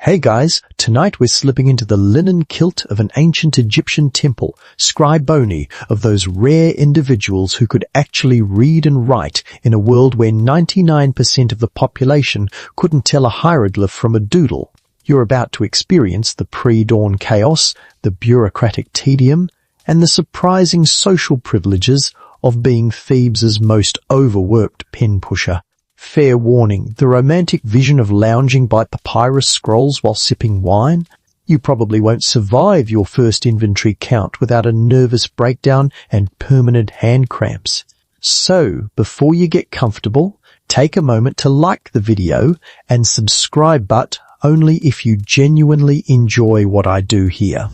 Hey guys, tonight we're slipping into the linen kilt of an ancient Egyptian temple, scribe, of those rare individuals who could actually read and write in a world where 99% of the population couldn't tell a hieroglyph from a doodle. You're about to experience the pre-dawn chaos, the bureaucratic tedium, and the surprising social privileges of being Thebes' most overworked pen pusher. Fair warning, the romantic vision of lounging by papyrus scrolls while sipping wine? You probably won't survive your first inventory count without a nervous breakdown and permanent hand cramps. So, before you get comfortable, take a moment to like the video and subscribe, but only if you genuinely enjoy what I do here.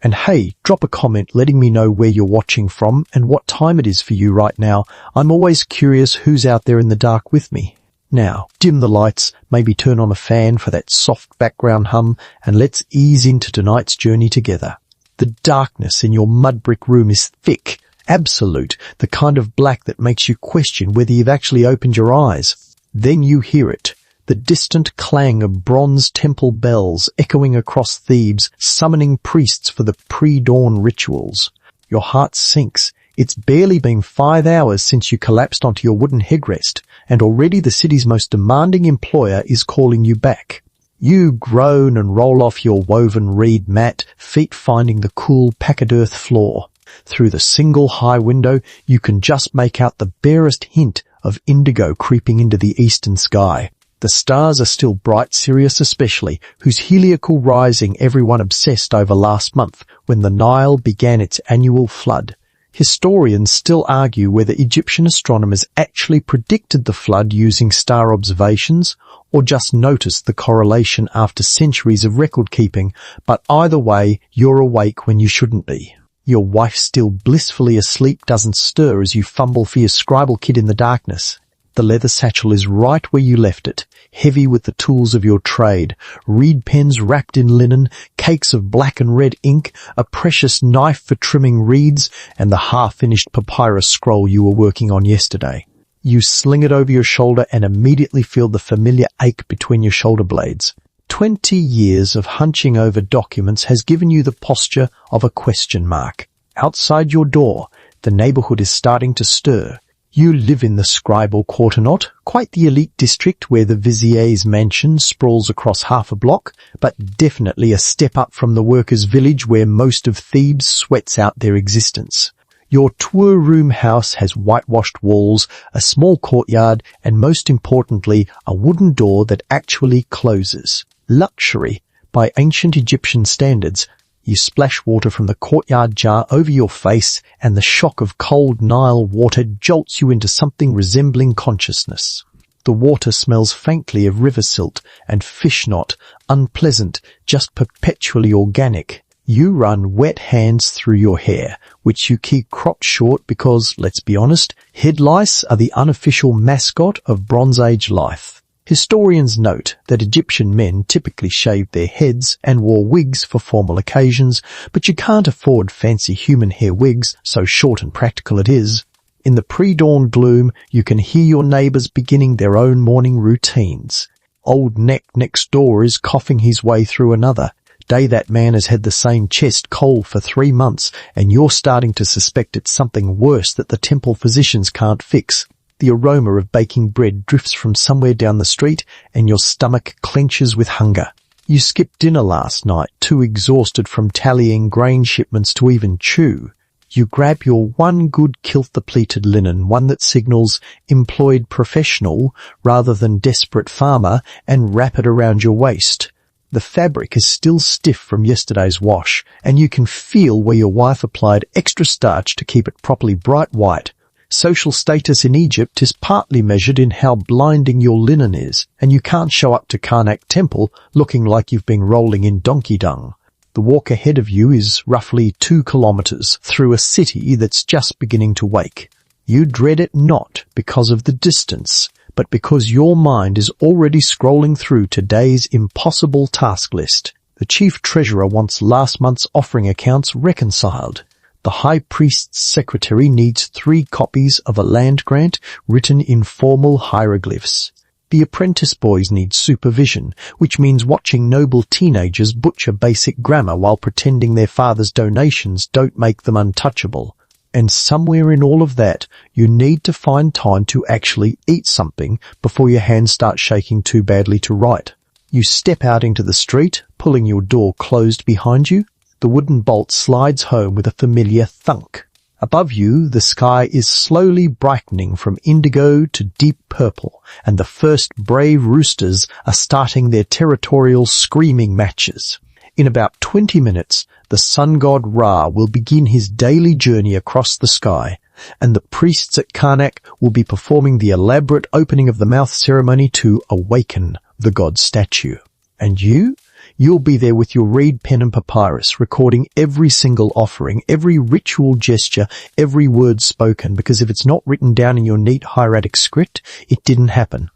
And hey, drop a comment letting me know where you're watching from and what time it is for you right now. I'm always curious who's out there in the dark with me. Now, dim the lights, maybe turn on a fan for that soft background hum, and let's ease into tonight's journey together. The darkness in your mud brick room is thick, absolute, the kind of black that makes you question whether you've actually opened your eyes. Then you hear it. The distant clang of bronze temple bells echoing across Thebes, summoning priests for the pre-dawn rituals. Your heart sinks. It's barely been 5 hours since you collapsed onto your wooden headrest, and already the city's most demanding employer is calling you back. You groan and roll off your woven reed mat, feet finding the cool packed earth floor. Through the single high window, you can just make out the barest hint of indigo creeping into the eastern sky. The stars are still bright, Sirius especially, whose heliacal rising everyone obsessed over last month when the Nile began its annual flood. Historians still argue whether Egyptian astronomers actually predicted the flood using star observations or just noticed the correlation after centuries of record-keeping, but either way, you're awake when you shouldn't be. Your wife, still blissfully asleep, doesn't stir as you fumble for your scribble kit in the darkness. The leather satchel is right where you left it, heavy with the tools of your trade, reed pens wrapped in linen, cakes of black and red ink, a precious knife for trimming reeds, and the half-finished papyrus scroll you were working on yesterday. You sling it over your shoulder and immediately feel the familiar ache between your shoulder blades. 20 years of hunching over documents has given you the posture of a question mark. Outside your door, the neighborhood is starting to stir. You live in the scribal quarter, not quite the elite district where the vizier's mansion sprawls across half a block, but definitely a step up from the workers' village where most of Thebes sweats out their existence. Your tour-room house has whitewashed walls, a small courtyard, and most importantly, a wooden door that actually closes. Luxury, by ancient Egyptian standards. You splash water from the courtyard jar over your face, and the shock of cold Nile water jolts you into something resembling consciousness. The water smells faintly of river silt and fish knot, unpleasant, just perpetually organic. You run wet hands through your hair, which you keep cropped short because, let's be honest, head lice are the unofficial mascot of Bronze Age life. Historians note that Egyptian men typically shaved their heads and wore wigs for formal occasions, but you can't afford fancy human hair wigs, so short and practical it is. In the pre-dawn gloom, you can hear your neighbours beginning their own morning routines. Old Neck next door is coughing his way through another. Day that man has had the same chest cold for 3 months, and you're starting to suspect it's something worse that the temple physicians can't fix. The aroma of baking bread drifts from somewhere down the street, and your stomach clenches with hunger. You skipped dinner last night, too exhausted from tallying grain shipments to even chew. You grab your one good kilt-depleted linen, one that signals employed professional rather than desperate farmer, and wrap it around your waist. The fabric is still stiff from yesterday's wash, and you can feel where your wife applied extra starch to keep it properly bright white. Social status in Egypt is partly measured in how blinding your linen is, and you can't show up to Karnak Temple looking like you've been rolling in donkey dung. The walk ahead of you is roughly 2 kilometers through a city that's just beginning to wake. You dread it not because of the distance, but because your mind is already scrolling through today's impossible task list. The chief treasurer wants last month's offering accounts reconciled. The high priest's secretary needs 3 copies of a land grant written in formal hieroglyphs. The apprentice boys need supervision, which means watching noble teenagers butcher basic grammar while pretending their father's donations don't make them untouchable. And somewhere in all of that, you need to find time to actually eat something before your hands start shaking too badly to write. You step out into the street, pulling your door closed behind you. The wooden bolt slides home with a familiar thunk. Above you, the sky is slowly brightening from indigo to deep purple, and the first brave roosters are starting their territorial screaming matches. In about 20 minutes, the sun god Ra will begin his daily journey across the sky, and the priests at Karnak will be performing the elaborate opening of the mouth ceremony to awaken the god statue. And you'll be there with your reed pen and papyrus, recording every single offering, every ritual gesture, every word spoken, because if it's not written down in your neat hieratic script, it didn't happen.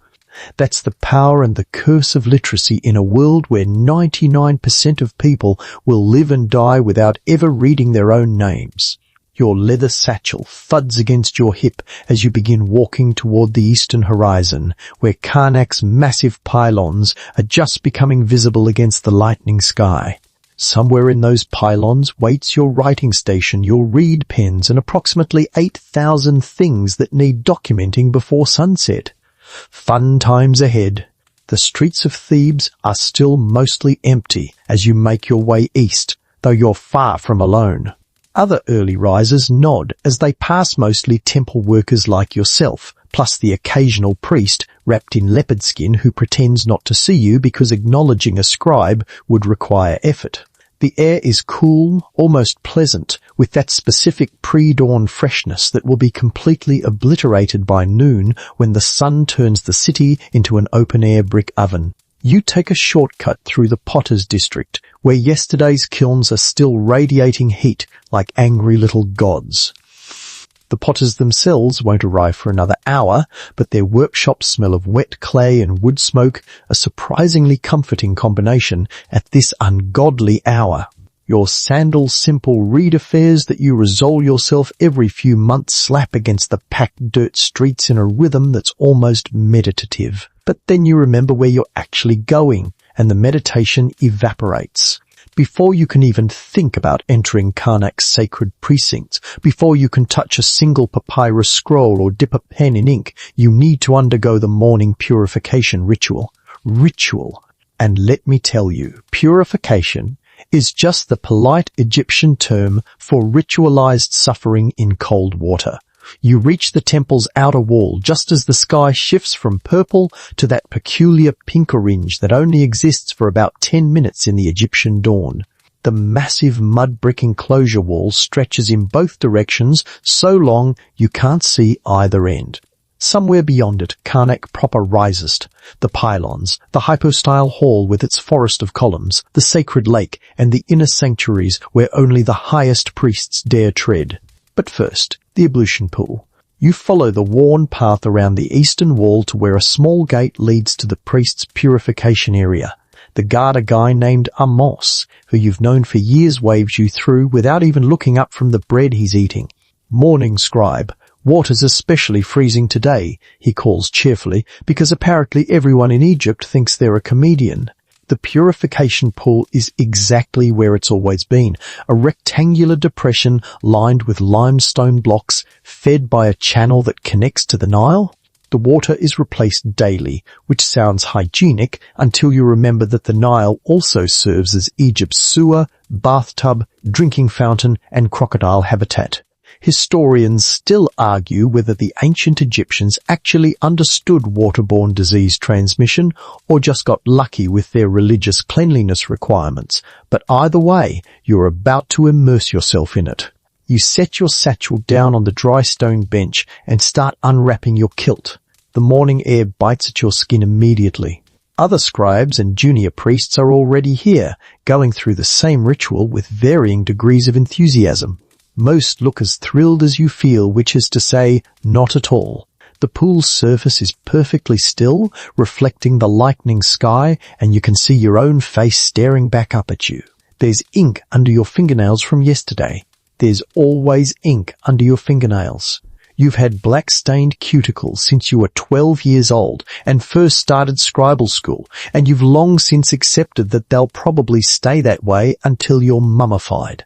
That's the power and the curse of literacy in a world where 99% of people will live and die without ever reading their own names. Your leather satchel thuds against your hip as you begin walking toward the eastern horizon, where Karnak's massive pylons are just becoming visible against the lightning sky. Somewhere in those pylons waits your writing station, your reed pens, and approximately 8,000 things that need documenting before sunset. Fun times ahead. The streets of Thebes are still mostly empty as you make your way east, though you're far from alone. Other early risers nod as they pass mostly temple workers like yourself, plus the occasional priest wrapped in leopard skin who pretends not to see you because acknowledging a scribe would require effort. The air is cool, almost pleasant, with that specific pre-dawn freshness that will be completely obliterated by noon when the sun turns the city into an open-air brick oven. You take a shortcut through the Potter's district, where yesterday's kilns are still radiating heat like angry little gods. The potters themselves won't arrive for another hour, but their workshops smell of wet clay and wood smoke, a surprisingly comforting combination at this ungodly hour. Your sandal simple reed affairs that you resolve yourself every few months slap against the packed dirt streets in a rhythm that's almost meditative. But then you remember where you're actually going, and the meditation evaporates. Before you can even think about entering Karnak's sacred precincts, before you can touch a single papyrus scroll or dip a pen in ink, you need to undergo the morning purification ritual. And let me tell you, purification is just the polite Egyptian term for ritualized suffering in cold water. You reach the temple's outer wall just as the sky shifts from purple to that peculiar pink orange that only exists for about 10 minutes in the Egyptian dawn. The massive mud brick enclosure wall stretches in both directions so long you can't see either end. Somewhere beyond it, Karnak proper rises, the pylons, the hypostyle hall with its forest of columns, the sacred lake, and the inner sanctuaries where only the highest priests dare tread. But first, the ablution pool. You follow the worn path around the eastern wall to where a small gate leads to the priest's purification area. The guard, a guy named Amos, who you've known for years, waves you through without even looking up from the bread he's eating. "Morning, scribe. Water's especially freezing today," he calls cheerfully, because apparently everyone in Egypt thinks they're a comedian. The purification pool is exactly where it's always been, a rectangular depression lined with limestone blocks fed by a channel that connects to the Nile. The water is replaced daily, which sounds hygienic until you remember that the Nile also serves as Egypt's sewer, bathtub, drinking fountain, and crocodile habitat. Historians still argue whether the ancient Egyptians actually understood waterborne disease transmission or just got lucky with their religious cleanliness requirements, but either way, you're about to immerse yourself in it. You set your satchel down on the dry stone bench and start unwrapping your kilt. The morning air bites at your skin immediately. Other scribes and junior priests are already here, going through the same ritual with varying degrees of enthusiasm. Most look as thrilled as you feel, which is to say, not at all. The pool's surface is perfectly still, reflecting the lightning sky, and you can see your own face staring back up at you. There's ink under your fingernails from yesterday. There's always ink under your fingernails. You've had black-stained cuticles since you were 12 years old and first started scribal school, and you've long since accepted that they'll probably stay that way until you're mummified.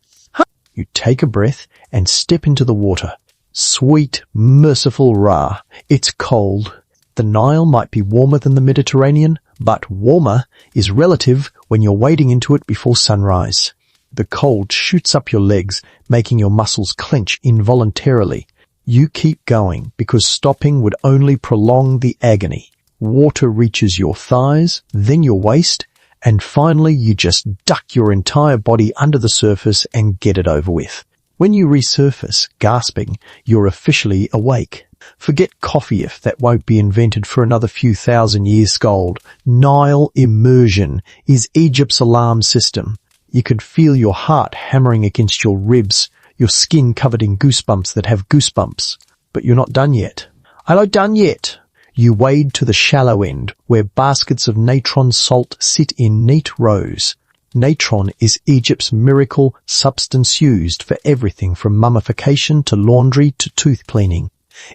You take a breath and step into the water. Sweet, merciful Ra, it's cold. The Nile might be warmer than the Mediterranean, but warmer is relative when you're wading into it before sunrise. The cold shoots up your legs, making your muscles clench involuntarily. You keep going because stopping would only prolong the agony. Water reaches your thighs, then your waist, and finally you just duck your entire body under the surface and get it over with. When you resurface, gasping, you're officially awake. Forget coffee if that won't be invented for another few thousand years, Scold. Nile immersion is Egypt's alarm system. You could feel your heart hammering against your ribs, your skin covered in goosebumps that have goosebumps. But you're not done yet. I'm not done yet. You wade to the shallow end, where baskets of natron salt sit in neat rows. Natron is Egypt's miracle substance used for everything from mummification to laundry to tooth cleaning.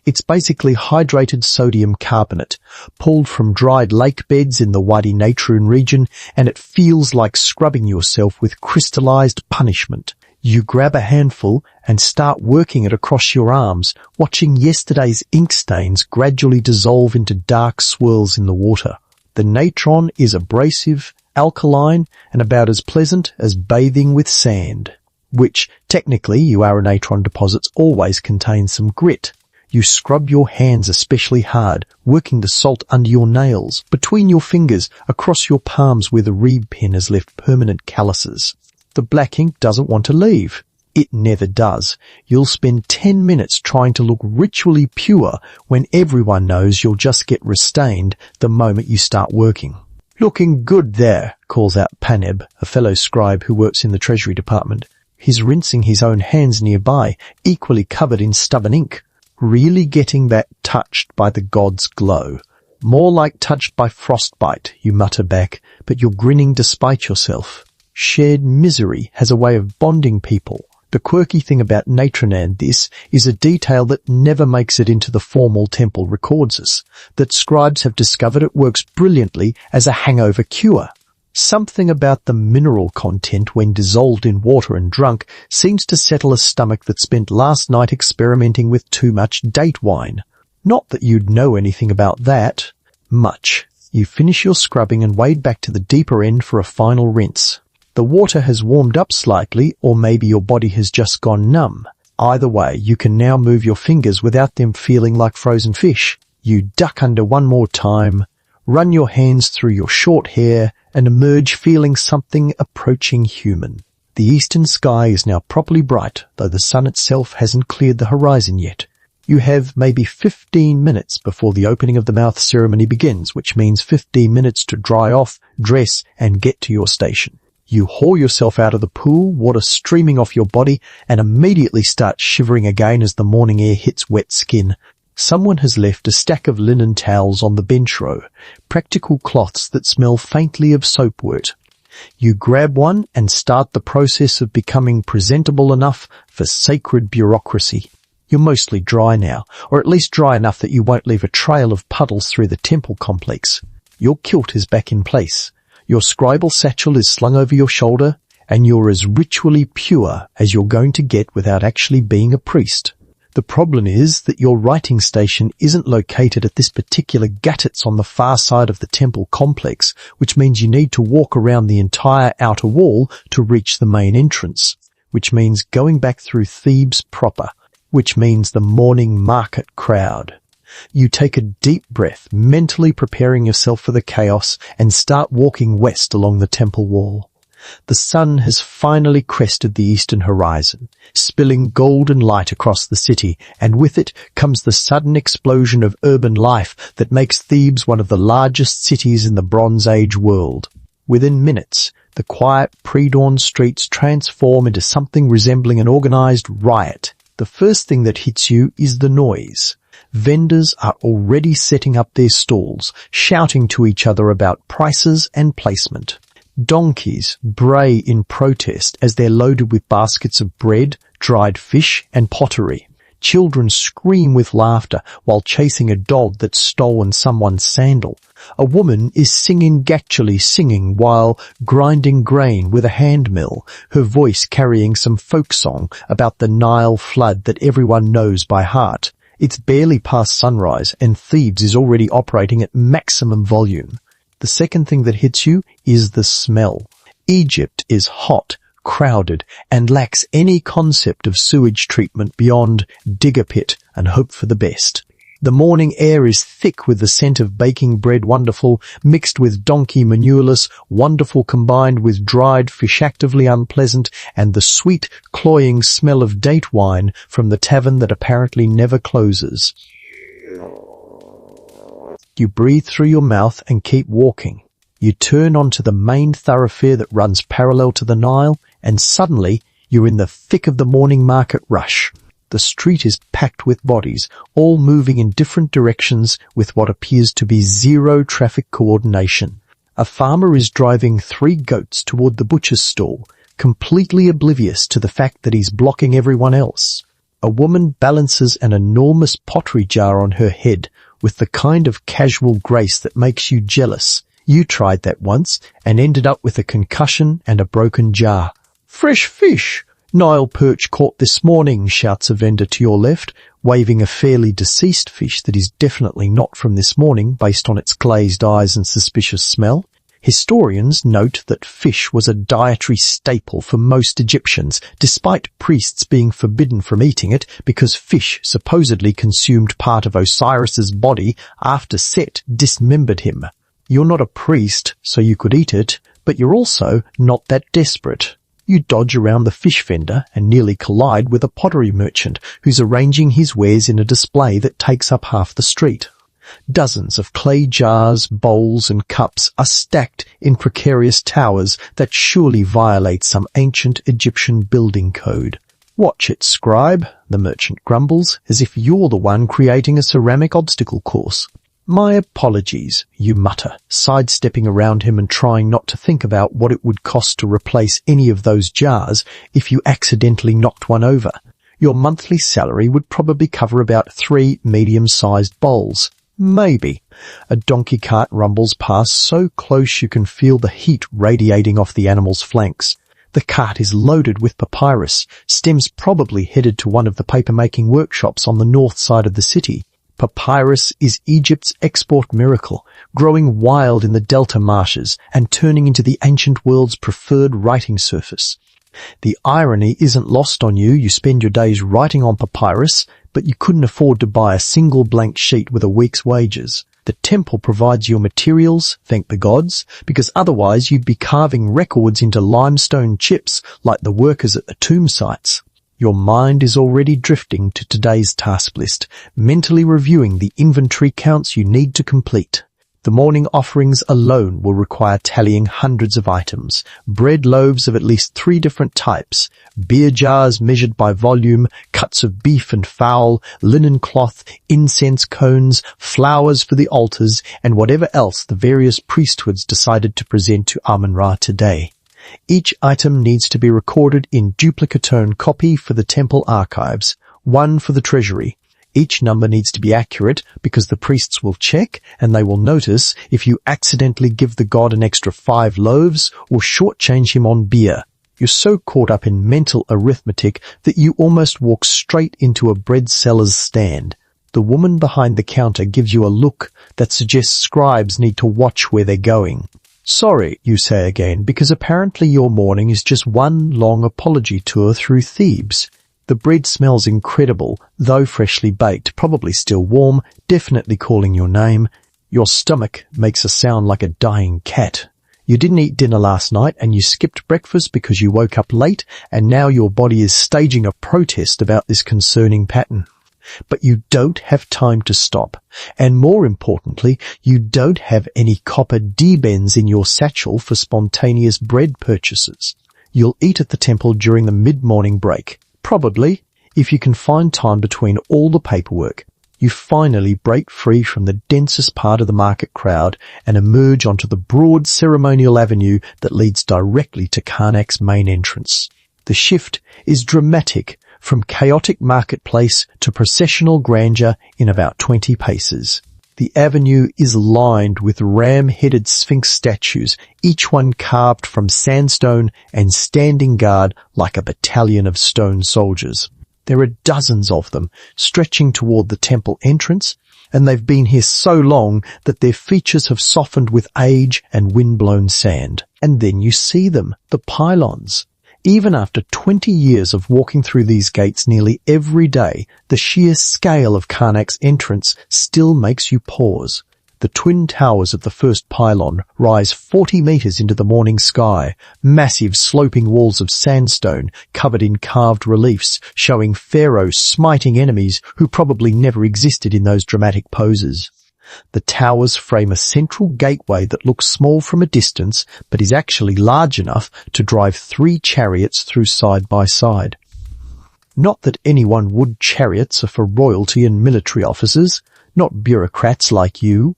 It's basically hydrated sodium carbonate, pulled from dried lake beds in the Wadi Natrun region, and it feels like scrubbing yourself with crystallized punishment. You grab a handful and start working it across your arms, watching yesterday's ink stains gradually dissolve into dark swirls in the water. The natron is abrasive, alkaline, and about as pleasant as bathing with sand, which, technically, natron deposits always contain some grit. You scrub your hands especially hard, working the salt under your nails, between your fingers, across your palms where the reed pen has left permanent calluses. The black ink doesn't want to leave. It never does. You'll spend 10 minutes trying to look ritually pure when everyone knows you'll just get restained the moment you start working. "Looking good there," calls out Paneb, a fellow scribe who works in the Treasury Department. He's rinsing his own hands nearby, equally covered in stubborn ink. Really getting that touched by the gods' glow. "More like touched by frostbite," you mutter back, but you're grinning despite yourself. Shared misery has a way of bonding people. The quirky thing about natron and this is a detail that never makes it into the formal temple records that scribes have discovered it works brilliantly as a hangover cure. Something about the mineral content when dissolved in water and drunk seems to settle a stomach that spent last night experimenting with too much date wine. Not that you'd know anything about that. Much. You finish your scrubbing and wade back to the deeper end for a final rinse. The water has warmed up slightly, or maybe your body has just gone numb. Either way, you can now move your fingers without them feeling like frozen fish. You duck under one more time, run your hands through your short hair, and emerge feeling something approaching human. The eastern sky is now properly bright, though the sun itself hasn't cleared the horizon yet. You have maybe 15 minutes before the opening of the mouth ceremony begins, which means 15 minutes to dry off, dress, and get to your station. You haul yourself out of the pool, water streaming off your body, and immediately start shivering again as the morning air hits wet skin. Someone has left a stack of linen towels on the bench row, practical cloths that smell faintly of soapwort. You grab one and start the process of becoming presentable enough for sacred bureaucracy. You're mostly dry now, or at least dry enough that you won't leave a trail of puddles through the temple complex. Your kilt is back in place. Your scribal satchel is slung over your shoulder, and you're as ritually pure as you're going to get without actually being a priest. The problem is that your writing station isn't located at this particular gatets on the far side of the temple complex, which means you need to walk around the entire outer wall to reach the main entrance, which means going back through Thebes proper, which means the morning market crowd. You take a deep breath, mentally preparing yourself for the chaos, and start walking west along the temple wall. The sun has finally crested the eastern horizon, spilling golden light across the city, and with it comes the sudden explosion of urban life that makes Thebes one of the largest cities in the Bronze Age world. Within minutes, the quiet pre-dawn streets transform into something resembling an organized riot. The first thing that hits you is the noise. Vendors are already setting up their stalls, shouting to each other about prices and placement. Donkeys bray in protest as they're loaded with baskets of bread, dried fish, and pottery. Children scream with laughter while chasing a dog that's stolen someone's sandal. A woman is actually singing while grinding grain with a hand mill, her voice carrying some folk song about the Nile flood that everyone knows by heart. It's barely past sunrise and Thebes is already operating at maximum volume. The second thing that hits you is the smell. Egypt is hot, crowded, and lacks any concept of sewage treatment beyond dig a pit and hope for the best. The morning air is thick with the scent of baking bread wonderful, mixed with donkey manureless, wonderful combined with dried fish actively unpleasant, and the sweet, cloying smell of date wine from the tavern that apparently never closes. You breathe through your mouth and keep walking. You turn onto the main thoroughfare that runs parallel to the Nile, and suddenly you're in the thick of the morning market rush. The street is packed with bodies, all moving in different directions with what appears to be zero traffic coordination. A farmer is driving 3 goats toward the butcher's stall, completely oblivious to the fact that he's blocking everyone else. A woman balances an enormous pottery jar on her head with the kind of casual grace that makes you jealous. You tried that once and ended up with a concussion and a broken jar. "Fresh fish! Nile perch caught this morning," shouts a vendor to your left, waving a fairly deceased fish that is definitely not from this morning based on its glazed eyes and suspicious smell. Historians note that fish was a dietary staple for most Egyptians, despite priests being forbidden from eating it because fish supposedly consumed part of Osiris's body after Set dismembered him. You're not a priest, so you could eat it, but you're also not that desperate. You dodge around the fish vendor and nearly collide with a pottery merchant who's arranging his wares in a display that takes up half the street. Dozens of clay jars, bowls, and cups are stacked in precarious towers that surely violate some ancient Egyptian building code. "Watch it, scribe," the merchant grumbles, as if you're the one creating a ceramic obstacle course. "My apologies," you mutter, sidestepping around him and trying not to think about what it would cost to replace any of those jars if you accidentally knocked one over. Your monthly salary would probably cover about 3 medium-sized bowls. Maybe. A donkey cart rumbles past so close you can feel the heat radiating off the animal's flanks. The cart is loaded with papyrus, stems probably headed to one of the paper-making workshops on the north side of the city. Papyrus is Egypt's export miracle, growing wild in the delta marshes and turning into the ancient world's preferred writing surface. The irony isn't lost on you. You spend your days writing on papyrus, but you couldn't afford to buy a single blank sheet with a week's wages. The temple provides your materials, thank the gods, because otherwise you'd be carving records into limestone chips like the workers at the tomb sites. Your mind is already drifting to today's task list, mentally reviewing the inventory counts you need to complete. The morning offerings alone will require tallying hundreds of items, bread loaves of at least 3 different types, beer jars measured by volume, cuts of beef and fowl, linen cloth, incense cones, flowers for the altars, and whatever else the various priesthoods decided to present to Amun-Ra today. Each item needs to be recorded in duplicatone copy for the temple archives, 1 for the treasury. Each number needs to be accurate because the priests will check and they will notice if you accidentally give the god an extra 5 loaves or shortchange him on beer. You're so caught up in mental arithmetic that you almost walk straight into a bread seller's stand. The woman behind the counter gives you a look that suggests scribes need to watch where they're going. "Sorry," you say again, because apparently your morning is just one long apology tour through Thebes. The bread smells incredible, though freshly baked, probably still warm, definitely calling your name. Your stomach makes a sound like a dying cat. You didn't eat dinner last night and you skipped breakfast because you woke up late, and now your body is staging a protest about this concerning pattern. But you don't have time to stop. And more importantly, you don't have any copper D-bends in your satchel for spontaneous bread purchases. You'll eat at the temple during the mid-morning break. Probably, if you can find time between all the paperwork. You finally break free from the densest part of the market crowd and emerge onto the broad ceremonial avenue that leads directly to Karnak's main entrance. The shift is dramatic from chaotic marketplace to processional grandeur in about 20 paces. The avenue is lined with ram-headed sphinx statues, each one carved from sandstone and standing guard like a battalion of stone soldiers. There are dozens of them, stretching toward the temple entrance, and they've been here so long that their features have softened with age and wind-blown sand. And then you see them, the pylons. Even after 20 years of walking through these gates nearly every day, the sheer scale of Karnak's entrance still makes you pause. The twin towers of the first pylon rise 40 meters into the morning sky, massive sloping walls of sandstone covered in carved reliefs showing pharaohs smiting enemies who probably never existed in those dramatic poses. The towers frame a central gateway that looks small from a distance but is actually large enough to drive 3 chariots through side by side. Not that anyone would, chariots are for royalty and military officers, not bureaucrats like you.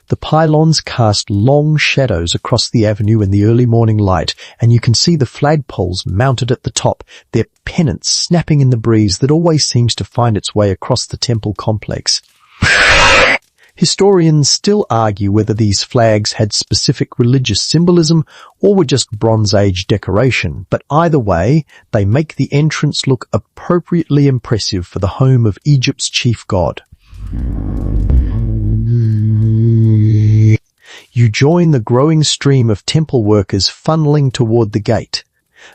The pylons cast long shadows across the avenue in the early morning light, and you can see the flagpoles mounted at the top, their pennants snapping in the breeze that always seems to find its way across the temple complex. Historians still argue whether these flags had specific religious symbolism or were just Bronze Age decoration, but either way, they make the entrance look appropriately impressive for the home of Egypt's chief god. You join the growing stream of temple workers funneling toward the gate.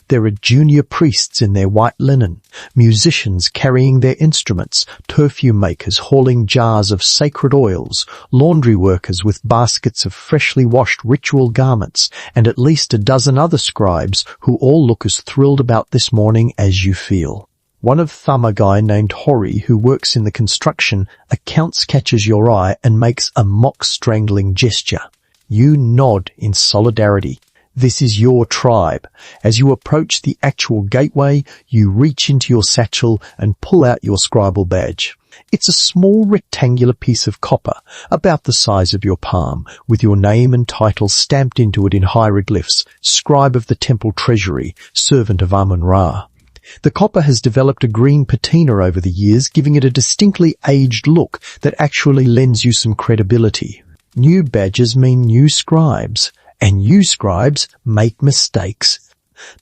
There are junior priests in their white linen, musicians carrying their instruments, perfume makers hauling jars of sacred oils, laundry workers with baskets of freshly washed ritual garments, and at least a dozen other scribes who all look as thrilled about this morning as you feel. One of them, a guy named Hori who works in the construction accounts, catches your eye and makes a mock strangling gesture. You nod in solidarity. This is your tribe. As you approach the actual gateway, you reach into your satchel and pull out your scribal badge. It's a small rectangular piece of copper, about the size of your palm, with your name and title stamped into it in hieroglyphs, scribe of the temple treasury, servant of Amun-Ra. The copper has developed a green patina over the years, giving it a distinctly aged look that actually lends you some credibility. New badges mean new scribes, and new scribes make mistakes.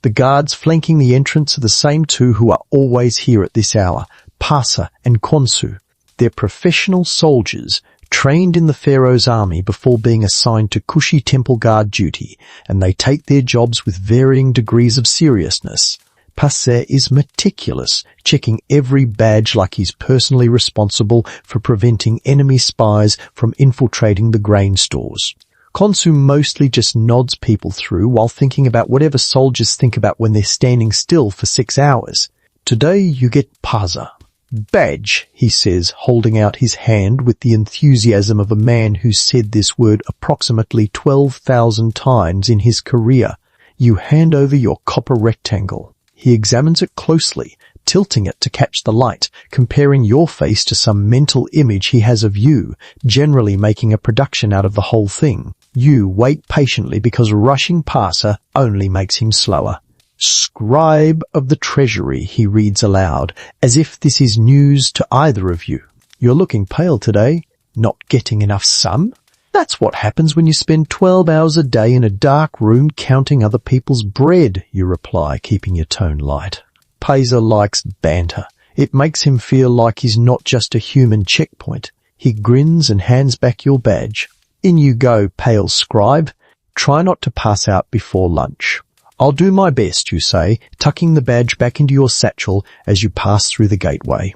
The guards flanking the entrance are the same two who are always here at this hour, Parsa and Khonsu. They're professional soldiers, trained in the pharaoh's army before being assigned to cushy temple guard duty, and they take their jobs with varying degrees of seriousness. Parsa is meticulous, checking every badge like he's personally responsible for preventing enemy spies from infiltrating the grain stores. Khonsu mostly just nods people through while thinking about whatever soldiers think about when they're standing still for 6 hours. Today you get Parsa. Badge, he says, holding out his hand with the enthusiasm of a man who's said this word approximately 12,000 times in his career. You hand over your copper rectangle. He examines it closely, tilting it to catch the light, comparing your face to some mental image he has of you, generally making a production out of the whole thing. You wait patiently because rushing Parsa only makes him slower. Scribe of the treasury, he reads aloud, as if this is news to either of you. You're looking pale today. Not getting enough sun? That's what happens when you spend 12 hours a day in a dark room counting other people's bread, you reply, keeping your tone light. Parsa likes banter. It makes him feel like he's not just a human checkpoint. He grins and hands back your badge. In you go, pale scribe. Try not to pass out before lunch. I'll do my best, you say, tucking the badge back into your satchel as you pass through the gateway.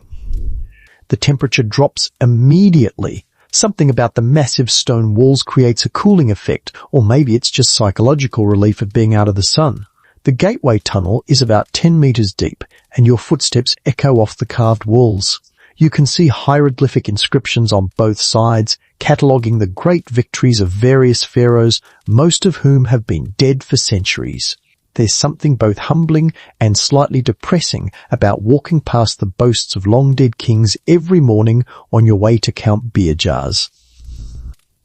The temperature drops immediately. Something about the massive stone walls creates a cooling effect, or maybe it's just psychological relief of being out of the sun. The gateway tunnel is about 10 meters deep, and your footsteps echo off the carved walls. You can see hieroglyphic inscriptions on both sides, cataloguing the great victories of various pharaohs, most of whom have been dead for centuries. There's something both humbling and slightly depressing about walking past the boasts of long-dead kings every morning on your way to count beer jars.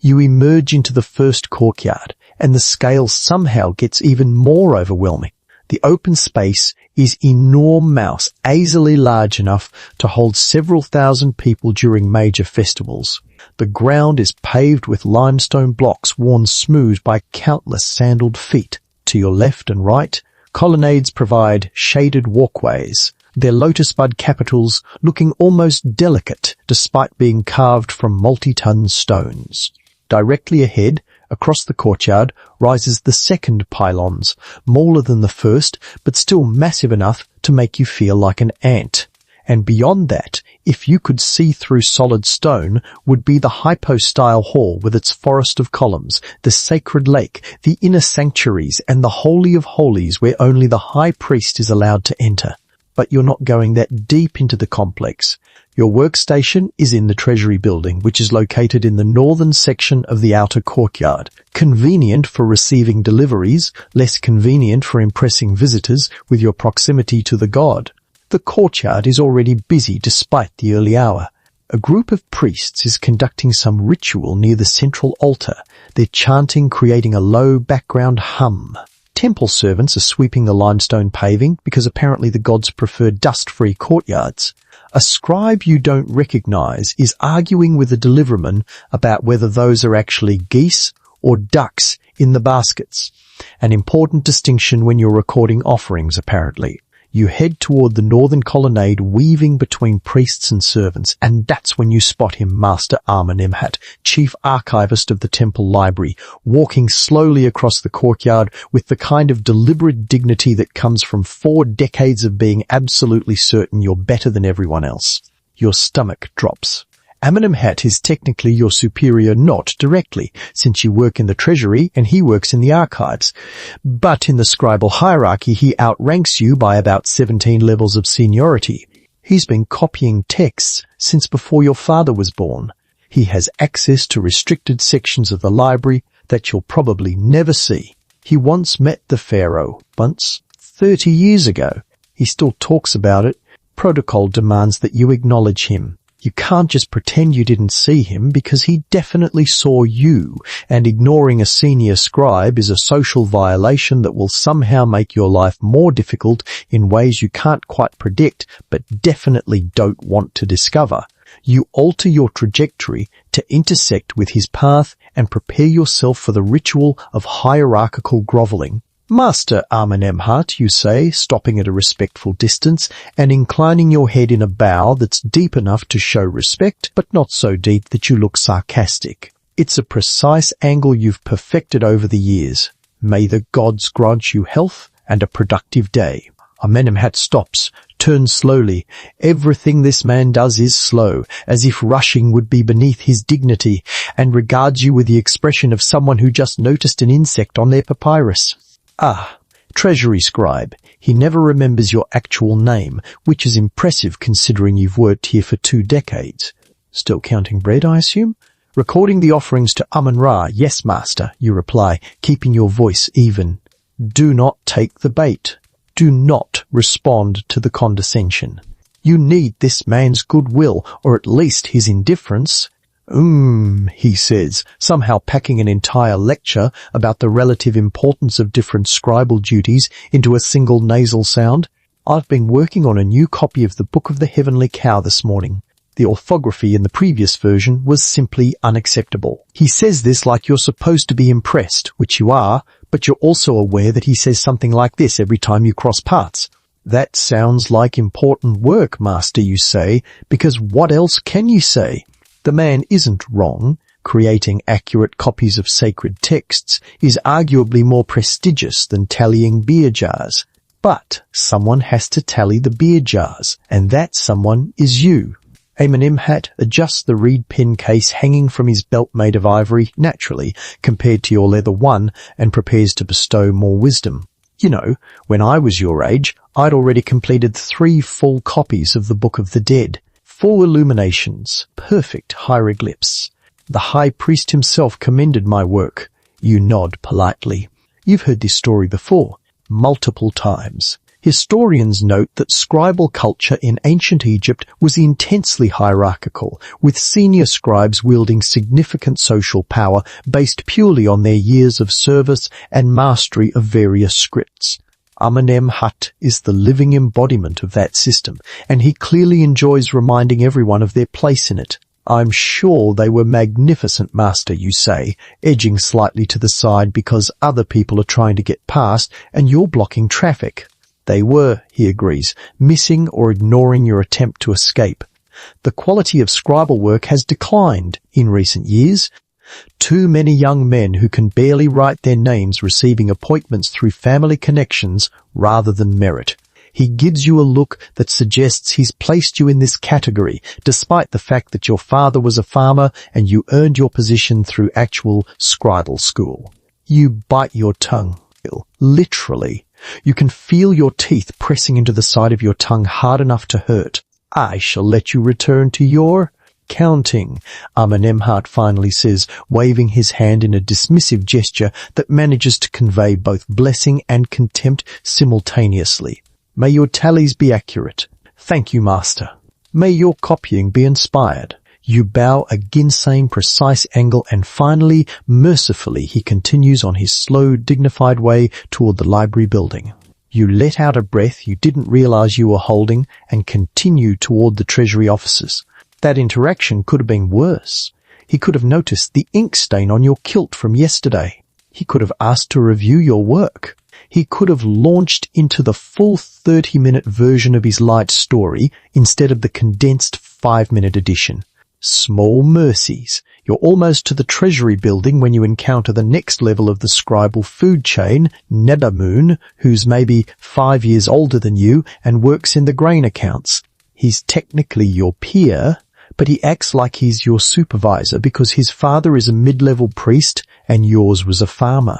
You emerge into the first courtyard, and the scale somehow gets even more overwhelming. The open space is enormous, easily large enough to hold several thousand people during major festivals. The ground is paved with limestone blocks worn smooth by countless sandaled feet. To your left and right, colonnades provide shaded walkways, their lotus bud capitals looking almost delicate despite being carved from multi-ton stones. Directly ahead, across the courtyard, rises the second pylons, smaller than the first, but still massive enough to make you feel like an ant. And beyond that, if you could see through solid stone, would be the hypo-style hall with its forest of columns, the sacred lake, the inner sanctuaries, and the holy of holies where only the high priest is allowed to enter. But you're not going that deep into the complex. Your workstation is in the Treasury building, which is located in the northern section of the outer courtyard. Convenient for receiving deliveries, less convenient for impressing visitors with your proximity to the god. The courtyard is already busy despite the early hour. A group of priests is conducting some ritual near the central altar, their chanting creating a low background hum. Temple servants are sweeping the limestone paving because apparently the gods prefer dust-free courtyards. A scribe you don't recognize is arguing with the deliverman about whether those are actually geese or ducks in the baskets. An important distinction when you're recording offerings, apparently. You head toward the northern colonnade weaving between priests and servants, and that's when you spot him, Master Amenemhat, chief archivist of the temple library, walking slowly across the courtyard with the kind of deliberate dignity that comes from 4 decades of being absolutely certain you're better than everyone else. Your stomach drops. Amenemhat is technically your superior not directly, since you work in the treasury and he works in the archives. But in the scribal hierarchy he outranks you by about 17 levels of seniority. He's been copying texts since before your father was born. He has access to restricted sections of the library that you'll probably never see. He once met the pharaoh, once, 30 years ago. He still talks about it. Protocol demands that you acknowledge him. You can't just pretend you didn't see him because he definitely saw you, and ignoring a senior scribe is a social violation that will somehow make your life more difficult in ways you can't quite predict but definitely don't want to discover. You alter your trajectory to intersect with his path and prepare yourself for the ritual of hierarchical groveling. Master Amenemhat, you say, stopping at a respectful distance and inclining your head in a bow that's deep enough to show respect, but not so deep that you look sarcastic. It's a precise angle you've perfected over the years. May the gods grant you health and a productive day. Amenemhat stops, turns slowly. Everything this man does is slow, as if rushing would be beneath his dignity, and regards you with the expression of someone who just noticed an insect on their papyrus. Ah, Treasury Scribe. He never remembers your actual name, which is impressive considering you've worked here for 2 decades. Still counting bread, I assume? Recording the offerings to Amun-Ra, yes, master, you reply, keeping your voice even. Do not take the bait. Do not respond to the condescension. You need this man's goodwill, or at least his indifference. He says, somehow packing an entire lecture about the relative importance of different scribal duties into a single nasal sound. I've been working on a new copy of the Book of the Heavenly Cow this morning. The orthography in the previous version was simply unacceptable. He says this like you're supposed to be impressed, which you are, but you're also aware that he says something like this every time you cross paths. That sounds like important work, master, you say, because what else can you say? The man isn't wrong. Creating accurate copies of sacred texts is arguably more prestigious than tallying beer jars. But someone has to tally the beer jars, and that someone is you. Amenemhat adjusts the reed pen case hanging from his belt made of ivory, naturally, compared to your leather one, and prepares to bestow more wisdom. You know, when I was your age, I'd already completed 3 full copies of the Book of the Dead. 4 illuminations, perfect hieroglyphs. The high priest himself commended my work. You nod politely. You've heard this story before, multiple times. Historians note that scribal culture in ancient Egypt was intensely hierarchical, with senior scribes wielding significant social power based purely on their years of service and mastery of various scripts. Amenemhat is the living embodiment of that system, and he clearly enjoys reminding everyone of their place in it. I'm sure they were magnificent, Master, you say, edging slightly to the side because other people are trying to get past and you're blocking traffic. They were, he agrees, missing or ignoring your attempt to escape. The quality of scribal work has declined in recent years. Too many young men who can barely write their names receiving appointments through family connections rather than merit. He gives you a look that suggests he's placed you in this category, despite the fact that your father was a farmer and you earned your position through actual scribal school. You bite your tongue, literally. You can feel your teeth pressing into the side of your tongue hard enough to hurt. I shall let you return to your counting, Amenemhat finally says, waving his hand in a dismissive gesture that manages to convey both blessing and contempt simultaneously. May your tallies be accurate. Thank you, Master. May your copying be inspired. You bow a ginseng precise angle and finally, mercifully, he continues on his slow, dignified way toward the library building. You let out a breath you didn't realize you were holding and continue toward the Treasury offices. That interaction could have been worse. He could have noticed the ink stain on your kilt from yesterday. He could have asked to review your work. He could have launched into the full 30-minute version of his light story instead of the condensed 5-minute edition. Small mercies. You're almost to the Treasury building when you encounter the next level of the scribal food chain, Nebamoon, who's maybe 5 years older than you and works in the grain accounts. He's technically your peer, but he acts like he's your supervisor because his father is a mid-level priest and yours was a farmer.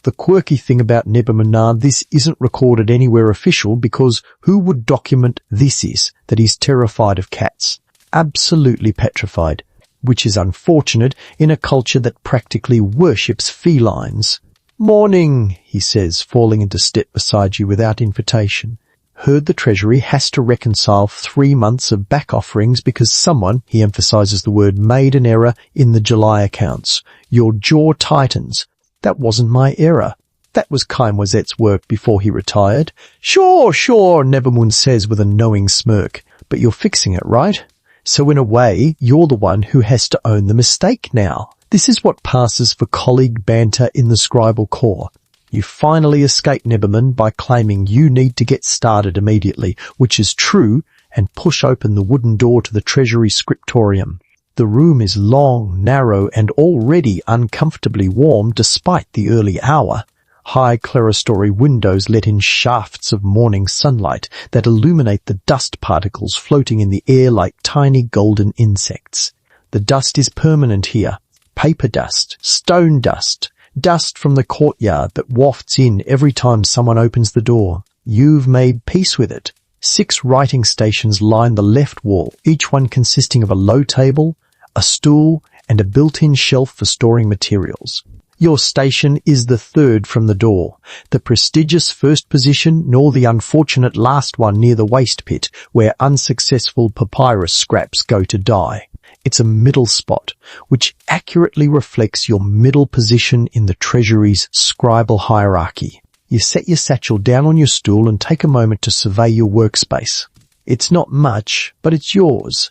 The quirky thing about Nebamoon, this isn't recorded anywhere official because who would document this is that he's terrified of cats? Absolutely petrified, which is unfortunate in a culture that practically worships felines. Morning, he says, falling into step beside you without invitation. Heard the Treasury has to reconcile 3 months of back offerings because someone, he emphasizes the word, made an error in the July accounts. Your jaw tightens. That wasn't my error. That was Kaimwazet's work before he retired. Sure, Nebamoon says with a knowing smirk. But you're fixing it, right? So in a way, you're the one who has to own the mistake now. This is what passes for colleague banter in the scribal corps. You finally escape Nebamoon by claiming you need to get started immediately, which is true, and push open the wooden door to the Treasury scriptorium. The room is long, narrow, and already uncomfortably warm despite the early hour. High clerestory windows let in shafts of morning sunlight that illuminate the dust particles floating in the air like tiny golden insects. The dust is permanent here. Paper dust, stone dust, dust from the courtyard that wafts in every time someone opens the door. You've made peace with it. 6 writing stations line the left wall, each one consisting of a low table, a stool, and a built-in shelf for storing materials. Your station is the third from the door, the prestigious first position nor the unfortunate last one near the waste pit where unsuccessful papyrus scraps go to die. It's a middle spot, which accurately reflects your middle position in the Treasury's scribal hierarchy. You set your satchel down on your stool and take a moment to survey your workspace. It's not much, but it's yours.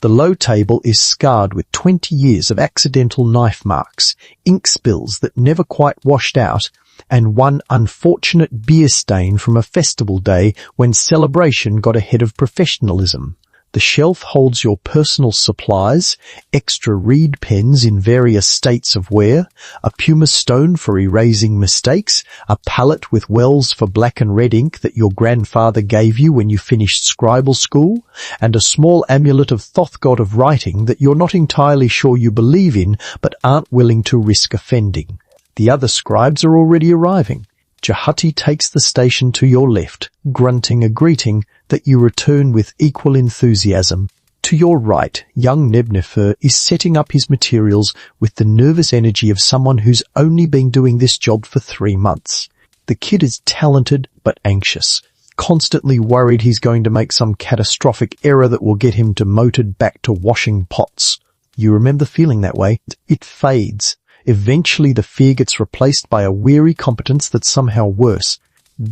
The low table is scarred with 20 years of accidental knife marks, ink spills that never quite washed out, and one unfortunate beer stain from a festival day when celebration got ahead of professionalism. The shelf holds your personal supplies, extra reed pens in various states of wear, a pumice stone for erasing mistakes, a palette with wells for black and red ink that your grandfather gave you when you finished scribal school, and a small amulet of Thoth god of writing that you're not entirely sure you believe in but aren't willing to risk offending. The other scribes are already arriving. Jahati takes the station to your left, grunting a greeting that you return with equal enthusiasm. To your right, young Nebnefer is setting up his materials with the nervous energy of someone who's only been doing this job for 3 months. The kid is talented but anxious, constantly worried he's going to make some catastrophic error that will get him demoted back to washing pots. You remember feeling that way. It fades. Eventually the fear gets replaced by a weary competence that's somehow worse.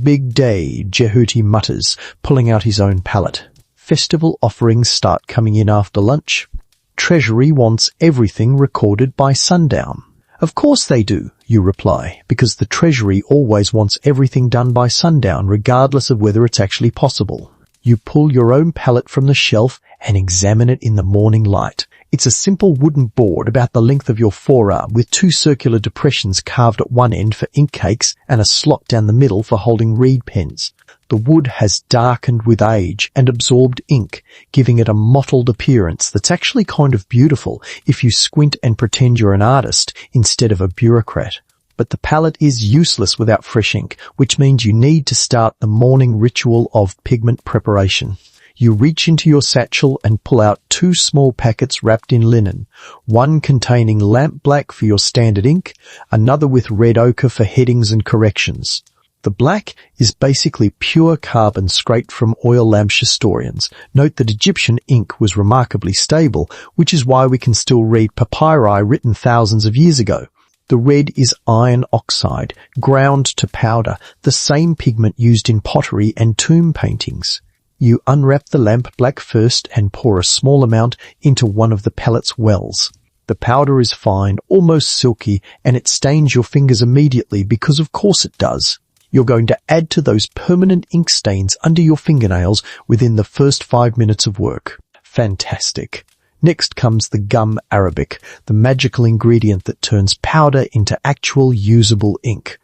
Big day, Jehuti mutters, pulling out his own pallet. Festival offerings start coming in after lunch. Treasury wants everything recorded by sundown. Of course they do, you reply, because the Treasury always wants everything done by sundown, regardless of whether it's actually possible. You pull your own pallet from the shelf and examine it in the morning light. It's a simple wooden board about the length of your forearm with 2 circular depressions carved at one end for ink cakes and a slot down the middle for holding reed pens. The wood has darkened with age and absorbed ink, giving it a mottled appearance that's actually kind of beautiful if you squint and pretend you're an artist instead of a bureaucrat. But the palette is useless without fresh ink, which means you need to start the morning ritual of pigment preparation. You reach into your satchel and pull out 2 small packets wrapped in linen, one containing lamp black for your standard ink, another with red ochre for headings and corrections. The black is basically pure carbon scraped from oil lamp historians. Note that Egyptian ink was remarkably stable, which is why we can still read papyri written thousands of years ago. The red is iron oxide, ground to powder, the same pigment used in pottery and tomb paintings. You unwrap the lamp black first and pour a small amount into one of the pellet's wells. The powder is fine, almost silky, and it stains your fingers immediately because of course it does. You're going to add to those permanent ink stains under your fingernails within the first 5 minutes of work. Fantastic. Next comes the gum arabic, the magical ingredient that turns powder into actual usable ink.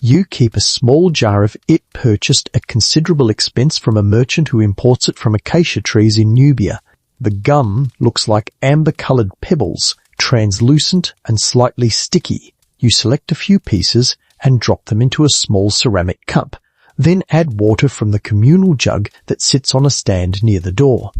You keep a small jar of it purchased at considerable expense from a merchant who imports it from acacia trees in Nubia. The gum looks like amber-colored pebbles, translucent and slightly sticky. You select a few pieces and drop them into a small ceramic cup. Then add water from the communal jug that sits on a stand near the door.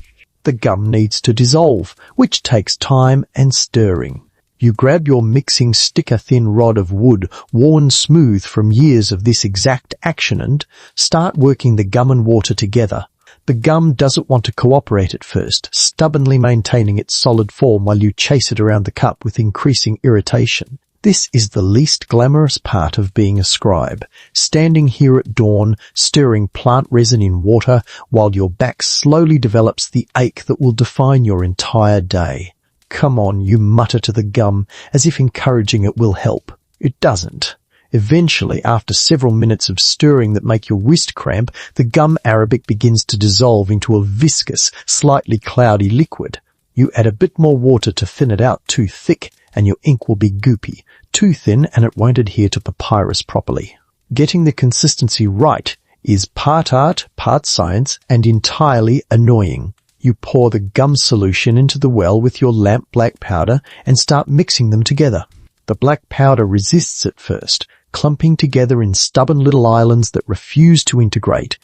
The gum needs to dissolve, which takes time and stirring. You grab your mixing sticker-thin rod of wood, worn smooth from years of this exact action, and start working the gum and water together. The gum doesn't want to cooperate at first, stubbornly maintaining its solid form while you chase it around the cup with increasing irritation. This is the least glamorous part of being a scribe, standing here at dawn, stirring plant resin in water, while your back slowly develops the ache that will define your entire day. Come on, you mutter to the gum, as if encouraging it will help. It doesn't. Eventually, after several minutes of stirring that make your wrist cramp, the gum arabic begins to dissolve into a viscous, slightly cloudy liquid. You add a bit more water to thin it out too thick, and your ink will be goopy. Too thin and it won't adhere to papyrus properly. Getting the consistency right is part art, part science, and entirely annoying. You pour the gum solution into the well with your lamp black powder and start mixing them together. The black powder resists at first, clumping together in stubborn little islands that refuse to integrate.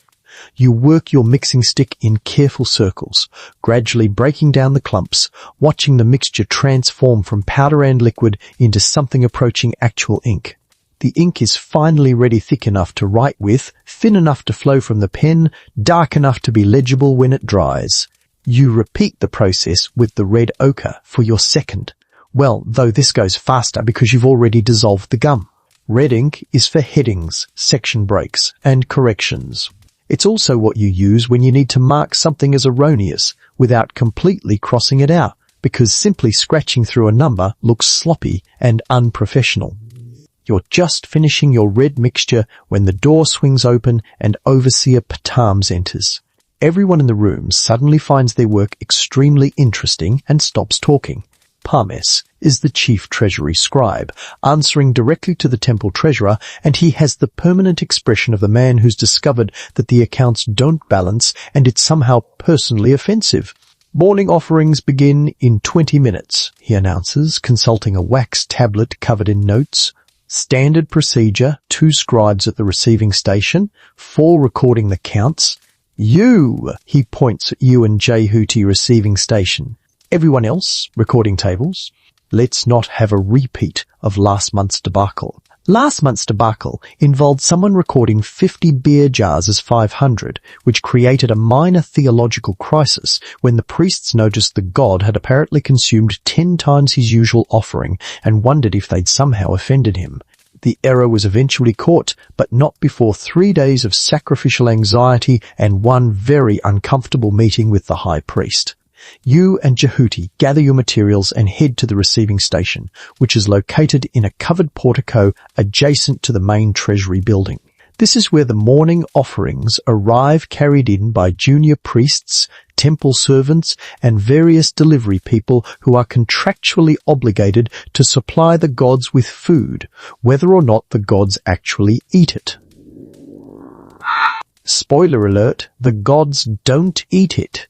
You work your mixing stick in careful circles, gradually breaking down the clumps, watching the mixture transform from powder and liquid into something approaching actual ink. The ink is finally ready, thick enough to write with, thin enough to flow from the pen, dark enough to be legible when it dries. You repeat the process with the red ochre for your second. Well, though this goes faster because you've already dissolved the gum. Red ink is for headings, section breaks, and corrections. It's also what you use when you need to mark something as erroneous without completely crossing it out, because simply scratching through a number looks sloppy and unprofessional. You're just finishing your red mixture when the door swings open and Overseer Patams enters. Everyone in the room suddenly finds their work extremely interesting and stops talking. Parmes is the chief treasury scribe, answering directly to the temple treasurer, and he has the permanent expression of the man who's discovered that the accounts don't balance and it's somehow personally offensive. Morning offerings begin in 20 minutes, he announces, consulting a wax tablet covered in notes. Standard procedure, 2 scribes at the receiving station, 4 recording the counts. You, he points at you and Jehuti receiving station. Everyone else, recording tables. Let's not have a repeat of last month's debacle. Last month's debacle involved someone recording 50 beer jars as 500, which created a minor theological crisis when the priests noticed the god had apparently consumed 10 times his usual offering and wondered if they'd somehow offended him. The error was eventually caught, but not before 3 days of sacrificial anxiety and one very uncomfortable meeting with the high priest. You and Jehuti gather your materials and head to the receiving station, which is located in a covered portico adjacent to the main treasury building. This is where the morning offerings arrive, carried in by junior priests, temple servants, and various delivery people who are contractually obligated to supply the gods with food, whether or not the gods actually eat it. Spoiler alert, the gods don't eat it.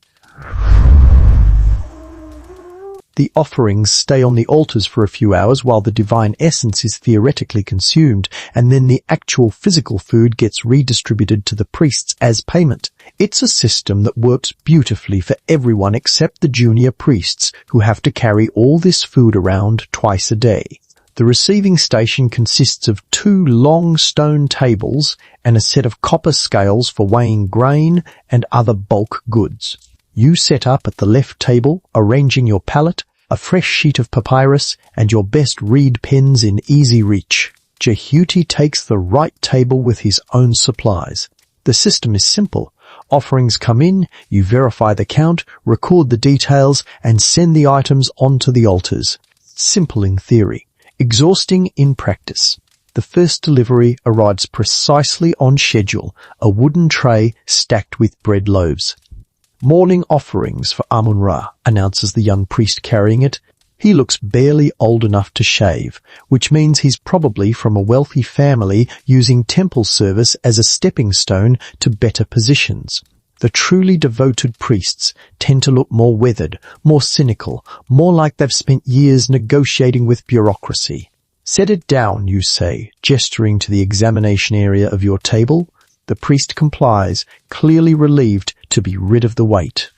The offerings stay on the altars for a few hours while the divine essence is theoretically consumed, and then the actual physical food gets redistributed to the priests as payment. It's a system that works beautifully for everyone except the junior priests, who have to carry all this food around twice a day. The receiving station consists of 2 long stone tables and a set of copper scales for weighing grain and other bulk goods. You set up at the left table, arranging your palette, a fresh sheet of papyrus, and your best reed pens in easy reach. Jehuti takes the right table with his own supplies. The system is simple. Offerings come in, you verify the count, record the details, and send the items onto the altars. Simple in theory, exhausting in practice. The first delivery arrives precisely on schedule, a wooden tray stacked with bread loaves. "Morning offerings for Amun-Ra," announces the young priest carrying it. He looks barely old enough to shave, which means he's probably from a wealthy family using temple service as a stepping stone to better positions. The truly devoted priests tend to look more weathered, more cynical, more like they've spent years negotiating with bureaucracy. "Set it down," you say, gesturing to the examination area of your table. The priest complies, clearly relieved to be rid of the weight.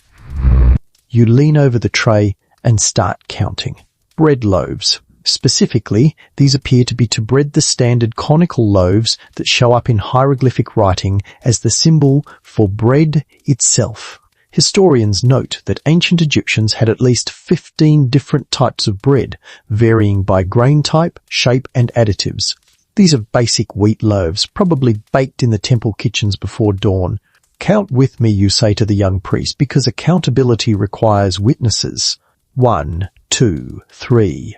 You lean over the tray and start counting. Bread loaves. Specifically, these appear to be to bread the standard conical loaves that show up in hieroglyphic writing as the symbol for bread itself. Historians note that ancient Egyptians had at least 15 different types of bread, varying by grain type, shape, and additives. These are basic wheat loaves, probably baked in the temple kitchens before dawn. "Count with me," you say to the young priest, because accountability requires witnesses. 1, 2, 3.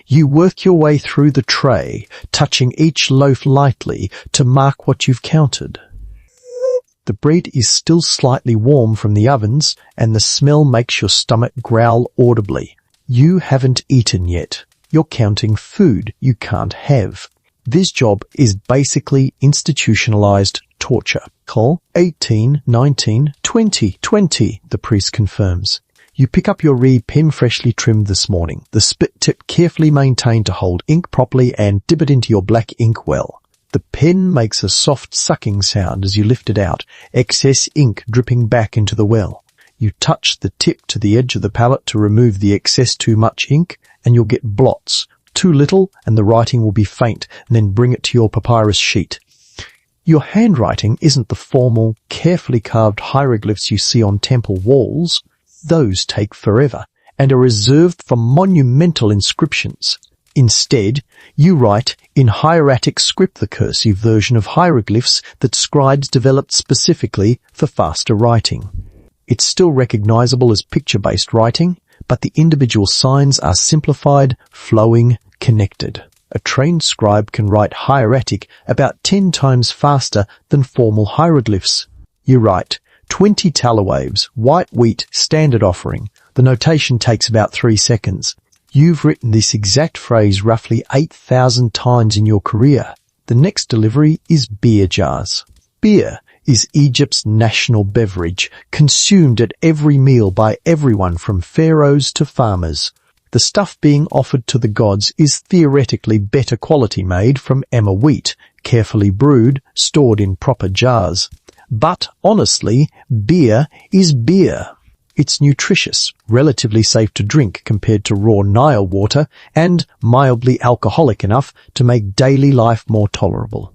You work your way through the tray, touching each loaf lightly to mark what you've counted. The bread is still slightly warm from the ovens, and the smell makes your stomach growl audibly. You haven't eaten yet. You're counting food you can't have. This job is basically institutionalized torture. Call 18, 19, 20, 20, the priest confirms. You pick up your reed pen freshly trimmed this morning, the spit tip carefully maintained to hold ink properly, and dip it into your black ink well. The pen makes a soft sucking sound as you lift it out, excess ink dripping back into the well. You touch the tip to the edge of the palette to remove the excess too much ink, and you'll get blots. Too little, and the writing will be faint, and then bring it to your papyrus sheet. Your handwriting isn't the formal, carefully carved hieroglyphs you see on temple walls. Those take forever, and are reserved for monumental inscriptions. Instead, you write in hieratic script, the cursive version of hieroglyphs that scribes developed specifically for faster writing. It's still recognizable as picture-based writing, but the individual signs are simplified, flowing, connected. A trained scribe can write hieratic about 10 times faster than formal hieroglyphs. You write 20 talawaves, white wheat, standard offering. The notation takes about 3 seconds. You've written this exact phrase roughly 8,000 times in your career. The next delivery is beer jars. Beer is Egypt's national beverage, consumed at every meal by everyone from pharaohs to farmers. The stuff being offered to the gods is theoretically better quality, made from emmer wheat, carefully brewed, stored in proper jars. But honestly, beer is beer. It's nutritious, relatively safe to drink compared to raw Nile water, and mildly alcoholic enough to make daily life more tolerable.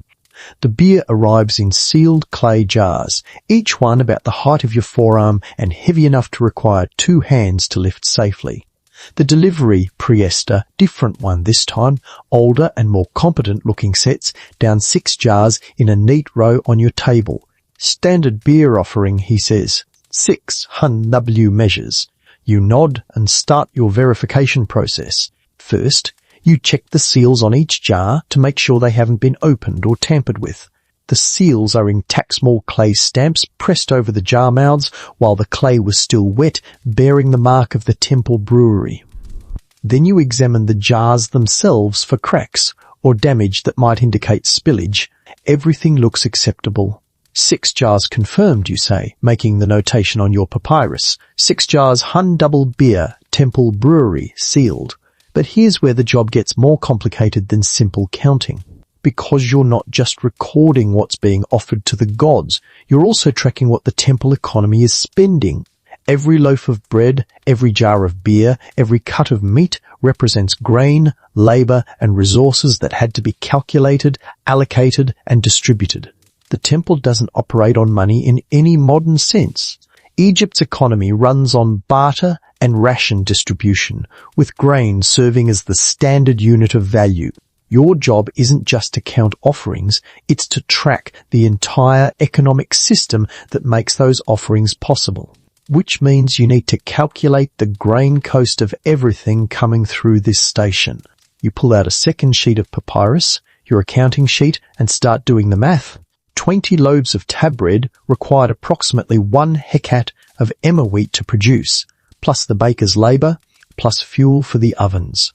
The beer arrives in sealed clay jars, each one about the height of your forearm and heavy enough to require 2 hands to lift safely. The delivery Priester, different one this time, older and more competent-looking sets down 6 jars in a neat row on your table. Standard beer offering, he says. 6 HUN-W measures. You nod and start your verification process. First, you check the seals on each jar to make sure they haven't been opened or tampered with. The seals are intact small clay stamps pressed over the jar mouths while the clay was still wet, bearing the mark of the Temple Brewery. Then you examine the jars themselves for cracks or damage that might indicate spillage. Everything looks acceptable. 6 jars confirmed, you say, making the notation on your papyrus. 6 jars Hun Double Beer, Temple Brewery, sealed. But here's where the job gets more complicated than simple counting. Because you're not just recording what's being offered to the gods, you're also tracking what the temple economy is spending. Every loaf of bread, every jar of beer, every cut of meat represents grain, labor, and resources that had to be calculated, allocated, and distributed. The temple doesn't operate on money in any modern sense. Egypt's economy runs on barter and ration distribution, with grain serving as the standard unit of value. Your job isn't just to count offerings, it's to track the entire economic system that makes those offerings possible. Which means you need to calculate the grain cost of everything coming through this station. You pull out a second sheet of papyrus, your accounting sheet, and start doing the math. 20 loaves of tab bread required approximately 1 hecat of emmer wheat to produce, plus the baker's labor, plus fuel for the ovens.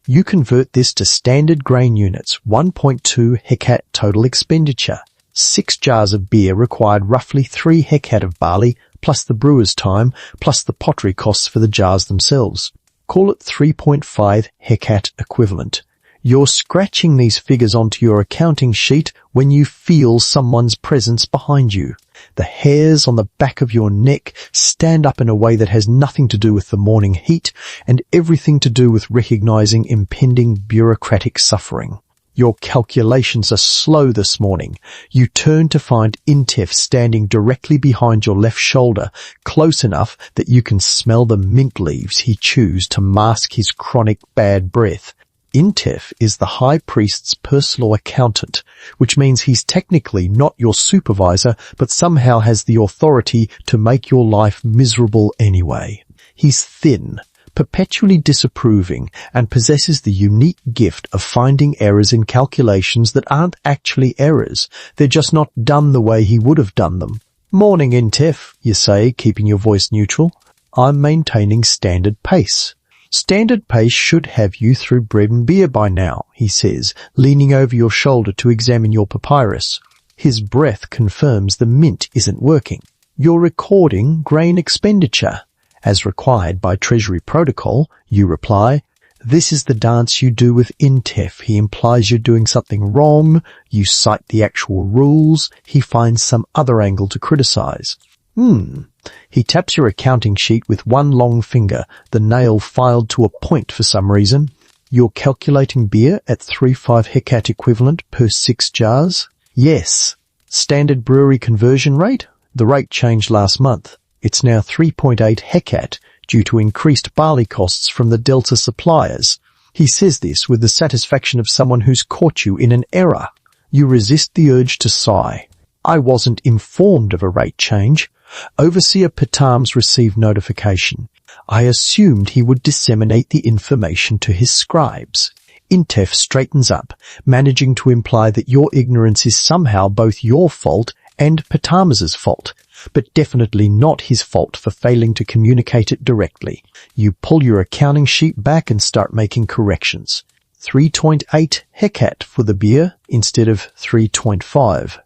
You convert this to standard grain units, 1.2 hecat total expenditure. 6 jars of beer required roughly 3 hecat of barley, plus the brewer's time, plus the pottery costs for the jars themselves. Call it 3.5 hecat equivalent. You're scratching these figures onto your accounting sheet when you feel someone's presence behind you. The hairs on the back of your neck stand up in a way that has nothing to do with the morning heat and everything to do with recognizing impending bureaucratic suffering. Your calculations are slow this morning. You turn to find Intef standing directly behind your left shoulder, close enough that you can smell the mint leaves he chews to mask his chronic bad breath. Intef is the high priest's personal accountant, which means he's technically not your supervisor, but somehow has the authority to make your life miserable anyway. He's thin, perpetually disapproving, and possesses the unique gift of finding errors in calculations that aren't actually errors. They're just not done the way he would have done them. "Morning, Intef," you say, keeping your voice neutral. "I'm maintaining standard pace." "Standard pace should have you through bread and beer by now," he says, leaning over your shoulder to examine your papyrus. His breath confirms the mint isn't working. "You're recording grain expenditure. As required by Treasury protocol," you reply. "This is the dance you do with Intef. He implies you're doing something wrong. You cite the actual rules. He finds some other angle to criticize." He taps your accounting sheet with one long finger, the nail filed to a point for some reason. "You're calculating beer at 3.5 hecat equivalent per 6 jars? "Yes." "Standard brewery conversion rate?" "The rate changed last month. It's now 3.8 hecat due to increased barley costs from the Delta suppliers." He says this with the satisfaction of someone who's caught you in an error. You resist the urge to sigh. "I wasn't informed of a rate change. Overseer Petams received notification. I assumed he would disseminate the information to his scribes." Intef straightens up, managing to imply that your ignorance is somehow both your fault and Petams's fault, but definitely not his fault for failing to communicate it directly. You pull your accounting sheet back and start making corrections. 3.8 hecat for the beer instead of 3.5.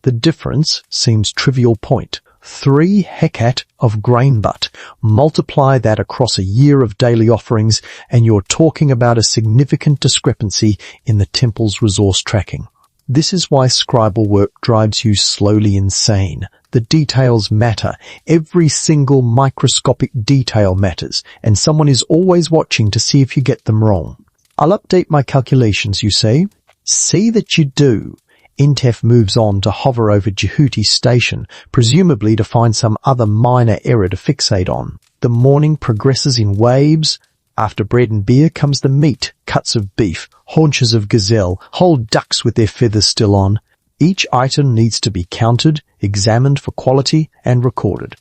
The difference seems trivial point. 3 hecat of grain butt. Multiply that across a year of daily offerings and you're talking about a significant discrepancy in the temple's resource tracking. This is why scribal work drives you slowly insane. The details matter. Every single microscopic detail matters, and someone is always watching to see if you get them wrong. I'll update my calculations, you say? See that you do. Intef moves on to hover over Jehuti station, presumably to find some other minor error to fixate on. The morning progresses in waves. After bread and beer comes the meat, cuts of beef, haunches of gazelle, whole ducks with their feathers still on. Each item needs to be counted, examined for quality, and recorded.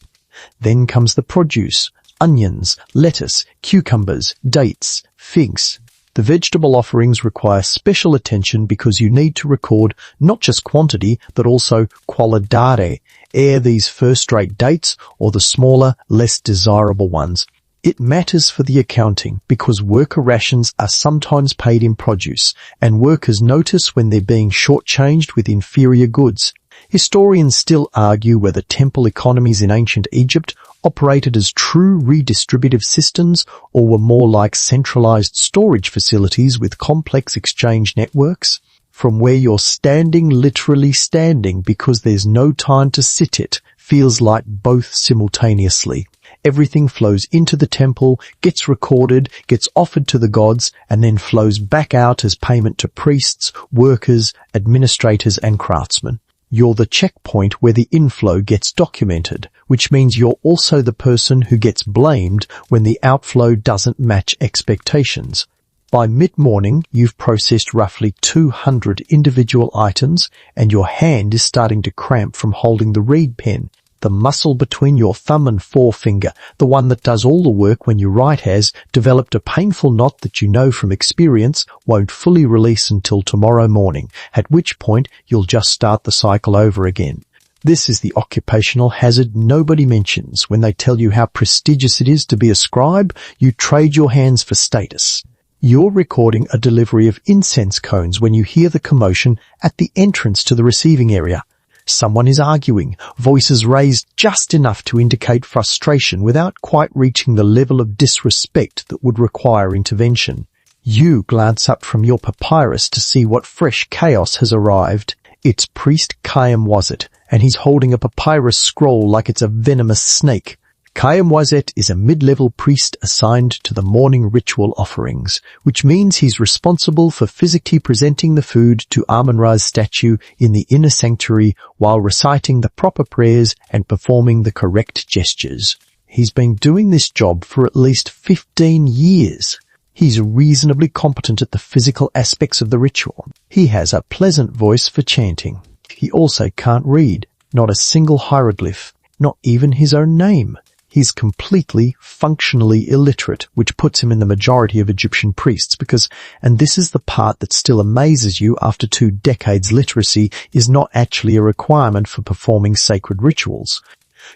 Then comes the produce, onions, lettuce, cucumbers, dates, figs. The vegetable offerings require special attention because you need to record not just quantity, but also qualidade, ere these first-rate dates or the smaller, less desirable ones. It matters for the accounting because worker rations are sometimes paid in produce, and workers notice when they're being shortchanged with inferior goods. Historians still argue whether temple economies in ancient Egypt operated as true redistributive systems or were more like centralized storage facilities with complex exchange networks. From where you're standing, literally standing, because there's no time to sit it, feels like both simultaneously. Everything flows into the temple, gets recorded, gets offered to the gods, and then flows back out as payment to priests, workers, administrators, and craftsmen. You're the checkpoint where the inflow gets documented, which means you're also the person who gets blamed when the outflow doesn't match expectations. By mid-morning, you've processed roughly 200 individual items, and your hand is starting to cramp from holding the reed pen. The muscle between your thumb and forefinger, the one that does all the work when you write, has developed a painful knot that you know from experience won't fully release until tomorrow morning, at which point you'll just start the cycle over again. This is the occupational hazard nobody mentions when they tell you how prestigious it is to be a scribe. You trade your hands for status. You're recording a delivery of incense cones when you hear the commotion at the entrance to the receiving area. Someone is arguing, voices raised just enough to indicate frustration without quite reaching the level of disrespect that would require intervention. You glance up from your papyrus to see what fresh chaos has arrived. It's Priest Chaim Wazet, and he's holding a papyrus scroll like it's a venomous snake. Chaim Wazet is a mid-level priest assigned to the morning ritual offerings, which means he's responsible for physically presenting the food to Amun-Ra's statue in the inner sanctuary while reciting the proper prayers and performing the correct gestures. He's been doing this job for at least 15 years. He's reasonably competent at the physical aspects of the ritual. He has a pleasant voice for chanting. He also can't read, not a single hieroglyph, not even his own name. He's completely, functionally illiterate, which puts him in the majority of Egyptian priests because, and this is the part that still amazes you after 2 decades, literacy is not actually a requirement for performing sacred rituals.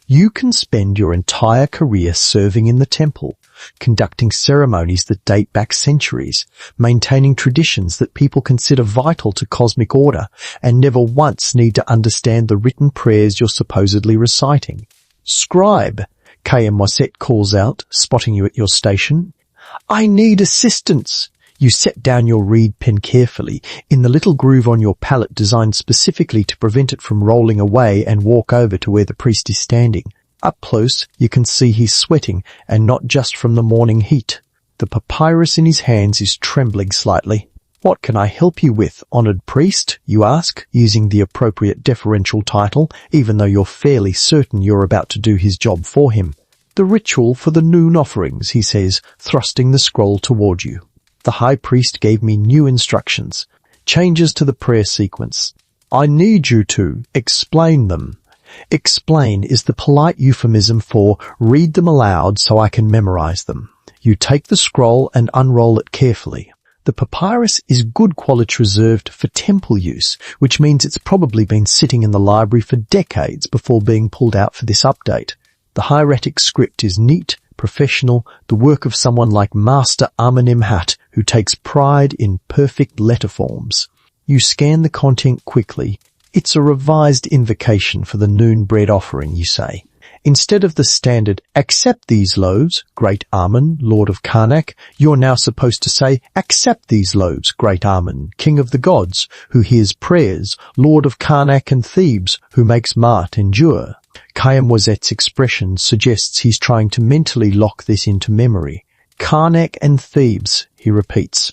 You can spend your entire career serving in the temple, conducting ceremonies that date back centuries, maintaining traditions that people consider vital to cosmic order, and never once need to understand the written prayers you're supposedly reciting. Scribe, Chaim Wazet calls out, spotting you at your station. I need assistance. You set down your reed pen carefully, in the little groove on your palette designed specifically to prevent it from rolling away, and walk over to where the priest is standing. Up close, you can see he's sweating, and not just from the morning heat. The papyrus in his hands is trembling slightly. What can I help you with, honored priest? You ask, using the appropriate deferential title, even though you're fairly certain you're about to do his job for him. The ritual for the noon offerings, he says, thrusting the scroll toward you. The high priest gave me new instructions. Changes to the prayer sequence. I need you to explain them. Explain is the polite euphemism for read them aloud so I can memorize them. You take the scroll and unroll it carefully. The papyrus is good quality, reserved for temple use, which means it's probably been sitting in the library for decades before being pulled out for this update. The hieratic script is neat, professional, the work of someone like Master Amenemhat, who takes pride in perfect letter forms. You scan the content quickly. It's a revised invocation for the noon bread offering, you say. Instead of the standard, "Accept these loaves, great Amun, Lord of Karnak," you're now supposed to say, "Accept these loaves, great Amun, King of the gods, who hears prayers, Lord of Karnak and Thebes, who makes Mart endure." Khayyam-Wazet's expression suggests he's trying to mentally lock this into memory. Karnak and Thebes, he repeats.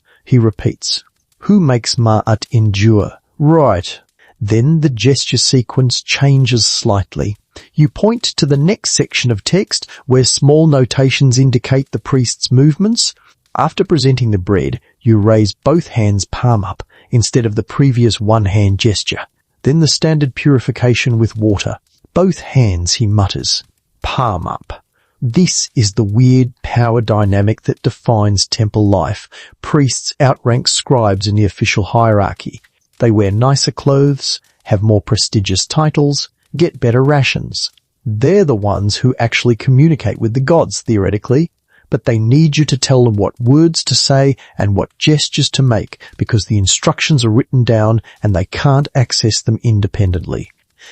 Who makes Ma'at endure? Right. Then the gesture sequence changes slightly. You point to the next section of text where small notations indicate the priest's movements. After presenting the bread, you raise both hands palm up instead of the previous one-hand gesture. Then the standard purification with water. Both hands, he mutters. Palm up. This is the weird power dynamic that defines temple life. Priests outrank scribes in the official hierarchy. They wear nicer clothes, have more prestigious titles, get better rations. They're the ones who actually communicate with the gods, theoretically, but they need you to tell them what words to say and what gestures to make because the instructions are written down and they can't access them independently.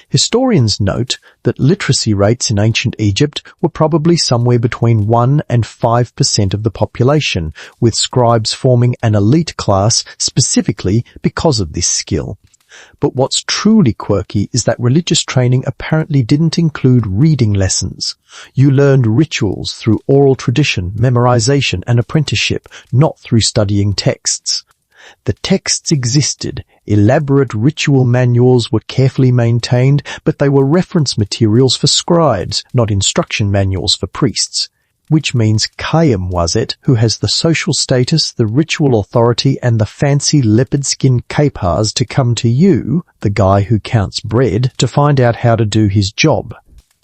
Historians note that literacy rates in ancient Egypt were probably somewhere between 1 and 5% of the population, with scribes forming an elite class specifically because of this skill. But what's truly quirky is that religious training apparently didn't include reading lessons. You learned rituals through oral tradition, memorization, and apprenticeship, not through studying texts. The texts existed. Elaborate ritual manuals were carefully maintained, but they were reference materials for scribes, not instruction manuals for priests. Which means Khayyam-Wazet, who has the social status, the ritual authority, and the fancy leopard skin kapars to come to you, the guy who counts bread, to find out how to do his job.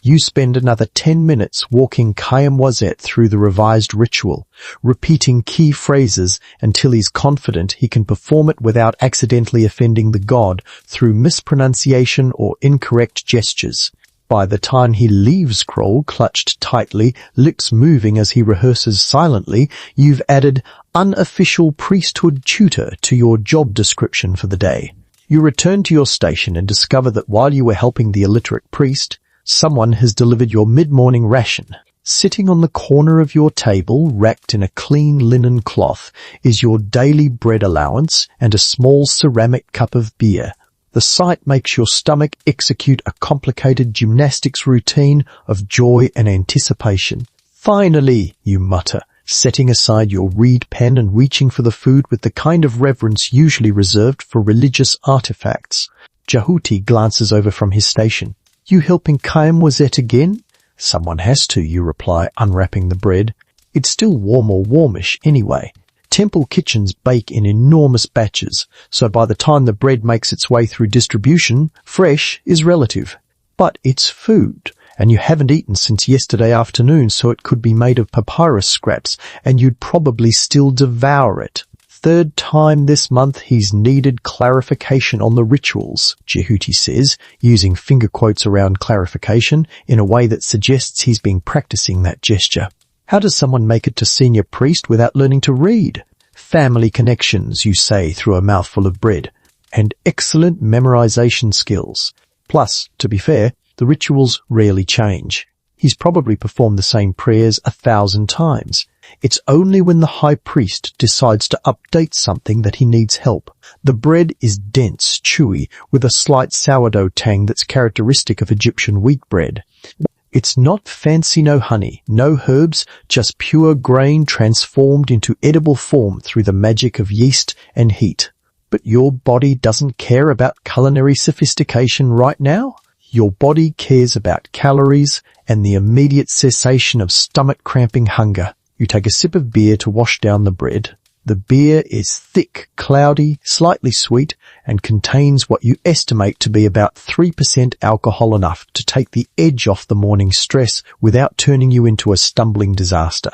You spend another 10 minutes walking Khayyam-Wazet through the revised ritual, repeating key phrases until he's confident he can perform it without accidentally offending the god through mispronunciation or incorrect gestures. By the time he leaves scroll clutched tightly, lips moving as he rehearses silently, you've added unofficial priesthood tutor to your job description for the day. You return to your station and discover that while you were helping the illiterate priest, someone has delivered your mid-morning ration. Sitting on the corner of your table, wrapped in a clean linen cloth, is your daily bread allowance and a small ceramic cup of beer. The sight makes your stomach execute a complicated gymnastics routine of joy and anticipation. Finally, you mutter, setting aside your reed pen and reaching for the food with the kind of reverence usually reserved for religious artifacts. Jehuti glances over from his station. You helping Khayyam-Wazet again? Someone has to, you reply, unwrapping the bread. It's still warm or warmish anyway. Temple kitchens bake in enormous batches, so by the time the bread makes its way through distribution, fresh is relative. But it's food, and you haven't eaten since yesterday afternoon, so it could be made of papyrus scraps, and you'd probably still devour it. Third time this month he's needed clarification on the rituals, Jehuti says, using finger quotes around clarification in a way that suggests he's been practicing that gesture. How does someone make it to senior priest without learning to read? Family connections, you say through a mouthful of bread, and excellent memorization skills. Plus, to be fair, the rituals rarely change. He's probably performed the same prayers 1,000 times. It's only when the high priest decides to update something that he needs help. The bread is dense, chewy, with a slight sourdough tang that's characteristic of Egyptian wheat bread. It's not fancy, no honey, no herbs, just pure grain transformed into edible form through the magic of yeast and heat. But your body doesn't care about culinary sophistication right now. Your body cares about calories and the immediate cessation of stomach-cramping hunger. You take a sip of beer to wash down the bread. The beer is thick, cloudy, slightly sweet, and contains what you estimate to be about 3% alcohol, enough to take the edge off the morning stress without turning you into a stumbling disaster.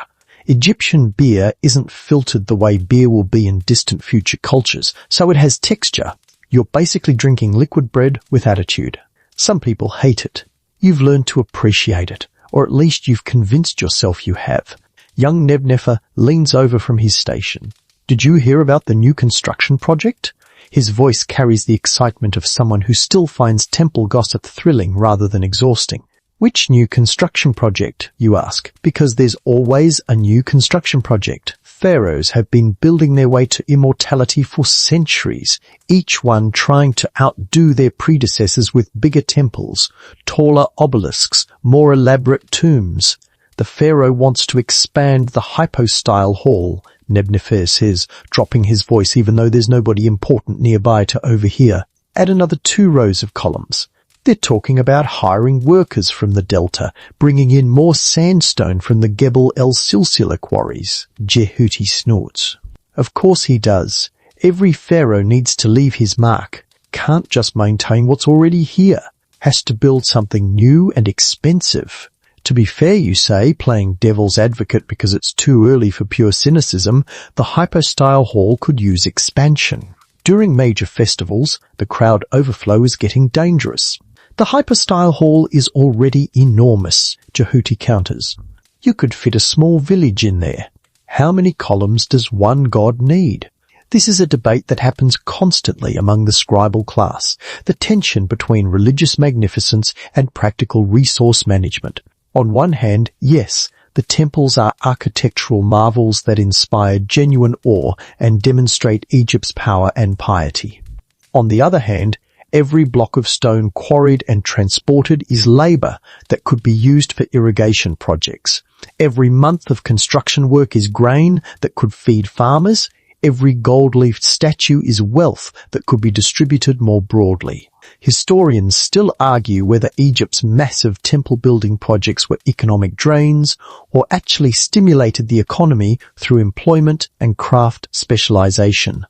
Egyptian beer isn't filtered the way beer will be in distant future cultures, so it has texture. You're basically drinking liquid bread with attitude. Some people hate it. You've learned to appreciate it, or at least you've convinced yourself you have. Young Nebnefer leans over from his station. Did you hear about the new construction project? His voice carries the excitement of someone who still finds temple gossip thrilling rather than exhausting. Which new construction project, you ask? Because there's always a new construction project. Pharaohs have been building their way to immortality for centuries, each one trying to outdo their predecessors with bigger temples, taller obelisks, more elaborate tombs. The pharaoh wants to expand the hypostyle hall, Nebnefer says, dropping his voice even though there's nobody important nearby to overhear. Add another 2 rows of columns. They're talking about hiring workers from the delta, bringing in more sandstone from the Gebel el-Silsila quarries. Jehuti snorts. Of course he does. Every pharaoh needs to leave his mark. Can't just maintain what's already here. Has to build something new and expensive. To be fair, you say, playing devil's advocate because it's too early for pure cynicism, the hypostyle hall could use expansion. During major festivals, the crowd overflow is getting dangerous. The hypostyle hall is already enormous, Jehuti counters. You could fit a small village in there. How many columns does one god need? This is a debate that happens constantly among the scribal class, the tension between religious magnificence and practical resource management. On one hand, yes, the temples are architectural marvels that inspire genuine awe and demonstrate Egypt's power and piety. On the other hand, every block of stone quarried and transported is labor that could be used for irrigation projects. Every month of construction work is grain that could feed farmers. Every gold-leafed statue is wealth that could be distributed more broadly. Historians still argue whether Egypt's massive temple-building projects were economic drains or actually stimulated the economy through employment and craft specialization.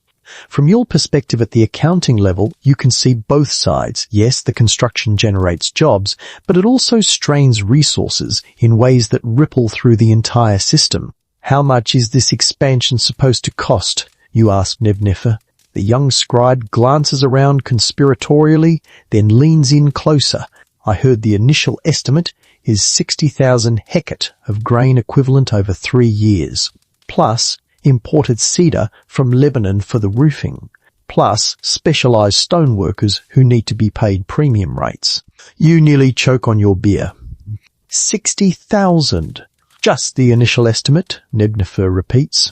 From your perspective at the accounting level, you can see both sides. Yes, the construction generates jobs, but it also strains resources in ways that ripple through the entire system. How much is this expansion supposed to cost? You ask Nebnefer. The young scribe glances around conspiratorially, then leans in closer. I heard the initial estimate is 60,000 heket of grain equivalent over 3 years, plus imported cedar from Lebanon for the roofing, plus specialized stoneworkers who need to be paid premium rates. You nearly choke on your beer. 60,000. Just the initial estimate, Nebnefer repeats.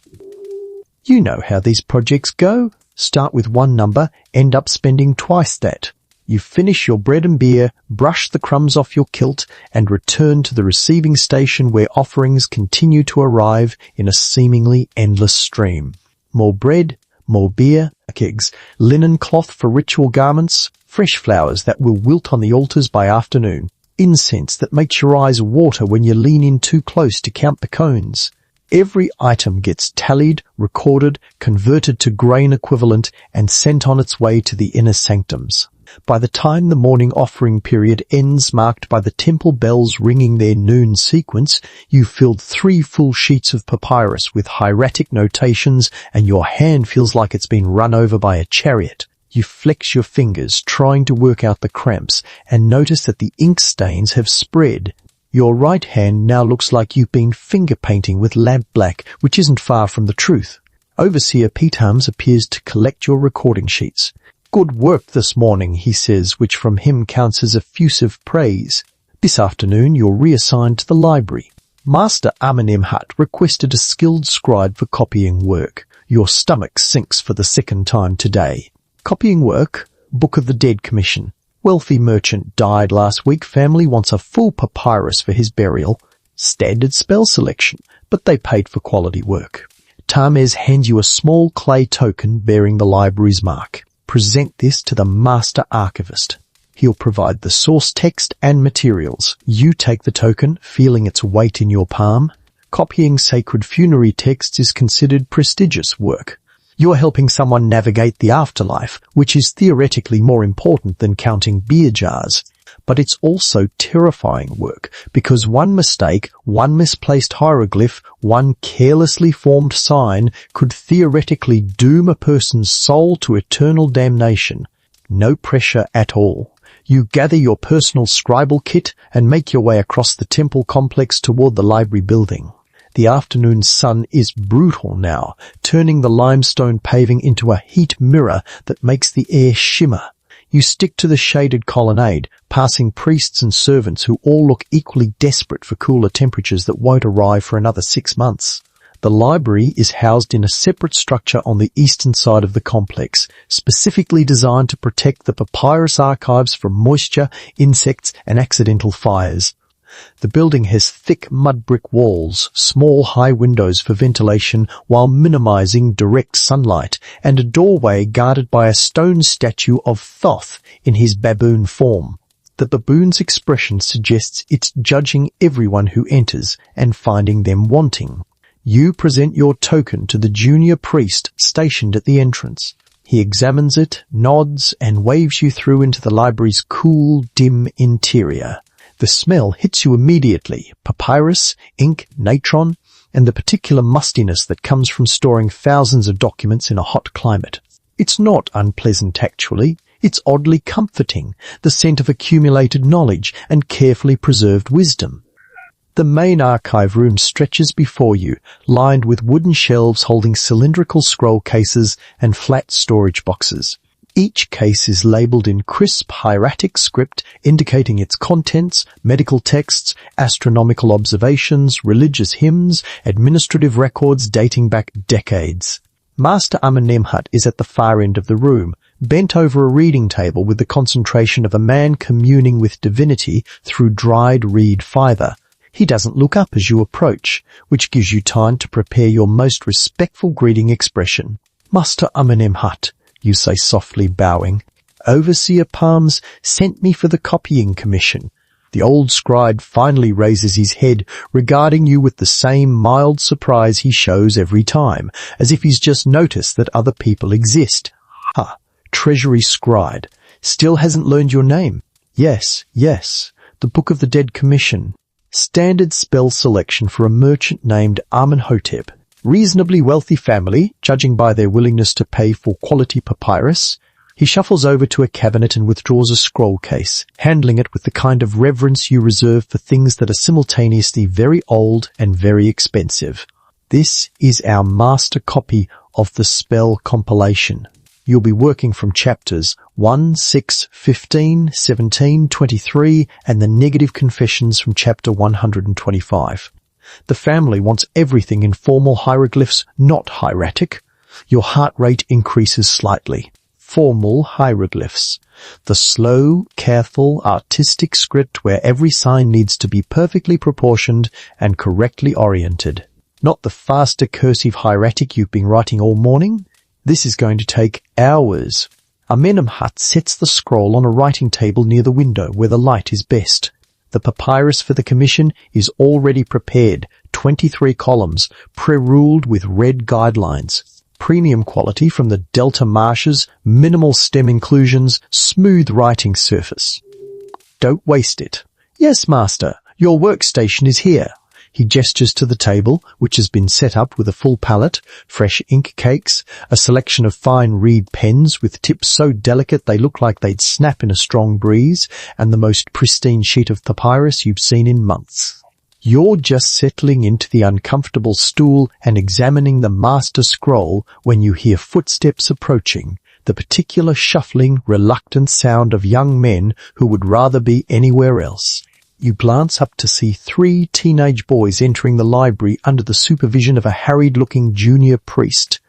You know how these projects go. Start with one number, end up spending twice that. You finish your bread and beer, brush the crumbs off your kilt, and return to the receiving station where offerings continue to arrive in a seemingly endless stream. More bread, more beer, kegs, linen cloth for ritual garments, fresh flowers that will wilt on the altars by afternoon, incense that makes your eyes water when you lean in too close to count the cones. Every item gets tallied, recorded, converted to grain equivalent, and sent on its way to the inner sanctums. By the time the morning offering period ends, marked by the temple bells ringing their noon sequence, you've filled 3 full sheets of papyrus with hieratic notations, and your hand feels like it's been run over by a chariot. You flex your fingers, trying to work out the cramps, and notice that the ink stains have spread. Your right hand now looks like you've been finger painting with lamp black, which isn't far from the truth. Overseer Petams appears to collect your recording sheets. Good work this morning, he says, which from him counts as effusive praise. This afternoon you're reassigned to the library. Master Amenemhat requested a skilled scribe for copying work. Your stomach sinks for the 2nd time today. Copying work? Book of the Dead Commission. Wealthy merchant died last week. Family wants a full papyrus for his burial. Standard spell selection, but they paid for quality work. Tamez hands you a small clay token bearing the library's mark. Present this to the master archivist. He'll provide the source text and materials. You take the token, feeling its weight in your palm. Copying sacred funerary texts is considered prestigious work. You're helping someone navigate the afterlife, which is theoretically more important than counting beer jars. But it's also terrifying work, because one mistake, one misplaced hieroglyph, one carelessly formed sign could theoretically doom a person's soul to eternal damnation. No pressure at all. You gather your personal scribal kit and make your way across the temple complex toward the library building. The afternoon sun is brutal now, turning the limestone paving into a heat mirror that makes the air shimmer. You stick to the shaded colonnade, passing priests and servants who all look equally desperate for cooler temperatures that won't arrive for another 6 months. The library is housed in a separate structure on the eastern side of the complex, specifically designed to protect the papyrus archives from moisture, insects, and accidental fires. The building has thick mud brick walls, small high windows for ventilation while minimizing direct sunlight, and a doorway guarded by a stone statue of Thoth in his baboon form. The baboon's expression suggests it's judging everyone who enters and finding them wanting. You present your token to the junior priest stationed at the entrance. He examines it, nods, and waves you through into the library's cool, dim interior. The smell hits you immediately: papyrus, ink, natron, and the particular mustiness that comes from storing thousands of documents in a hot climate. It's not unpleasant, actually. It's oddly comforting, the scent of accumulated knowledge and carefully preserved wisdom. The main archive room stretches before you, lined with wooden shelves holding cylindrical scroll cases and flat storage boxes. Each case is labeled in crisp hieratic script indicating its contents, medical texts, astronomical observations, religious hymns, administrative records dating back decades. Master Amenemhat is at the far end of the room, bent over a reading table with the concentration of a man communing with divinity through dried reed fibre. He doesn't look up as you approach, which gives you time to prepare your most respectful greeting expression. Master Amenemhat, you say softly, bowing. Overseer Palms sent me for the copying commission. The old scribe finally raises his head, regarding you with the same mild surprise he shows every time, as if he's just noticed that other people exist. Treasury scribe. Still hasn't learned your name. Yes, the Book of the Dead Commission. Standard spell selection for a merchant named Amenhotep. Reasonably wealthy family, judging by their willingness to pay for quality papyrus. He shuffles over to a cabinet and withdraws a scroll case, handling it with the kind of reverence you reserve for things that are simultaneously very old and very expensive. This is our master copy of the spell compilation. You'll be working from chapters 1, 6, 15, 17, 23, and the negative confessions from chapter 125. The family wants everything in formal hieroglyphs, not hieratic. Your heart rate increases slightly. Formal hieroglyphs. The slow, careful, artistic script where every sign needs to be perfectly proportioned and correctly oriented. Not the faster cursive hieratic you've been writing all morning. This is going to take hours. Amenemhat sets the scroll on a writing table near the window where the light is best. The papyrus for the commission is already prepared, 23 columns, pre-ruled with red guidelines. Premium quality from the delta marshes, minimal stem inclusions, smooth writing surface. Don't waste it. Yes, master, your workstation is here. He gestures to the table, which has been set up with a full palette, fresh ink cakes, a selection of fine reed pens with tips so delicate they look like they'd snap in a strong breeze, and the most pristine sheet of papyrus you've seen in months. You're just settling into the uncomfortable stool and examining the master scroll when you hear footsteps approaching, the particular shuffling, reluctant sound of young men who would rather be anywhere else. You glance up to see 3 teenage boys entering the library under the supervision of a harried-looking junior priest.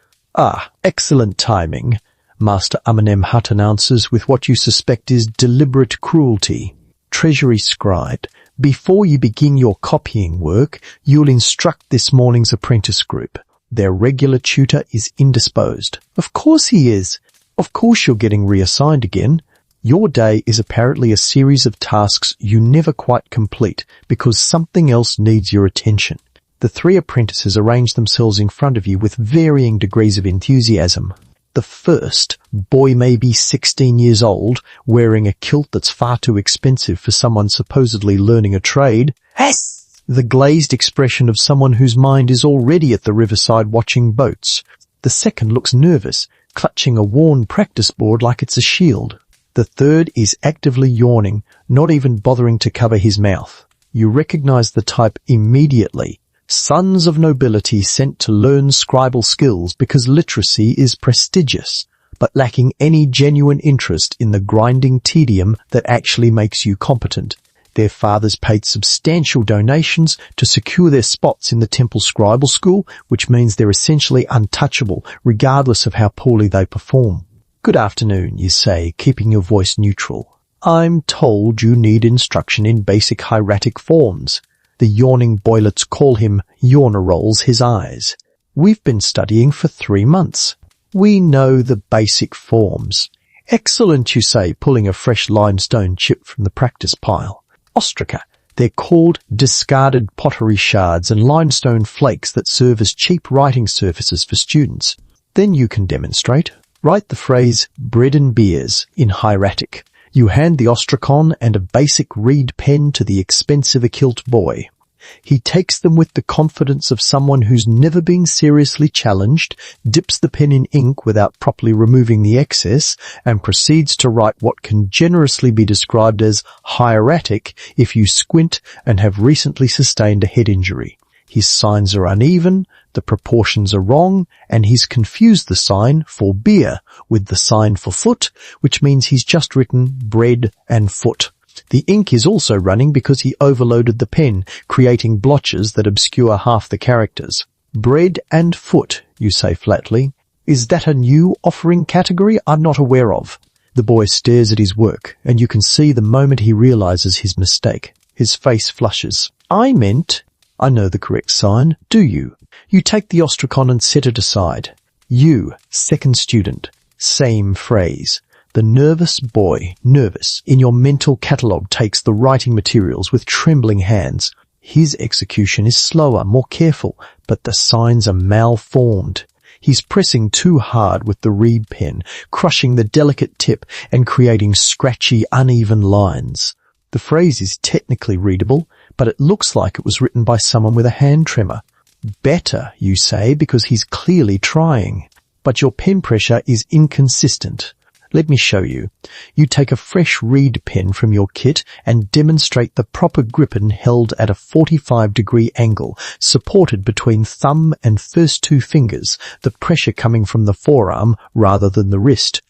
Excellent timing, Master Amenemhat announces with what you suspect is deliberate cruelty. Treasury scribe, before you begin your copying work, you'll instruct this morning's apprentice group. Their regular tutor is indisposed. Of course he is. Of course you're getting reassigned again. Your day is apparently a series of tasks you never quite complete because something else needs your attention. The 3 apprentices arrange themselves in front of you with varying degrees of enthusiasm. The first, boy maybe 16 years old, wearing a kilt that's far too expensive for someone supposedly learning a trade. Yes! The glazed expression of someone whose mind is already at the riverside watching boats. The second looks nervous, clutching a worn practice board like it's a shield. The third is actively yawning, not even bothering to cover his mouth. You recognize the type immediately. Sons of nobility sent to learn scribal skills because literacy is prestigious. but lacking any genuine interest in the grinding tedium that actually makes you competent. Their fathers paid substantial donations to secure their spots in the temple scribal school, which means they're essentially untouchable, regardless of how poorly they perform. "Good afternoon," you say, keeping your voice neutral. "I'm told you need instruction in basic hieratic forms." The yawning boilets call him Yawner rolls his eyes. "We've been studying for 3 months. We know the basic forms." "Excellent," you say, pulling a fresh limestone chip from the practice pile. "Ostraca. They're called discarded pottery shards and limestone flakes that serve as cheap writing surfaces for students." Then you can demonstrate. Write the phrase "bread and beers" in hieratic. You hand the ostracon and a basic reed pen to the expensive occult boy. He takes them with the confidence of someone who's never been seriously challenged, dips the pen in ink without properly removing the excess, and proceeds to write what can generously be described as hieratic if you squint and have recently sustained a head injury. His signs are uneven, the proportions are wrong, and he's confused the sign for beer with the sign for foot, which means he's just written bread and foot. The ink is also running because he overloaded the pen, creating blotches that obscure half the characters. "Bread and foot," you say flatly. "Is that a new offering category I'm not aware of?" The boy stares at his work, and you can see the moment he realizes his mistake. His face flushes. "I meant—" "I know the correct sign. Do you?" You take the ostracon and set it aside. You, second student. Same phrase. The nervous boy, nervous, in your mental catalogue takes the writing materials with trembling hands. His execution is slower, more careful, but the signs are malformed. He's pressing too hard with the reed pen, crushing the delicate tip and creating scratchy, uneven lines. The phrase is technically readable, but it looks like it was written by someone with a hand tremor. "Better," you say, because he's clearly trying. But your pen pressure is inconsistent. Let me show you. You take a fresh reed pen from your kit and demonstrate the proper grippin held at a 45-degree angle, supported between thumb and first 2 fingers, the pressure coming from the forearm rather than the wrist.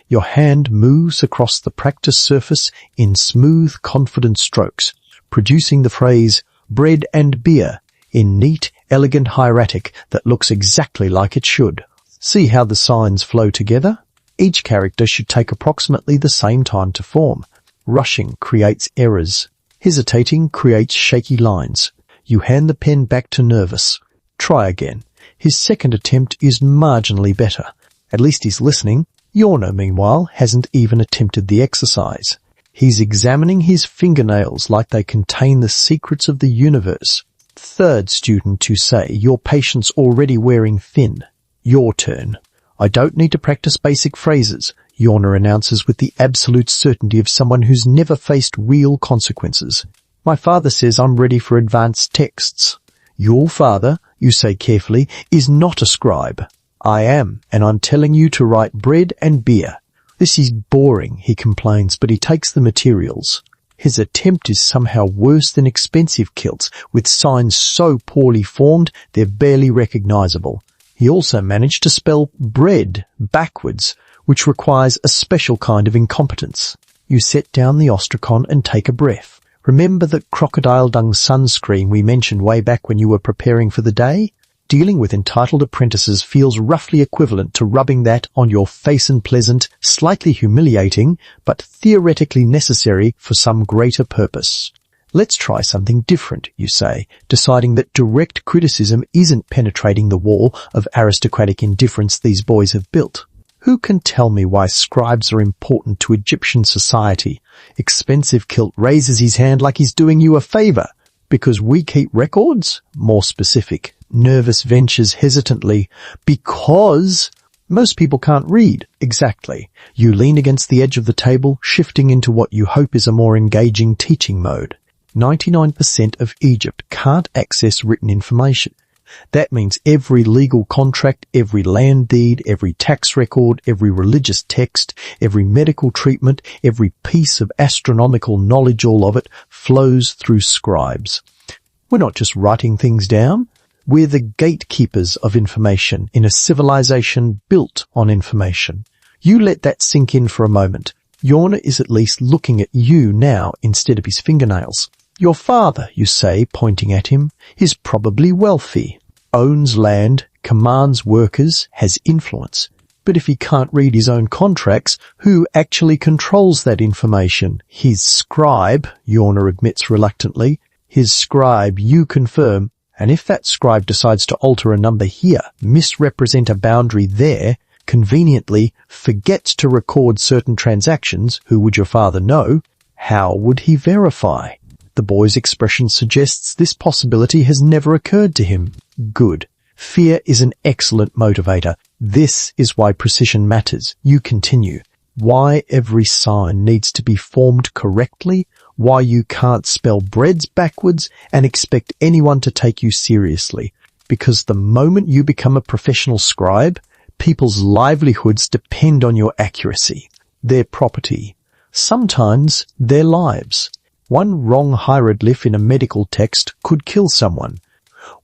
Your hand moves across the practice surface in smooth, confident strokes, producing the phrase "bread and beer" in neat, elegant hieratic that looks exactly like it should. See how the signs flow together? Each character should take approximately the same time to form. Rushing creates errors. Hesitating creates shaky lines. You hand the pen back to Nervous. Try again. His second attempt is marginally better. At least he's listening. Yawner, meanwhile, hasn't even attempted the exercise. He's examining his fingernails like they contain the secrets of the universe. Third student to say, your patient's already wearing thin. Your turn. "I don't need to practice basic phrases," Yawner announces with the absolute certainty of someone who's never faced real consequences. "My father says I'm ready for advanced texts." "Your father," you say carefully, "is not a scribe." "I am, and I'm telling you to write bread and beer." "This is boring," he complains, but he takes the materials. His attempt is somehow worse than expensive kilts, with signs so poorly formed they're barely recognizable. He also managed to spell bread backwards, which requires a special kind of incompetence. You set down the ostracon and take a breath. Remember that crocodile dung sunscreen we mentioned way back when you were preparing for the day? Dealing with entitled apprentices feels roughly equivalent to rubbing that on your face and pleasant, slightly humiliating, but theoretically necessary for some greater purpose. "Let's try something different," you say, deciding that direct criticism isn't penetrating the wall of aristocratic indifference these boys have built. "Who can tell me why scribes are important to Egyptian society?" Expensive Kilt raises his hand like he's doing you a favor. "Because we keep records?" More specific. Nervous ventures hesitantly. "Because most people can't read." Exactly. You lean against the edge of the table, shifting into what you hope is a more engaging teaching mode. 99% of Egypt can't access written information. That means every legal contract, every land deed, every tax record, every religious text, every medical treatment, every piece of astronomical knowledge, all of it, flows through scribes. We're not just writing things down. We're the gatekeepers of information in a civilization built on information. You let that sink in for a moment. Yorna is at least looking at you now instead of his fingernails. Your father, you say, pointing at him, is probably wealthy, owns land, commands workers, has influence. But if he can't read his own contracts, who actually controls that information? His scribe, Yorna admits reluctantly. His scribe, you confirm. And if that scribe decides to alter a number here, misrepresent a boundary there, conveniently forgets to record certain transactions, who would your father know? How would he verify? The boy's expression suggests this possibility has never occurred to him. Good. Fear is an excellent motivator. This is why precision matters. You continue. Why every sign needs to be formed correctly, why you can't spell breads backwards and expect anyone to take you seriously. Because the moment you become a professional scribe, people's livelihoods depend on your accuracy, their property, sometimes their lives. One wrong hieroglyph in a medical text could kill someone.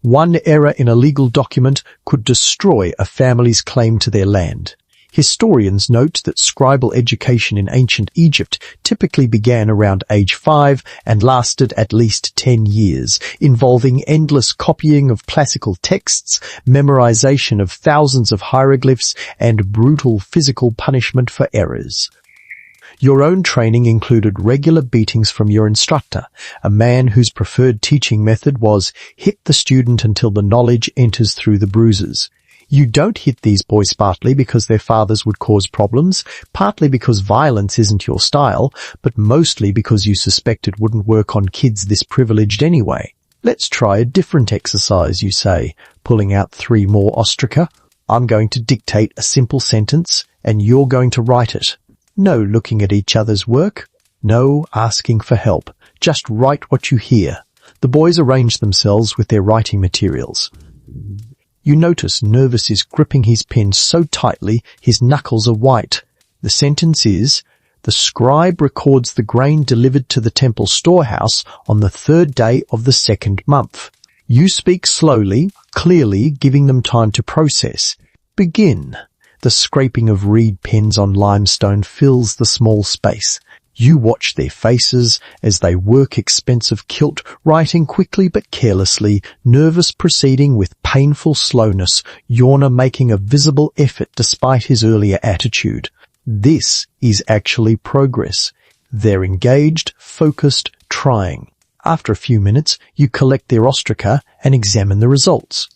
One error in a legal document could destroy a family's claim to their land. Historians note that scribal education in ancient Egypt typically began around age 5 and lasted at least 10 years, involving endless copying of classical texts, memorization of thousands of hieroglyphs, and brutal physical punishment for errors. Your own training included regular beatings from your instructor, a man whose preferred teaching method was hit the student until the knowledge enters through the bruises. You don't hit these boys partly because their fathers would cause problems, partly because violence isn't your style, but mostly because you suspect it wouldn't work on kids this privileged anyway. Let's try a different exercise, you say, pulling out 3 more ostraca. I'm going to dictate a simple sentence, and you're going to write it. No looking at each other's work. No asking for help. Just write what you hear. The boys arrange themselves with their writing materials. You notice Nervous is gripping his pen so tightly his knuckles are white. The sentence is, the scribe records the grain delivered to the temple storehouse on the 3rd day of the 2nd month. You speak slowly, clearly, giving them time to process. Begin. The scraping of reed pens on limestone fills the small space. You watch their faces as they work expensive kilt, writing quickly but carelessly, Nervous proceeding with painful slowness, Yorna making a visible effort despite his earlier attitude. This is actually progress. They're engaged, focused, trying. After a few minutes, you collect their ostraca and examine the results.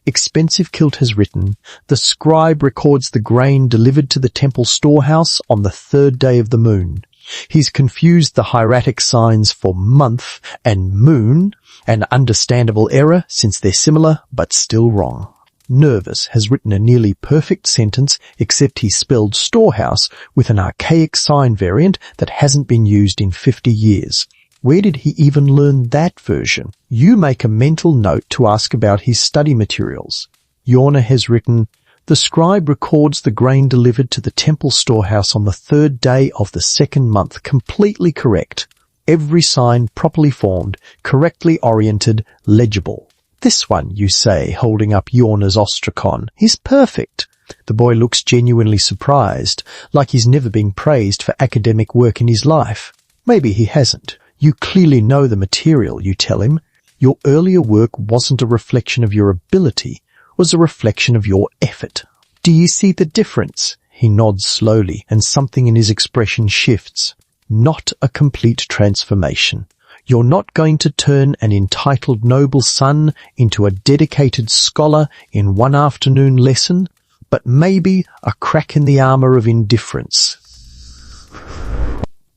Expensive Kilt has written, the scribe records the grain delivered to the temple storehouse on the 3rd day of the moon. He's confused the hieratic signs for month and moon, an understandable error since they're similar but still wrong. Nervous has written a nearly perfect sentence except he spelled storehouse with an archaic sign variant that hasn't been used in 50 years. Where did he even learn that version? You make a mental note to ask about his study materials. Yorna has written, the scribe records the grain delivered to the temple storehouse on the 3rd day of the 2nd month. Completely correct. Every sign properly formed, correctly oriented, legible. This one, you say, holding up Yorna's ostracon, is perfect. The boy looks genuinely surprised, like he's never been praised for academic work in his life. Maybe he hasn't. You clearly know the material, you tell him. Your earlier work wasn't a reflection of your ability, was a reflection of your effort. Do you see the difference? He nods slowly, and something in his expression shifts. Not a complete transformation. You're not going to turn an entitled noble son into a dedicated scholar in one afternoon lesson, but maybe a crack in the armor of indifference.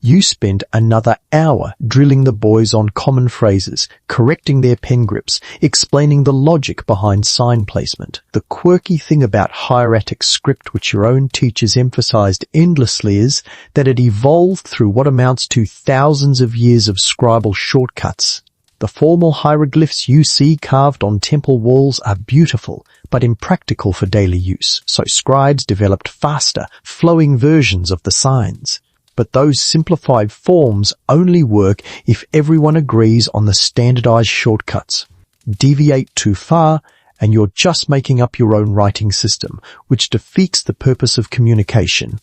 You spend another hour drilling the boys on common phrases, correcting their pen grips, explaining the logic behind sign placement. The quirky thing about hieratic script, which your own teachers emphasized endlessly, is that it evolved through what amounts to thousands of years of scribal shortcuts. The formal hieroglyphs you see carved on temple walls are beautiful, but impractical for daily use, so scribes developed faster, flowing versions of the signs. But those simplified forms only work if everyone agrees on the standardized shortcuts. Deviate too far, and you're just making up your own writing system, which defeats the purpose of communication.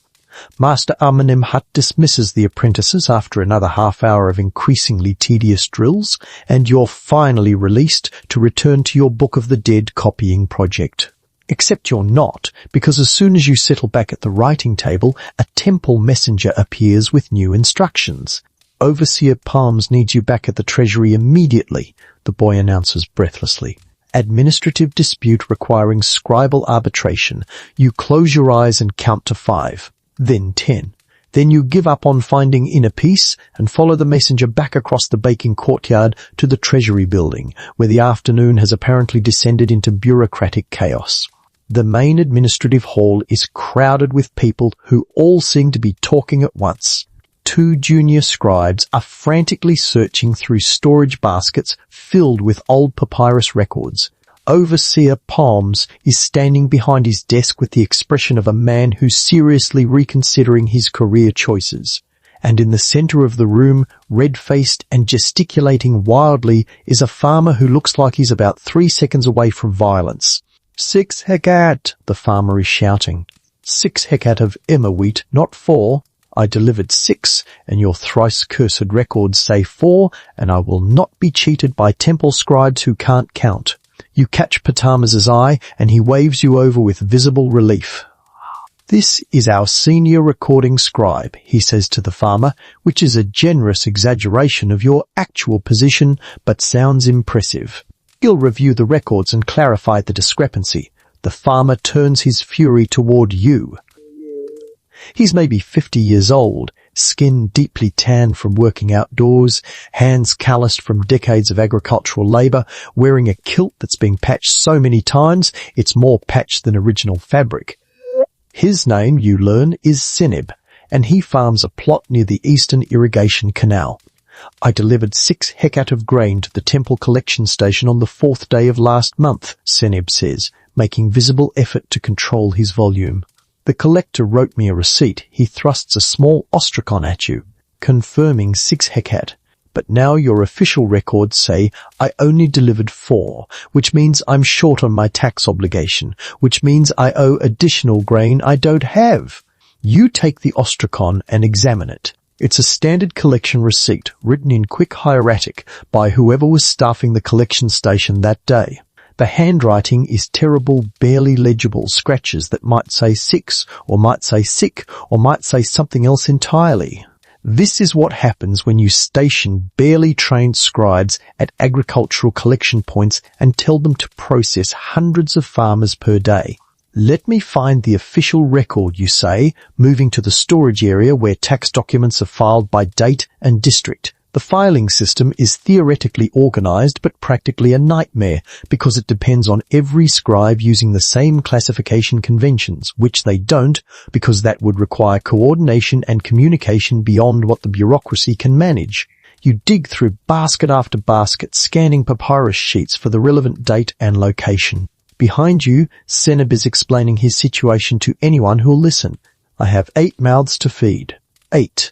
Master Amenemhat dismisses the apprentices after another half-hour of increasingly tedious drills, and you're finally released to return to your Book of the Dead copying project. Except you're not, because as soon as you settle back at the writing table, a temple messenger appears with new instructions. Overseer Palms needs you back at the treasury immediately, the boy announces breathlessly. Administrative dispute requiring scribal arbitration. You close your eyes and count to 5, then 10. Then you give up on finding inner peace and follow the messenger back across the baking courtyard to the treasury building, where the afternoon has apparently descended into bureaucratic chaos. The main administrative hall is crowded with people who all seem to be talking at once. 2 junior scribes are frantically searching through storage baskets filled with old papyrus records. Overseer Palms is standing behind his desk with the expression of a man who's seriously reconsidering his career choices. And in the center of the room, red-faced and gesticulating wildly, is a farmer who looks like he's about 3 seconds away from violence. 6 hecat, the farmer is shouting. 6 hecat of emmer wheat, not 4. I delivered 6, and your thrice-cursed records say 4, and I will not be cheated by temple scribes who can't count. You catch Ptamas's eye, and he waves you over with visible relief. This is our senior recording scribe, he says to the farmer, which is a generous exaggeration of your actual position, but sounds impressive. He'll review the records and clarify the discrepancy. The farmer turns his fury toward you. He's maybe 50 years old, skin deeply tanned from working outdoors, hands calloused from decades of agricultural labor, wearing a kilt that's been patched so many times it's more patched than original fabric. His name, you learn, is Seneb, and he farms a plot near the Eastern Irrigation Canal. I delivered 6 hecat of grain to the temple collection station on the 4th day of last month, Seneb says, making visible effort to control his volume. The collector wrote me a receipt. He thrusts a small ostracon at you, confirming 6 hecat. But now your official records say I only delivered 4, which means I'm short on my tax obligation, which means I owe additional grain I don't have. You take the ostracon and examine it. It's a standard collection receipt written in quick hieratic by whoever was staffing the collection station that day. The handwriting is terrible, barely legible scratches that might say 6, or might say sick, or might say something else entirely. This is what happens when you station barely trained scribes at agricultural collection points and tell them to process hundreds of farmers per day. Let me find the official record, you say, moving to the storage area where tax documents are filed by date and district. The filing system is theoretically organized but practically a nightmare because it depends on every scribe using the same classification conventions, which they don't because that would require coordination and communication beyond what the bureaucracy can manage. You dig through basket after basket, scanning papyrus sheets for the relevant date and location. Behind you, Seneb is explaining his situation to anyone who'll listen. I have 8 mouths to feed. 8.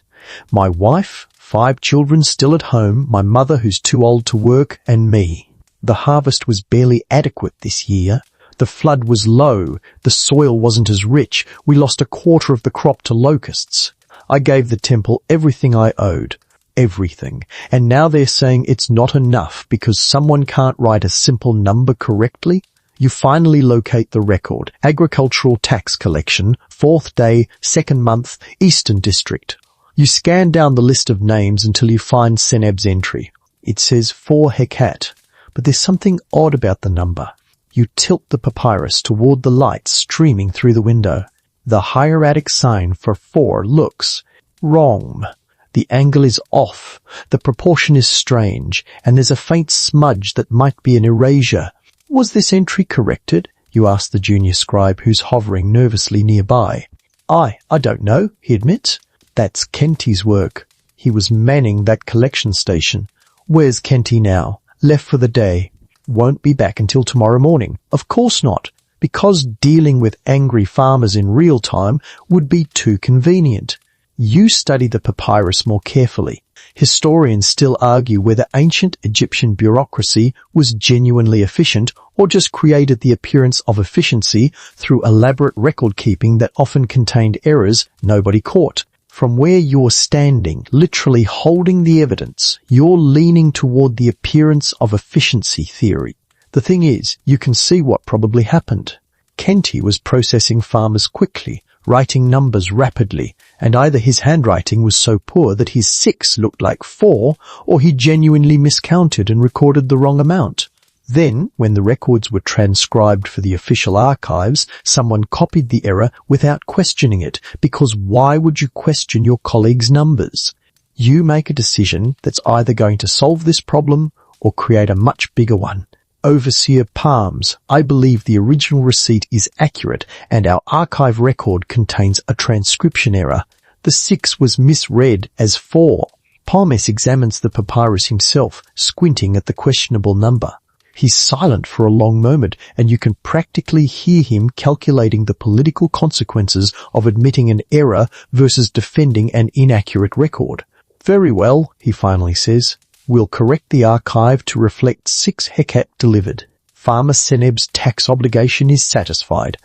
My wife, 5 children still at home, my mother who's too old to work, and me. The harvest was barely adequate this year. The flood was low. The soil wasn't as rich. We lost a quarter of the crop to locusts. I gave the temple everything I owed. Everything. And now they're saying it's not enough because someone can't write a simple number correctly. You finally locate the record. Agricultural tax collection, 4th day, 2nd month, Eastern District. You scan down the list of names until you find Seneb's entry. It says 4 hecat, but there's something odd about the number. You tilt the papyrus toward the light streaming through the window. The hieratic sign for 4 looks wrong. The angle is off, the proportion is strange, and there's a faint smudge that might be an erasure. Was this entry corrected? You ask the junior scribe who's hovering nervously nearby. I don't know, he admits. That's Kenty's work. He was manning that collection station. Where's Kenty now? Left for the day. Won't be back until tomorrow morning. Of course not, because dealing with angry farmers in real time would be too convenient. You study the papyrus more carefully. Historians still argue whether ancient Egyptian bureaucracy was genuinely efficient or just created the appearance of efficiency through elaborate record-keeping that often contained errors nobody caught. From where you're standing, literally holding the evidence, you're leaning toward the appearance of efficiency theory. The thing is, you can see what probably happened. Kenti was processing farmers quickly, writing numbers rapidly, and either his handwriting was so poor that his 6 looked like 4, or he genuinely miscounted and recorded the wrong amount. Then, when the records were transcribed for the official archives, someone copied the error without questioning it, because why would you question your colleague's numbers? You make a decision that's either going to solve this problem or create a much bigger one. Overseer Palms, I believe the original receipt is accurate and our archive record contains a transcription error. The 6 was misread as 4. Palmes examines the papyrus himself, squinting at the questionable number. He's silent for a long moment, and you can practically hear him calculating the political consequences of admitting an error versus defending an inaccurate record. Very well, he finally says. We'll correct the archive to reflect 6 hecat delivered. Farmer Seneb's tax obligation is satisfied.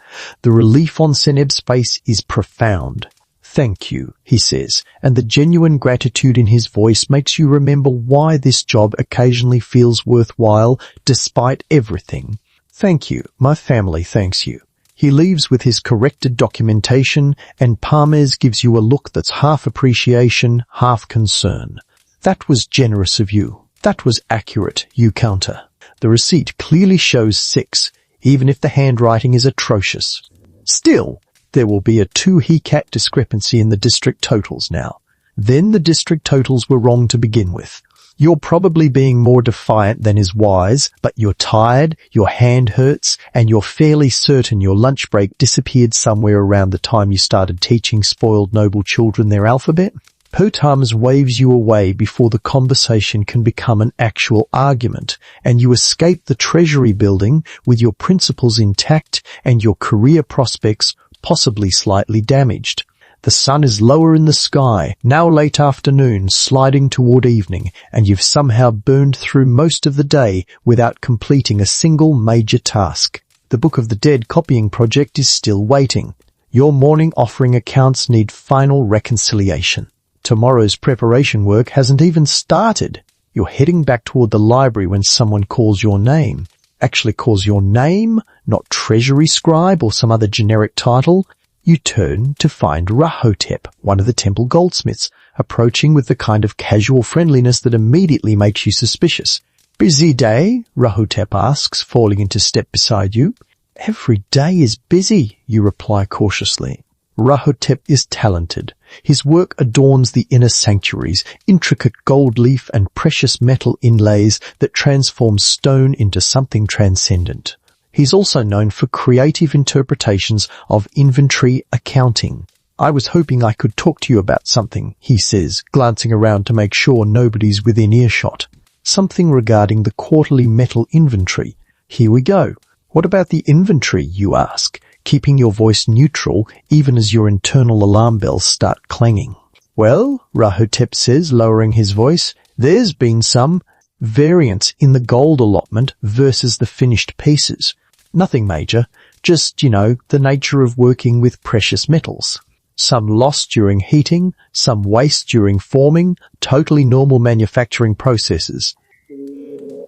The relief on Seneb's face is profound. Thank you, he says, and the genuine gratitude in his voice makes you remember why this job occasionally feels worthwhile despite everything. Thank you, my family thanks you. He leaves with his corrected documentation, and Palmes gives you a look that's half appreciation, half concern. That was generous of you. That was accurate, you counter. The receipt clearly shows 6, even if the handwriting is atrocious. Still, there will be a 2 hecat discrepancy in the district totals now. Then the district totals were wrong to begin with. You're probably being more defiant than is wise, but you're tired, your hand hurts, and you're fairly certain your lunch break disappeared somewhere around the time you started teaching spoiled noble children their alphabet. Potams waves you away before the conversation can become an actual argument, and you escape the Treasury building with your principles intact and your career prospects possibly slightly damaged. The sun is lower in the sky, now late afternoon, sliding toward evening, and you've somehow burned through most of the day without completing a single major task. The Book of the Dead copying project is still waiting. Your morning offering accounts need final reconciliation. Tomorrow's preparation work hasn't even started. You're heading back toward the library when someone calls your name. Actually calls your name, not Treasury Scribe or some other generic title. You turn to find Rahotep, one of the temple goldsmiths, approaching with the kind of casual friendliness that immediately makes you suspicious. Busy day? Rahotep asks, falling into step beside you. Every day is busy, you reply cautiously. Rahotep is talented. His work adorns the inner sanctuaries, intricate gold leaf and precious metal inlays that transform stone into something transcendent. He's also known for creative interpretations of inventory accounting. I was hoping I could talk to you about something, he says, glancing around to make sure nobody's within earshot. Something regarding the quarterly metal inventory. Here we go. What about the inventory, you ask, keeping your voice neutral even as your internal alarm bells start clanging. Well, Rahotep says, lowering his voice, there's been some variance in the gold allotment versus the finished pieces. Nothing major, just, the nature of working with precious metals. Some lost during heating, some waste during forming, totally normal manufacturing processes.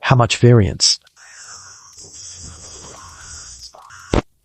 How much variance?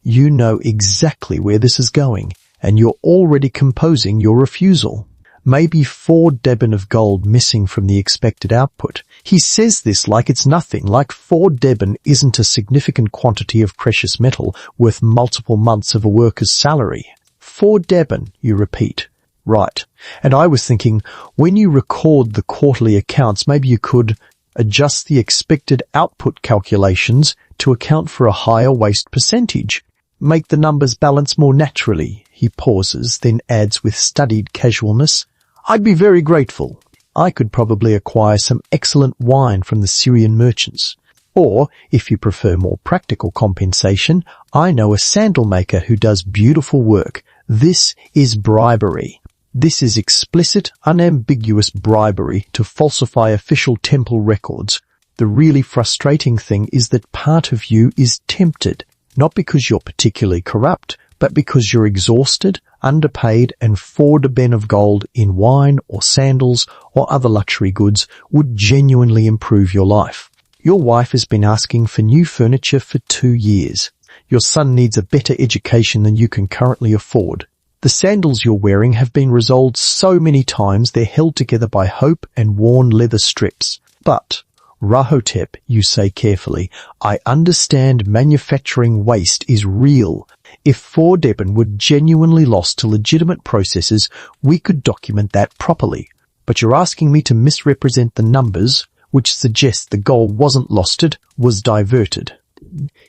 You know exactly where this is going, and you're already composing your refusal. Maybe 4 deben of gold missing from the expected output. He says this like it's nothing, like 4 deben isn't a significant quantity of precious metal worth multiple months of a worker's salary. 4 deben, you repeat. Right. And I was thinking, when you record the quarterly accounts, maybe you could adjust the expected output calculations to account for a higher waste percentage. Make the numbers balance more naturally. He pauses, then adds with studied casualness, I'd be very grateful. I could probably acquire some excellent wine from the Syrian merchants. Or, if you prefer more practical compensation, I know a sandal maker who does beautiful work. This is bribery. This is explicit, unambiguous bribery to falsify official temple records. The really frustrating thing is that part of you is tempted, not because you're particularly corrupt, but because you're exhausted, underpaid, and 4 ben of gold in wine or sandals or other luxury goods would genuinely improve your life. Your wife has been asking for new furniture for 2 years. Your son needs a better education than you can currently afford. The sandals you're wearing have been resoled so many times they're held together by hope and worn leather strips. But, Rahotep, you say carefully, I understand manufacturing waste is real. If 4 deben were genuinely lost to legitimate processes, we could document that properly. But you're asking me to misrepresent the numbers, which suggests the goal wasn't losted, was diverted.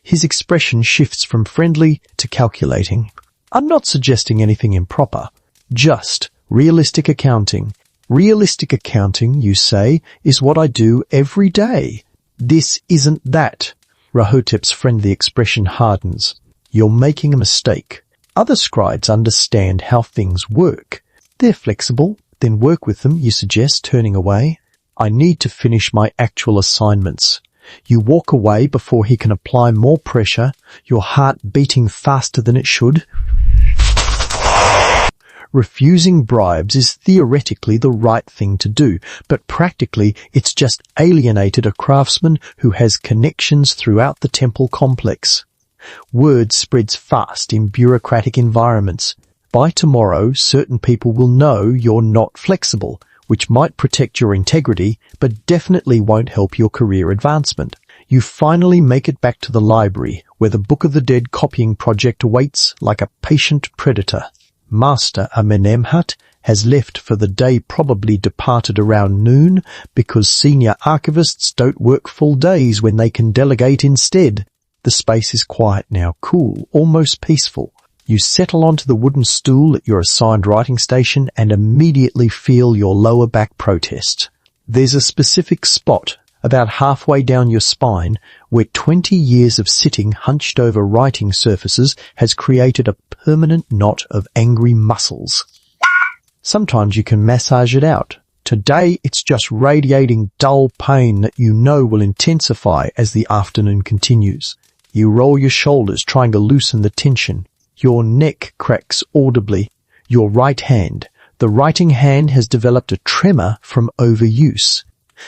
His expression shifts from friendly to calculating. I'm not suggesting anything improper, just realistic accounting. Realistic accounting, you say, is what I do every day. This isn't that. Rahotep's friendly expression hardens. You're making a mistake. Other scribes understand how things work. They're flexible, then work with them, you suggest, turning away. I need to finish my actual assignments. You walk away before he can apply more pressure, your heart beating faster than it should. Refusing bribes is theoretically the right thing to do, but practically it's just alienated a craftsman who has connections throughout the temple complex. Word spreads fast in bureaucratic environments. By tomorrow, certain people will know you're not flexible, which might protect your integrity, but definitely won't help your career advancement. You finally make it back to the library, where the Book of the Dead copying project awaits like a patient predator. Master Amenemhat has left for the day, probably departed around noon, because senior archivists don't work full days when they can delegate instead. The space is quiet now, cool, almost peaceful. You settle onto the wooden stool at your assigned writing station and immediately feel your lower back protest. There's a specific spot, about halfway down your spine, where 20 years of sitting hunched over writing surfaces has created a permanent knot of angry muscles. Sometimes you can massage it out. Today it's just radiating dull pain that you know will intensify as the afternoon continues. You roll your shoulders trying to loosen the tension. Your neck cracks audibly. Your right hand, the writing hand, has developed a tremor from overuse.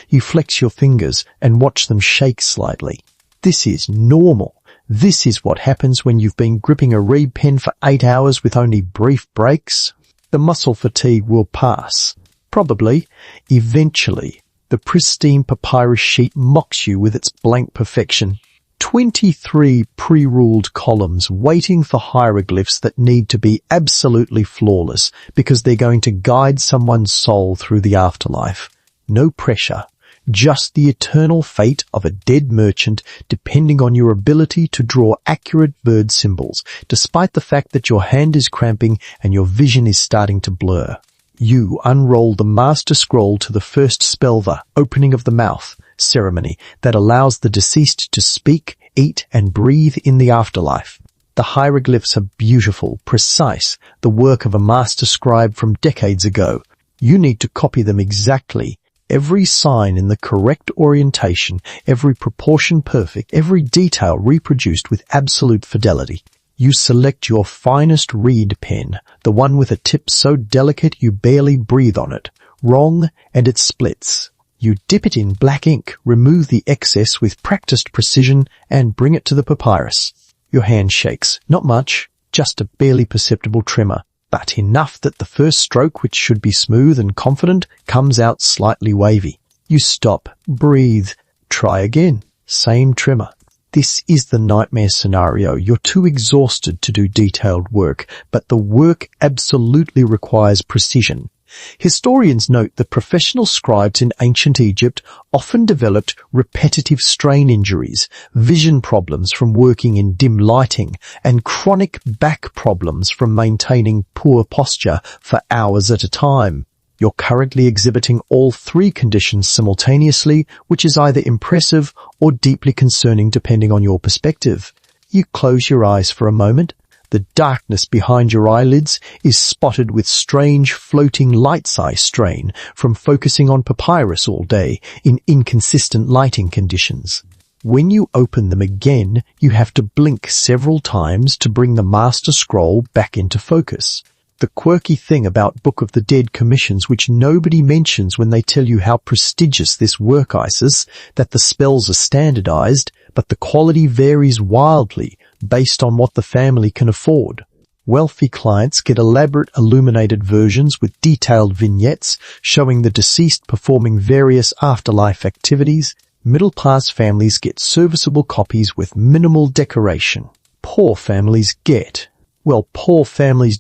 You flex your fingers and watch them shake slightly. This is normal. This is what happens when you've been gripping a reed pen for 8 hours with only brief breaks. The muscle fatigue will pass. Probably, eventually, the pristine papyrus sheet mocks you with its blank perfection. 23 pre-ruled columns waiting for hieroglyphs that need to be absolutely flawless because they're going to guide someone's soul through the afterlife. No pressure, just the eternal fate of a dead merchant depending on your ability to draw accurate bird symbols, despite the fact that your hand is cramping and your vision is starting to blur. You unroll the master scroll to the first spelver, opening of the mouth, ceremony that allows the deceased to speak, eat, and breathe in the afterlife. The hieroglyphs are beautiful, precise, the work of a master scribe from decades ago. You need to copy them exactly. Every sign in the correct orientation, every proportion perfect, every detail reproduced with absolute fidelity. You select your finest reed pen, the one with a tip so delicate you barely breathe on it. Wrong, and it splits. You dip it in black ink, remove the excess with practiced precision, and bring it to the papyrus. Your hand shakes. Not much, just a barely perceptible tremor, but enough that the first stroke, which should be smooth and confident, comes out slightly wavy. You stop, breathe, try again. Same tremor. This is the nightmare scenario. You're too exhausted to do detailed work, but the work absolutely requires precision. Historians note that professional scribes in ancient Egypt often developed repetitive strain injuries, vision problems from working in dim lighting, and chronic back problems from maintaining poor posture for hours at a time. You're currently exhibiting all 3 conditions simultaneously, which is either impressive or deeply concerning depending on your perspective. You close your eyes for a moment. The darkness behind your eyelids is spotted with strange floating light-eye strain from focusing on papyrus all day in inconsistent lighting conditions. When you open them again, you have to blink several times to bring the master scroll back into focus. The quirky thing about Book of the Dead commissions, which nobody mentions when they tell you how prestigious this work is, that the spells are standardized, but the quality varies wildly based on what the family can afford. Wealthy clients get elaborate illuminated versions with detailed vignettes showing the deceased performing various afterlife activities. Middle-class families get serviceable copies with minimal decoration. Poor families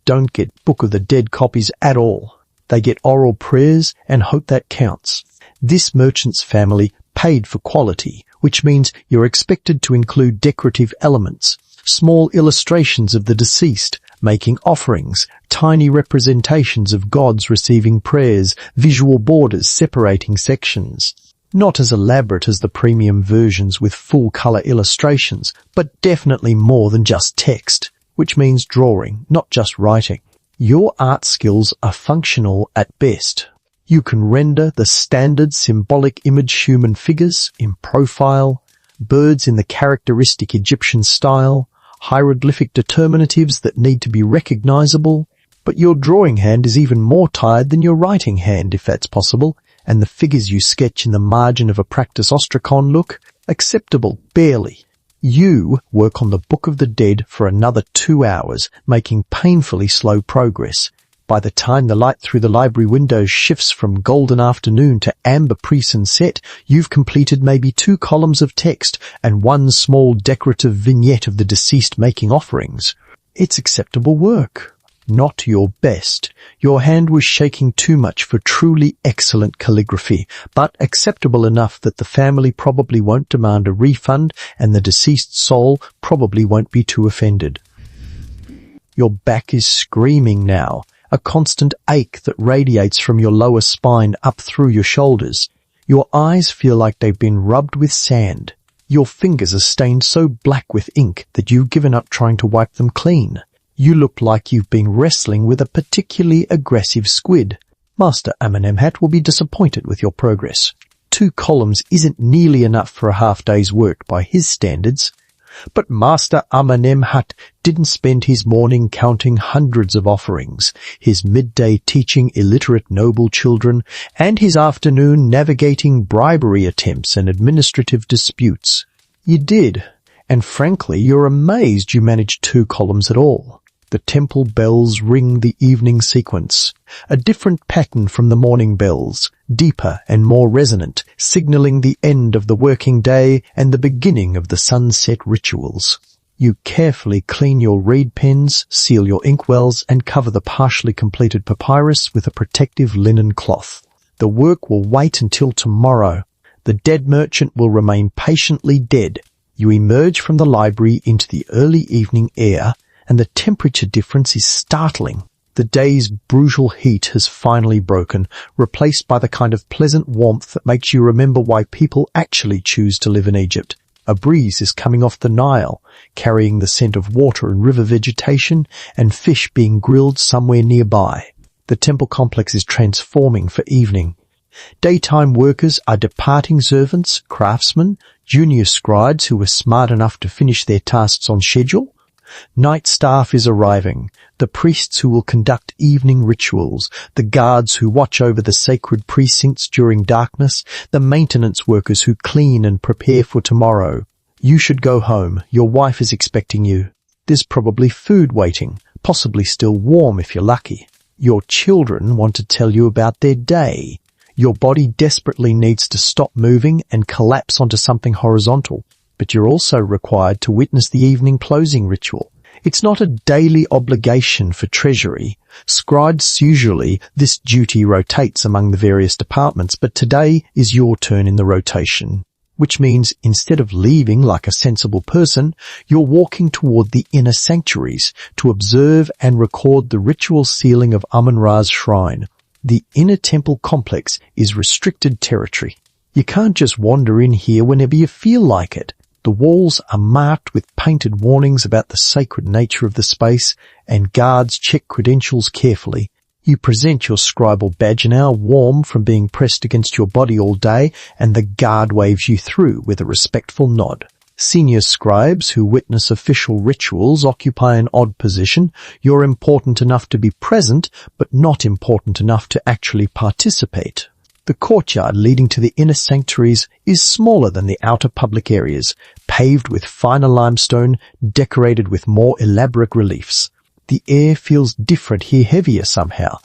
don't get Book of the Dead copies at all. They get oral prayers and hope that counts. This merchant's family paid for quality, which means you're expected to include decorative elements, small illustrations of the deceased, making offerings, tiny representations of gods receiving prayers, visual borders separating sections. Not as elaborate as the premium versions with full-color illustrations, but definitely more than just text, which means drawing, not just writing. Your art skills are functional at best. You can render the standard symbolic image human figures in profile, birds in the characteristic Egyptian style, hieroglyphic determinatives that need to be recognizable, but your drawing hand is even more tired than your writing hand, if that's possible, and the figures you sketch in the margin of a practice ostracon look acceptable, barely. You work on the Book of the Dead for another 2 hours, making painfully slow progress. By the time the light through the library windows shifts from golden afternoon to amber pre-sunset, you've completed maybe 2 columns of text and 1 small decorative vignette of the deceased making offerings. It's acceptable work. Not your best. Your hand was shaking too much for truly excellent calligraphy, but acceptable enough that the family probably won't demand a refund and the deceased soul probably won't be too offended. Your back is screaming now, a constant ache that radiates from your lower spine up through your shoulders. Your eyes feel like they've been rubbed with sand. Your fingers are stained so black with ink that you've given up trying to wipe them clean. You look like you've been wrestling with a particularly aggressive squid. Master Amenemhat will be disappointed with your progress. 2 columns isn't nearly enough for a half-day's work by his standards. But Master Amenemhat didn't spend his morning counting hundreds of offerings, his midday teaching illiterate noble children, and his afternoon navigating bribery attempts and administrative disputes. You did, and frankly you're amazed you managed 2 columns at all. The temple bells ring the evening sequence, a different pattern from the morning bells, deeper and more resonant, signaling the end of the working day and the beginning of the sunset rituals. You carefully clean your reed pens, seal your inkwells, and cover the partially completed papyrus with a protective linen cloth. The work will wait until tomorrow. The dead merchant will remain patiently dead. You emerge from the library into the early evening air, and the temperature difference is startling. The day's brutal heat has finally broken, replaced by the kind of pleasant warmth that makes you remember why people actually choose to live in Egypt. A breeze is coming off the Nile, carrying the scent of water and river vegetation, and fish being grilled somewhere nearby. The temple complex is transforming for evening. Daytime workers are departing servants, craftsmen, junior scribes who are smart enough to finish their tasks on schedule. Night staff is arriving, the priests who will conduct evening rituals, the guards who watch over the sacred precincts during darkness, the maintenance workers who clean and prepare for tomorrow. You should go home. Your wife is expecting you. There's probably food waiting, possibly still warm if you're lucky. Your children want to tell you about their day. Your body desperately needs to stop moving and collapse onto something horizontal. But you're also required to witness the evening closing ritual. It's not a daily obligation for Treasury. Scribes usually, this duty rotates among the various departments, but today is your turn in the rotation. Which means instead of leaving like a sensible person, you're walking toward the inner sanctuaries to observe and record the ritual sealing of Amun-Ra's shrine. The inner temple complex is restricted territory. You can't just wander in here whenever you feel like it. The walls are marked with painted warnings about the sacred nature of the space, and guards check credentials carefully. You present your scribal badge, now warm from being pressed against your body all day, and the guard waves you through with a respectful nod. Senior scribes who witness official rituals occupy an odd position. You're important enough to be present, but not important enough to actually participate. The courtyard leading to the inner sanctuaries is smaller than the outer public areas, paved with finer limestone, decorated with more elaborate reliefs. The air feels different here, heavier somehow,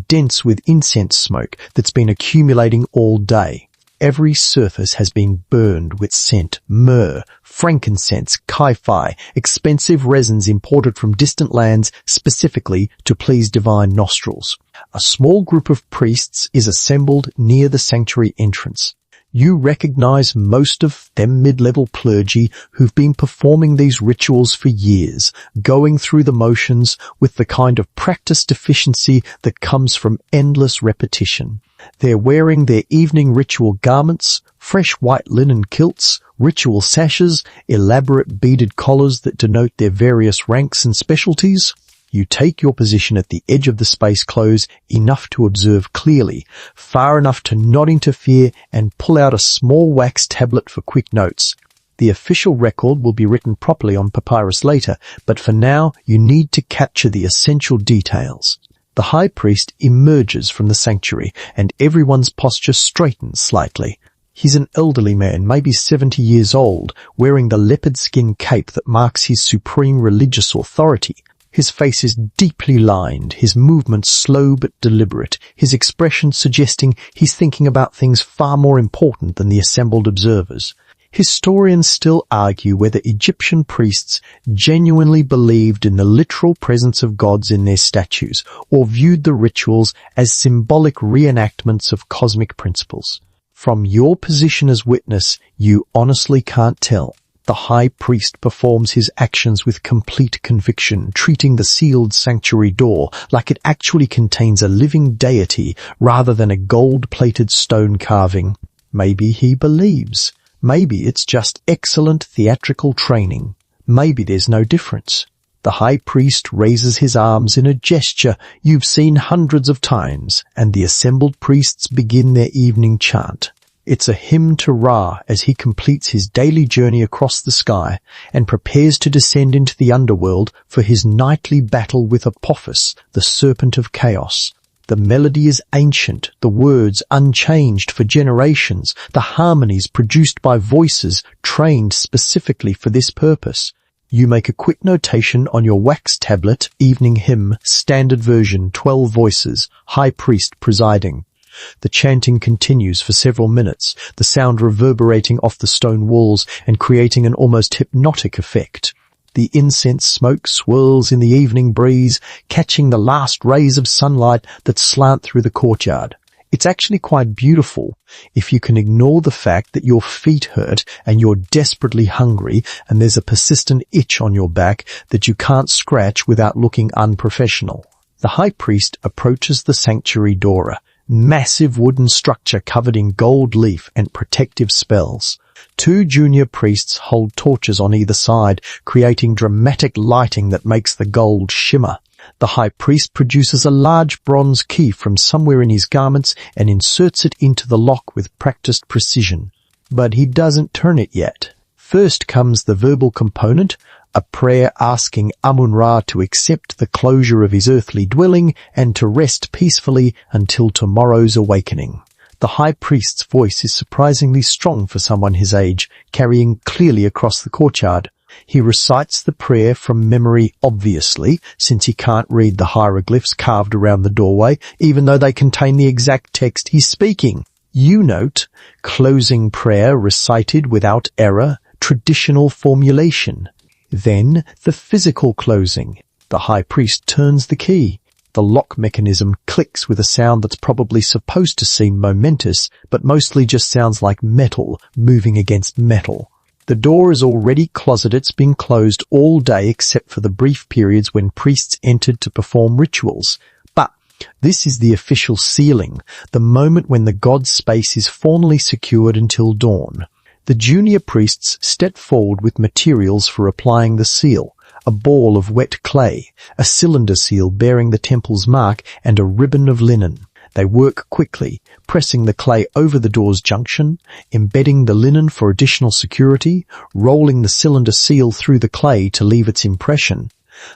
dense with incense smoke that's been accumulating all day. Every surface has been burned with scent, myrrh, frankincense, chi-fi, expensive resins imported from distant lands specifically to please divine nostrils. A small group of priests is assembled near the sanctuary entrance. You recognize most of them mid-level clergy who've been performing these rituals for years, going through the motions with the kind of practiced efficiency that comes from endless repetition. They're wearing their evening ritual garments, fresh white linen kilts, ritual sashes, elaborate beaded collars that denote their various ranks and specialties. You take your position at the edge of the space close enough to observe clearly, far enough to not interfere, and pull out a small wax tablet for quick notes. The official record will be written properly on papyrus later, but for now you need to capture the essential details. The high priest emerges from the sanctuary, and everyone's posture straightens slightly. He's an elderly man, maybe 70 years old, wearing the leopard skin cape that marks his supreme religious authority. His face is deeply lined, his movements slow but deliberate, his expression suggesting he's thinking about things far more important than the assembled observers. Historians still argue whether Egyptian priests genuinely believed in the literal presence of gods in their statues, or viewed the rituals as symbolic reenactments of cosmic principles. From your position as witness, you honestly can't tell. The high priest performs his actions with complete conviction, treating the sealed sanctuary door like it actually contains a living deity rather than a gold-plated stone carving. Maybe he believes. Maybe it's just excellent theatrical training. Maybe there's no difference. The high priest raises his arms in a gesture you've seen hundreds of times, and the assembled priests begin their evening chant. It's a hymn to Ra as he completes his daily journey across the sky and prepares to descend into the underworld for his nightly battle with Apophis, the serpent of chaos. The melody is ancient, the words unchanged for generations, the harmonies produced by voices trained specifically for this purpose. You make a quick notation on your wax tablet, evening hymn, standard version, 12 voices, high priest presiding. The chanting continues for several minutes, the sound reverberating off the stone walls and creating an almost hypnotic effect. The incense smoke swirls in the evening breeze, catching the last rays of sunlight that slant through the courtyard. It's actually quite beautiful if you can ignore the fact that your feet hurt and you're desperately hungry and there's a persistent itch on your back that you can't scratch without looking unprofessional. The high priest approaches the sanctuary door, massive wooden structure covered in gold leaf and protective spells. 2 junior priests hold torches on either side, creating dramatic lighting that makes the gold shimmer. The high priest produces a large bronze key from somewhere in his garments and inserts it into the lock with practiced precision. But he doesn't turn it yet. First comes the verbal component, a prayer asking Amun-Ra to accept the closure of his earthly dwelling and to rest peacefully until tomorrow's awakening. The high priest's voice is surprisingly strong for someone his age, carrying clearly across the courtyard. He recites the prayer from memory, obviously, since he can't read the hieroglyphs carved around the doorway, even though they contain the exact text he's speaking. You note, closing prayer recited without error, traditional formulation. Then the physical closing. The high priest turns the key. The lock mechanism clicks with a sound that's probably supposed to seem momentous, but mostly just sounds like metal moving against metal. The door is already closeted. It's been closed all day except for the brief periods when priests entered to perform rituals. But this is the official sealing, the moment when the god's space is formally secured until dawn. The junior priests step forward with materials for applying the seal: a ball of wet clay, a cylinder seal bearing the temple's mark, and a ribbon of linen. They work quickly, pressing the clay over the door's junction, embedding the linen for additional security, rolling the cylinder seal through the clay to leave its impression.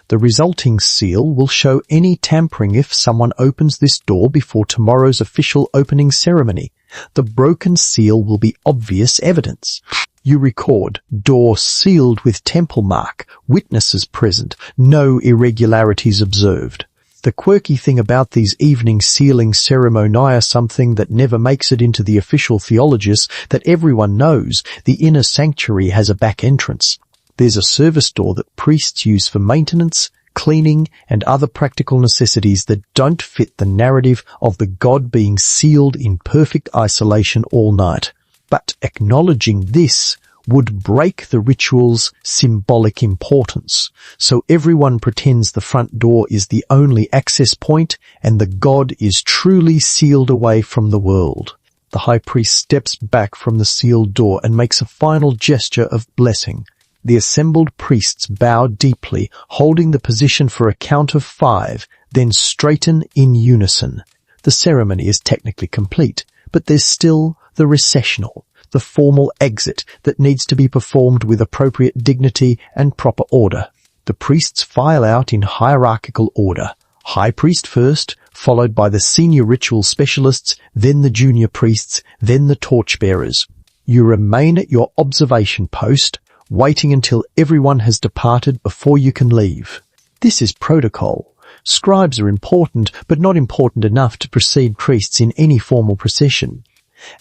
The resulting seal will show any tampering if someone opens this door before tomorrow's official opening ceremony. The broken seal will be obvious evidence. You record: door sealed with temple mark, witnesses present, no irregularities observed. The quirky thing about these evening sealing ceremonies are something that never makes it into the official theologies that everyone knows: the inner sanctuary has a back entrance. There's a service door that priests use for maintenance, cleaning, and other practical necessities that don't fit the narrative of the God being sealed in perfect isolation all night. But acknowledging this would break the ritual's symbolic importance, so everyone pretends the front door is the only access point and the God is truly sealed away from the world. The high priest steps back from the sealed door and makes a final gesture of blessing. The assembled priests bow deeply, holding the position for a count of 5, then straighten in unison. The ceremony is technically complete, but there's still the recessional, the formal exit that needs to be performed with appropriate dignity and proper order. The priests file out in hierarchical order: high priest first, followed by the senior ritual specialists, then the junior priests, then the torchbearers. You remain at your observation post, waiting until everyone has departed before you can leave. This is protocol. Scribes are important, but not important enough to precede priests in any formal procession.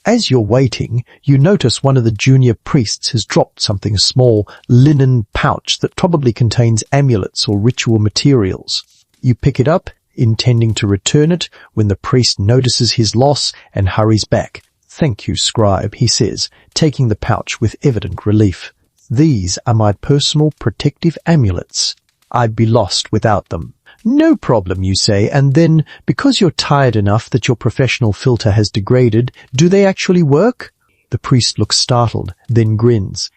As you're waiting, you notice one of the junior priests has dropped something: a small linen pouch that probably contains amulets or ritual materials. You pick it up, intending to return it, when the priest notices his loss and hurries back. "Thank you, scribe," he says, taking the pouch with evident relief. "These are my personal protective amulets. I'd be lost without them." "No problem," you say, and then, because you're tired enough that your professional filter has degraded, "Do they actually work?" The priest looks startled, then grins.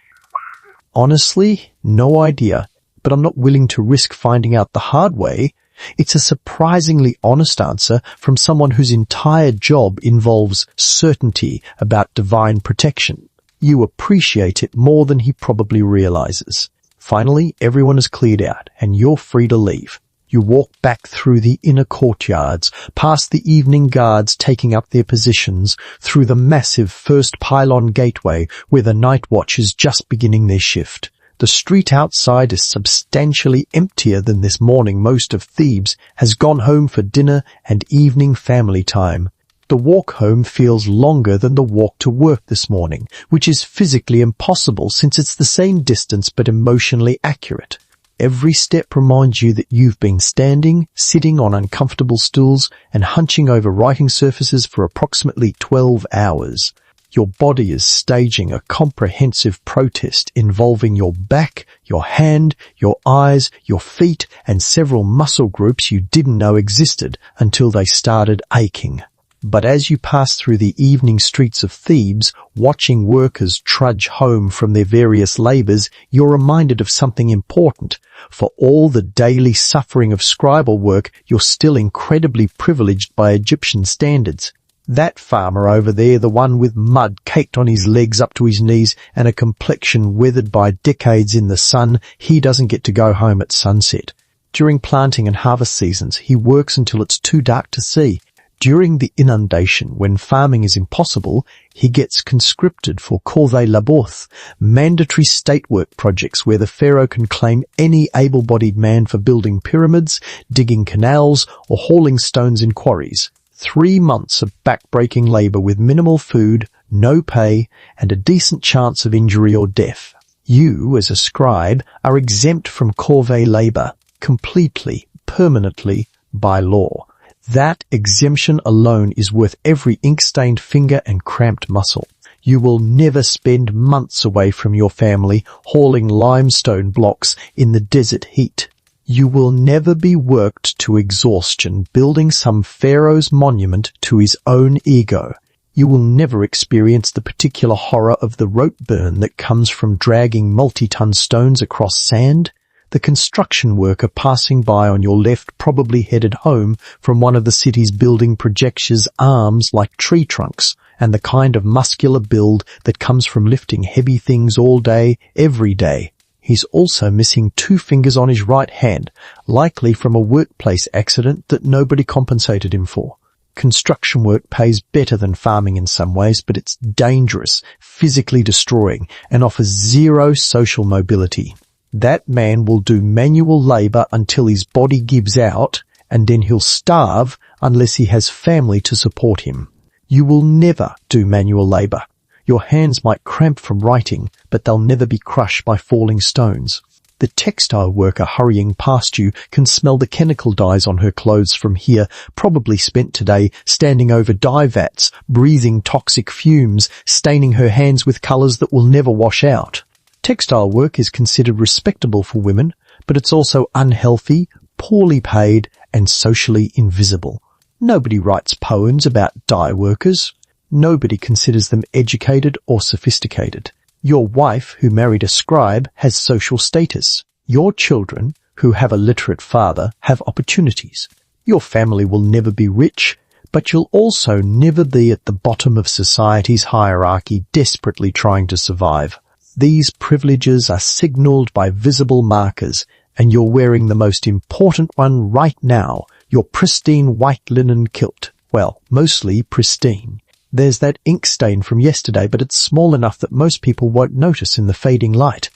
"Honestly, no idea, but I'm not willing to risk finding out the hard way." It's a surprisingly honest answer from someone whose entire job involves certainty about divine protection. You appreciate it more than he probably realizes. Finally, everyone is cleared out, and you're free to leave. You walk back through the inner courtyards, past the evening guards taking up their positions, through the massive first pylon gateway where the night watch is just beginning their shift. The street outside is substantially emptier than this morning. Most of Thebes has gone home for dinner and evening family time. The walk home feels longer than the walk to work this morning, which is physically impossible since it's the same distance but emotionally accurate. Every step reminds you that you've been standing, sitting on uncomfortable stools, and hunching over writing surfaces for approximately 12 hours. Your body is staging a comprehensive protest involving your back, your hand, your eyes, your feet, and several muscle groups you didn't know existed until they started aching. But as you pass through the evening streets of Thebes, watching workers trudge home from their various labors, you're reminded of something important. For all the daily suffering of scribal work, you're still incredibly privileged by Egyptian standards. That farmer over there, the one with mud caked on his legs up to his knees and a complexion weathered by decades in the sun, he doesn't get to go home at sunset. During planting and harvest seasons, he works until it's too dark to see. During the inundation, when farming is impossible, he gets conscripted for corvée labourth, mandatory state work projects where the pharaoh can claim any able-bodied man for building pyramids, digging canals, or hauling stones in quarries. 3 months of back-breaking labor with minimal food, no pay, and a decent chance of injury or death. You, as a scribe, are exempt from corvée labor, completely, permanently, by law. That exemption alone is worth every ink-stained finger and cramped muscle. You will never spend months away from your family hauling limestone blocks in the desert heat. You will never be worked to exhaustion building some pharaoh's monument to his own ego. You will never experience the particular horror of the rope burn that comes from dragging multi-ton stones across sand. The construction worker passing by on your left probably headed home from one of the city's building projects arms like tree trunks, and the kind of muscular build that comes from lifting heavy things all day, every day. He's also missing 2 fingers on his right hand, likely from a workplace accident that nobody compensated him for. Construction work pays better than farming in some ways, but it's dangerous, physically destroying, and offers zero social mobility. That man will do manual labor until his body gives out, and then he'll starve unless he has family to support him. You will never do manual labor. Your hands might cramp from writing, but they'll never be crushed by falling stones. The textile worker hurrying past you can smell the chemical dyes on her clothes from here, probably spent today standing over dye vats, breathing toxic fumes, staining her hands with colors that will never wash out. Textile work is considered respectable for women, but it's also unhealthy, poorly paid, and socially invisible. Nobody writes poems about dye workers. Nobody considers them educated or sophisticated. Your wife, who married a scribe, has social status. Your children, who have a literate father, have opportunities. Your family will never be rich, but you'll also never be at the bottom of society's hierarchy, desperately trying to survive. These privileges are signaled by visible markers, and you're wearing the most important one right now, your pristine white linen kilt. Well, mostly pristine. There's that ink stain from yesterday, but it's small enough that most people won't notice in the fading light.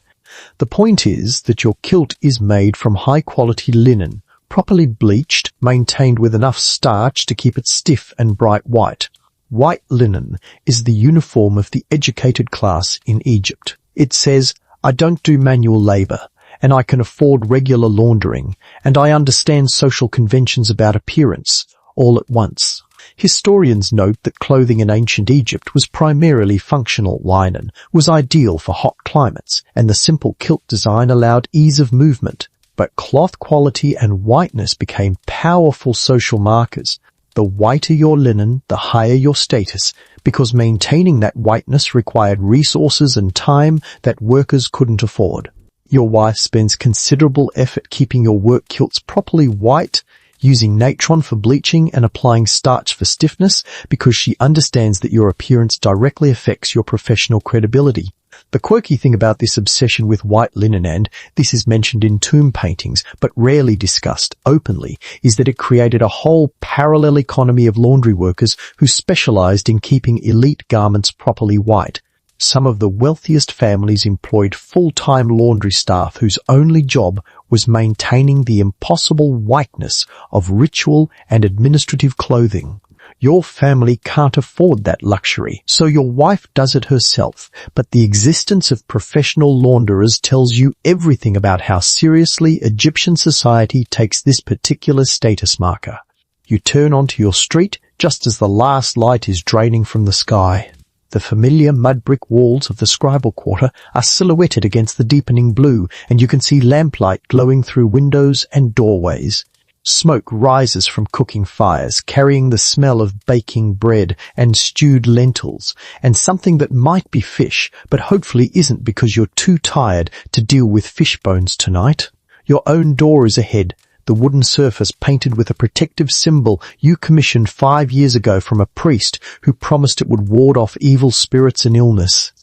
The point is that your kilt is made from high-quality linen, properly bleached, maintained with enough starch to keep it stiff and bright white. White linen is the uniform of the educated class in Egypt. It says, I don't do manual labor, and I can afford regular laundering, and I understand social conventions about appearance, all at once. Historians note that clothing in ancient Egypt was primarily functional. Linen was ideal for hot climates, and the simple kilt design allowed ease of movement. But cloth quality and whiteness became powerful social markers. The whiter your linen, the higher your status, because maintaining that whiteness required resources and time that workers couldn't afford. Your wife spends considerable effort keeping your work kilts properly white, using natron for bleaching and applying starch for stiffness, because she understands that your appearance directly affects your professional credibility. The quirky thing about this obsession with white linen, and this is mentioned in tomb paintings but rarely discussed openly, is that it created a whole parallel economy of laundry workers who specialized in keeping elite garments properly white. Some of the wealthiest families employed full-time laundry staff whose only job was maintaining the impossible whiteness of ritual and administrative clothing. Your family can't afford that luxury, so your wife does it herself, but the existence of professional launderers tells you everything about how seriously Egyptian society takes this particular status marker. You turn onto your street just as the last light is draining from the sky. The familiar mud brick walls of the scribal quarter are silhouetted against the deepening blue, and you can see lamplight glowing through windows and doorways. Smoke rises from cooking fires, carrying the smell of baking bread and stewed lentils, and something that might be fish, but hopefully isn't because you're too tired to deal with fish bones tonight. Your own door is ahead, the wooden surface painted with a protective symbol you commissioned 5 years ago from a priest who promised it would ward off evil spirits and illness.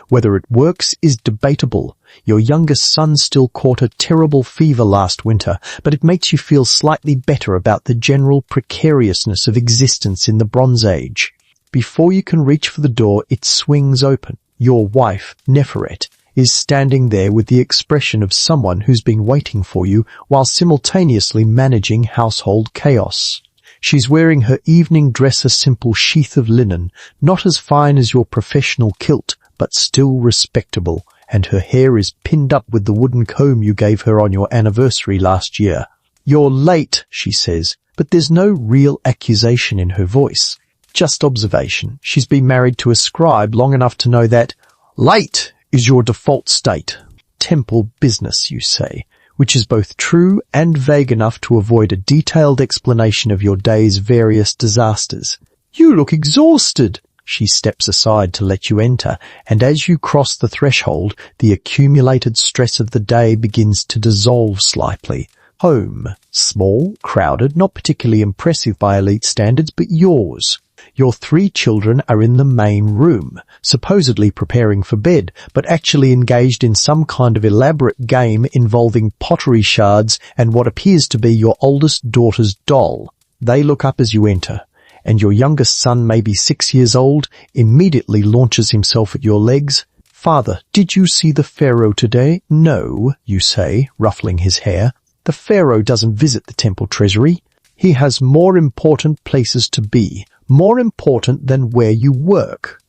Whether it works is debatable. Your youngest son still caught a terrible fever last winter, but it makes you feel slightly better about the general precariousness of existence in the Bronze Age. Before you can reach for the door, it swings open. Your wife, Neferet, is standing there with the expression of someone who's been waiting for you while simultaneously managing household chaos. She's wearing her evening dress, a simple sheath of linen, not as fine as your professional kilt, but still respectable, and her hair is pinned up with the wooden comb you gave her on your anniversary last year. You're late, she says, but there's no real accusation in her voice. Just observation. She's been married to a scribe long enough to know that late is your default state. Temple business, you say, which is both true and vague enough to avoid a detailed explanation of your day's various disasters. You look exhausted, She steps aside to let you enter, and as you cross the threshold, the accumulated stress of the day begins to dissolve slightly. Home. Small, crowded, not particularly impressive by elite standards, but yours. Your 3 children are in the main room, supposedly preparing for bed, but actually engaged in some kind of elaborate game involving pottery shards and what appears to be your oldest daughter's doll. They look up as you enter, and your youngest son, maybe 6 years old, immediately launches himself at your legs. "Father, did you see the Pharaoh today?" "No," you say, ruffling his hair. "The Pharaoh doesn't visit the temple treasury. He has more important places to be, more important than where you work."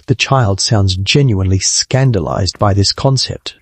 The child sounds genuinely scandalized by this concept.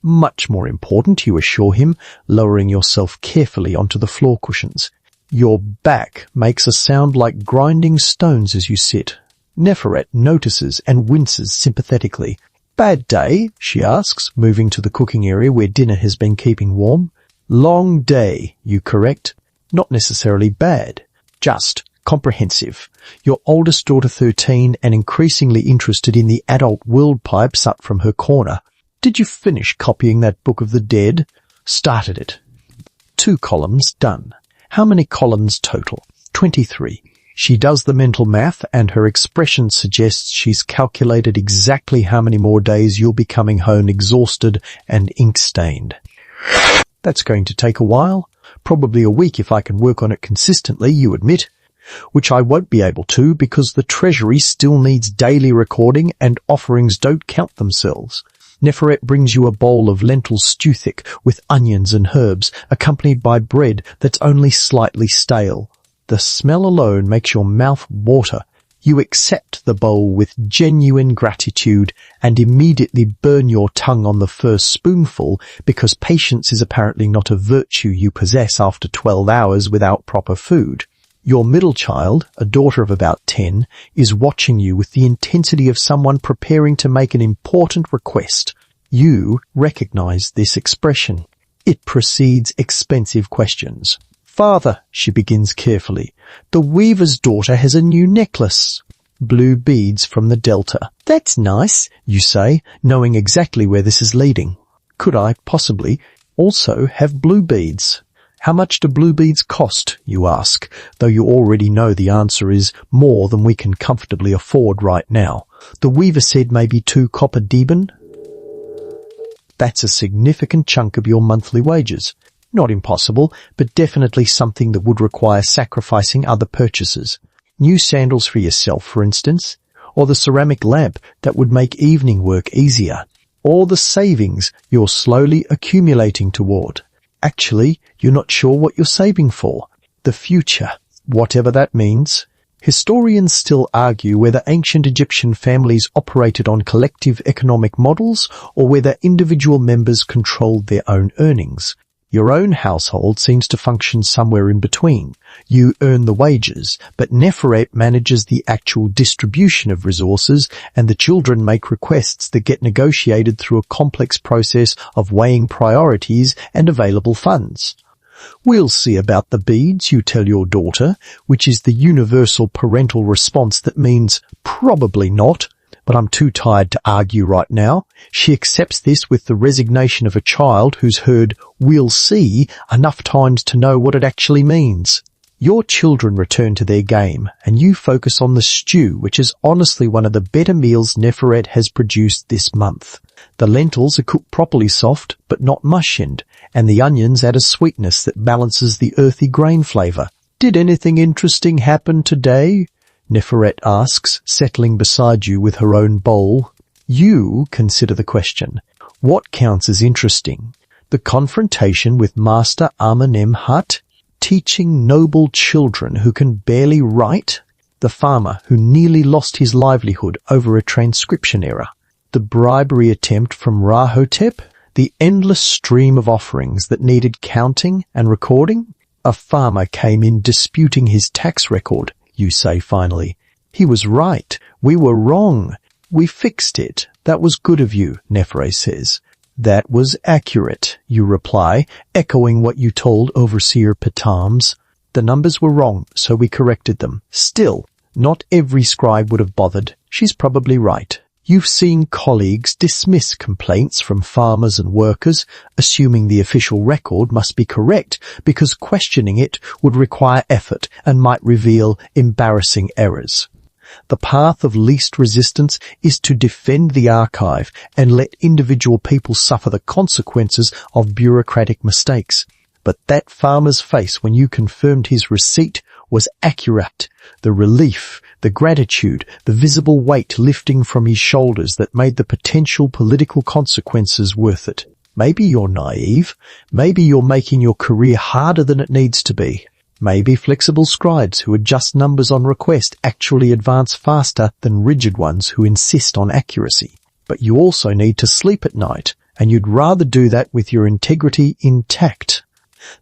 "Much more important," you assure him, lowering yourself carefully onto the floor cushions. Your back makes a sound like grinding stones as you sit. Neferet notices and winces sympathetically. "Bad day?" she asks, moving to the cooking area where dinner has been keeping warm. "Long day," you correct. Not necessarily bad, just comprehensive. Your oldest daughter, 13, and increasingly interested in the adult world, pipes up from her corner. "Did you finish copying that Book of the Dead?" "Started it." 2 columns done. "How many columns total?" 23. She does the mental math, and her expression suggests she's calculated exactly how many more days you'll be coming home exhausted and ink-stained. "That's going to take a while. Probably a week if I can work on it consistently," you admit. "Which I won't be able to because the treasury still needs daily recording and offerings don't count themselves." Neferet brings you a bowl of lentil stew thick with onions and herbs, accompanied by bread that's only slightly stale. The smell alone makes your mouth water. You accept the bowl with genuine gratitude and immediately burn your tongue on the first spoonful because patience is apparently not a virtue you possess after 12 hours without proper food. Your middle child, a daughter of about 10, is watching you with the intensity of someone preparing to make an important request. You recognize this expression. It precedes expensive questions. "Father," she begins carefully, "the weaver's daughter has a new necklace." Blue beads from the Delta. "That's nice," you say, knowing exactly where this is leading. "Could I possibly also have blue beads?" "How much do blue beads cost?" you ask, though you already know the answer is more than we can comfortably afford right now. The weaver said maybe 2 copper deben. That's a significant chunk of your monthly wages. Not impossible, but definitely something that would require sacrificing other purchases. New sandals for yourself, for instance, or the ceramic lamp that would make evening work easier, or the savings you're slowly accumulating toward. Actually, you're not sure what you're saving for. The future, whatever that means. Historians still argue whether ancient Egyptian families operated on collective economic models or whether individual members controlled their own earnings. Your own household seems to function somewhere in between. You earn the wages, but Neferet manages the actual distribution of resources, and the children make requests that get negotiated through a complex process of weighing priorities and available funds. "We'll see about the beads," you tell your daughter, which is the universal parental response that means probably not. But I'm too tired to argue right now. She accepts this with the resignation of a child who's heard "we'll see" enough times to know what it actually means. Your children return to their game, and you focus on the stew, which is honestly one of the better meals Neferet has produced this month. The lentils are cooked properly soft, but not mushined, and the onions add a sweetness that balances the earthy grain flavor. "Did anything interesting happen today?" Neferet asks, settling beside you with her own bowl. You consider the question. What counts as interesting? The confrontation with Master Amenemhat? Teaching noble children who can barely write? The farmer who nearly lost his livelihood over a transcription error? The bribery attempt from Rahotep? The endless stream of offerings that needed counting and recording? A farmer came in disputing his tax record. You say finally. "He was right. We were wrong. We fixed it. That was good of you," Neferet says. "That was accurate," you reply, echoing what you told Overseer Petams. "The numbers were wrong, so we corrected them. Still, Not every scribe would have bothered. She's probably right. You've seen colleagues dismiss complaints from farmers and workers, assuming the official record must be correct because questioning it would require effort and might reveal embarrassing errors. The path of least resistance is to defend the archive and let individual people suffer the consequences of bureaucratic mistakes. But that farmer's face when you confirmed his receipt was accurate. The relief, the gratitude, the visible weight lifting from his shoulders that made the potential political consequences worth it. Maybe you're naive. Maybe you're making your career harder than it needs to be. Maybe flexible scribes who adjust numbers on request actually advance faster than rigid ones who insist on accuracy. But you also need to sleep at night, and you'd rather do that with your integrity intact.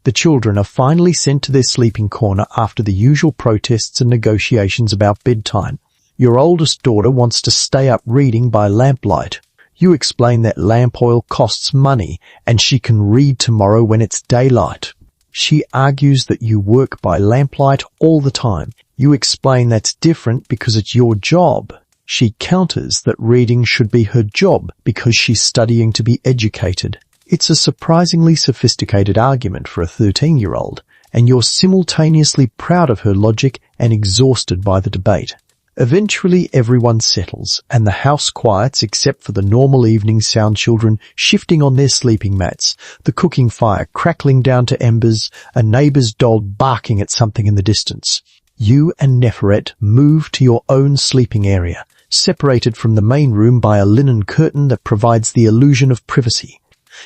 The children are finally sent to their sleeping corner after the usual protests and negotiations about bedtime. Your oldest daughter wants to stay up reading by lamplight. You explain that lamp oil costs money and she can read tomorrow when it's daylight. She argues that you work by lamplight all the time. You explain that's different because it's your job. She counters that reading should be her job because she's studying to be educated. It's a surprisingly sophisticated argument for a 13-year-old, and you're simultaneously proud of her logic and exhausted by the debate. Eventually everyone settles, and the house quiets except for the normal evening sound, children shifting on their sleeping mats, the cooking fire crackling down to embers, a neighbour's dog barking at something in the distance. You and Neferet move to your own sleeping area, separated from the main room by a linen curtain that provides the illusion of privacy.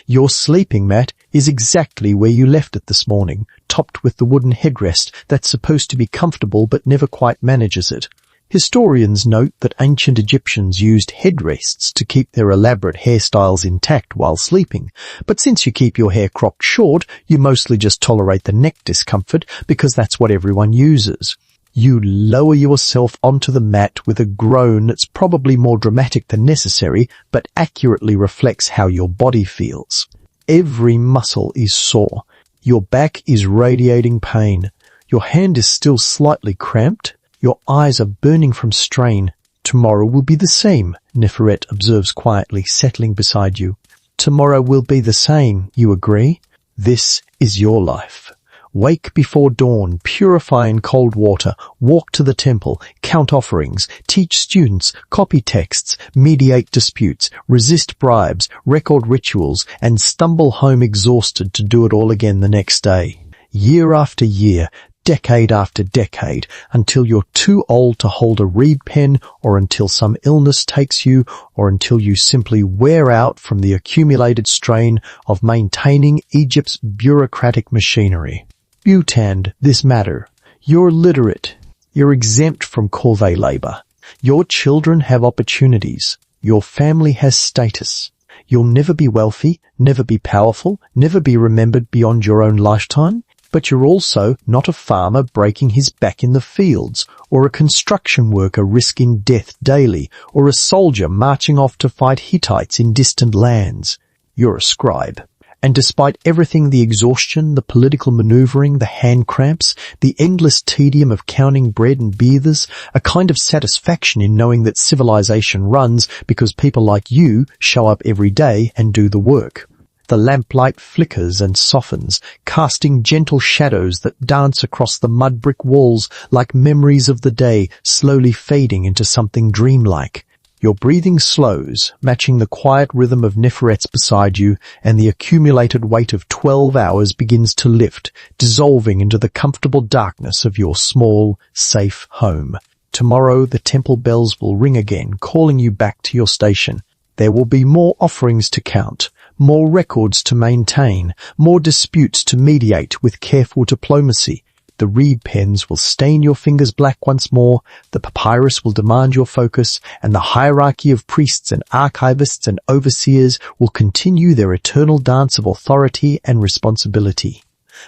Your sleeping mat is exactly where you left it this morning, topped with the wooden headrest that's supposed to be comfortable but never quite manages it. Historians note that ancient Egyptians used headrests to keep their elaborate hairstyles intact while sleeping, but since you keep your hair cropped short, you mostly just tolerate the neck discomfort because that's what everyone uses. You lower yourself onto the mat with a groan that's probably more dramatic than necessary, but accurately reflects how your body feels. Every muscle is sore. Your back is radiating pain. Your hand is still slightly cramped. Your eyes are burning from strain. Tomorrow will be the same, Neferet observes quietly, settling beside you. Tomorrow will be the same, you agree? This is your life. Wake before dawn, purify in cold water, walk to the temple, count offerings, teach students, copy texts, mediate disputes, resist bribes, record rituals, and stumble home exhausted to do it all again the next day. Year after year, decade after decade, until you're too old to hold a reed pen, or until some illness takes you, or until you simply wear out from the accumulated strain of maintaining Egypt's bureaucratic machinery. Butand this matter. You're literate. You're exempt from corvée labor. Your children have opportunities. Your family has status. You'll never be wealthy, never be powerful, never be remembered beyond your own lifetime. But you're also not a farmer breaking his back in the fields, or a construction worker risking death daily, or a soldier marching off to fight Hittites in distant lands. You're a scribe. And despite everything, the exhaustion, the political maneuvering, the hand cramps, the endless tedium of counting bread and beer, there's a kind of satisfaction in knowing that civilization runs because people like you show up every day and do the work. The lamplight flickers and softens, casting gentle shadows that dance across the mud brick walls like memories of the day slowly fading into something dreamlike. Your breathing slows, matching the quiet rhythm of Neferet's beside you, and the accumulated weight of 12 hours begins to lift, dissolving into the comfortable darkness of your small, safe home. Tomorrow the temple bells will ring again, calling you back to your station. There will be more offerings to count, more records to maintain, more disputes to mediate with careful diplomacy. The reed pens will stain your fingers black once more, the papyrus will demand your focus, and the hierarchy of priests and archivists and overseers will continue their eternal dance of authority and responsibility.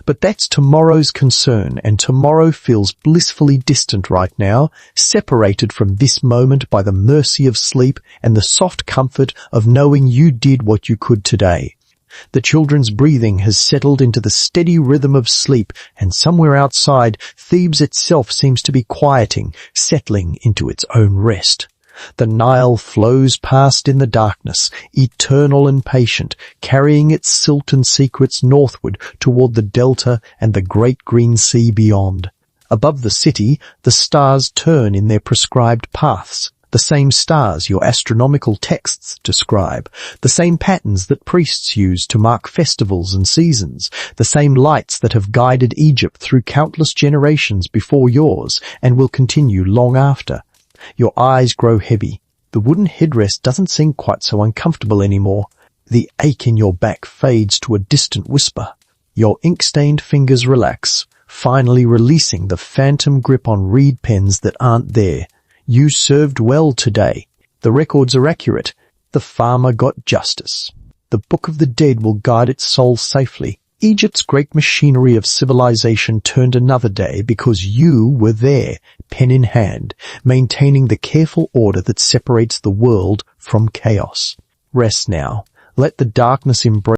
But that's tomorrow's concern, and tomorrow feels blissfully distant right now, separated from this moment by the mercy of sleep and the soft comfort of knowing you did what you could today. The children's breathing has settled into the steady rhythm of sleep, and somewhere outside, Thebes itself seems to be quieting, settling into its own rest. The Nile flows past in the darkness, eternal and patient, carrying its silt and secrets northward toward the delta and the great green sea beyond. Above the city, the stars turn in their prescribed paths, the same stars your astronomical texts describe, the same patterns that priests use to mark festivals and seasons, the same lights that have guided Egypt through countless generations before yours and will continue long after. Your eyes grow heavy. The wooden headrest doesn't seem quite so uncomfortable anymore. The ache in your back fades to a distant whisper. Your ink-stained fingers relax, finally releasing the phantom grip on reed pens that aren't there. You served well today. The records are accurate. The farmer got justice. The Book of the Dead will guide its soul safely. Egypt's great machinery of civilization turned another day because you were there, pen in hand, maintaining the careful order that separates the world from chaos. Rest now. Let the darkness embrace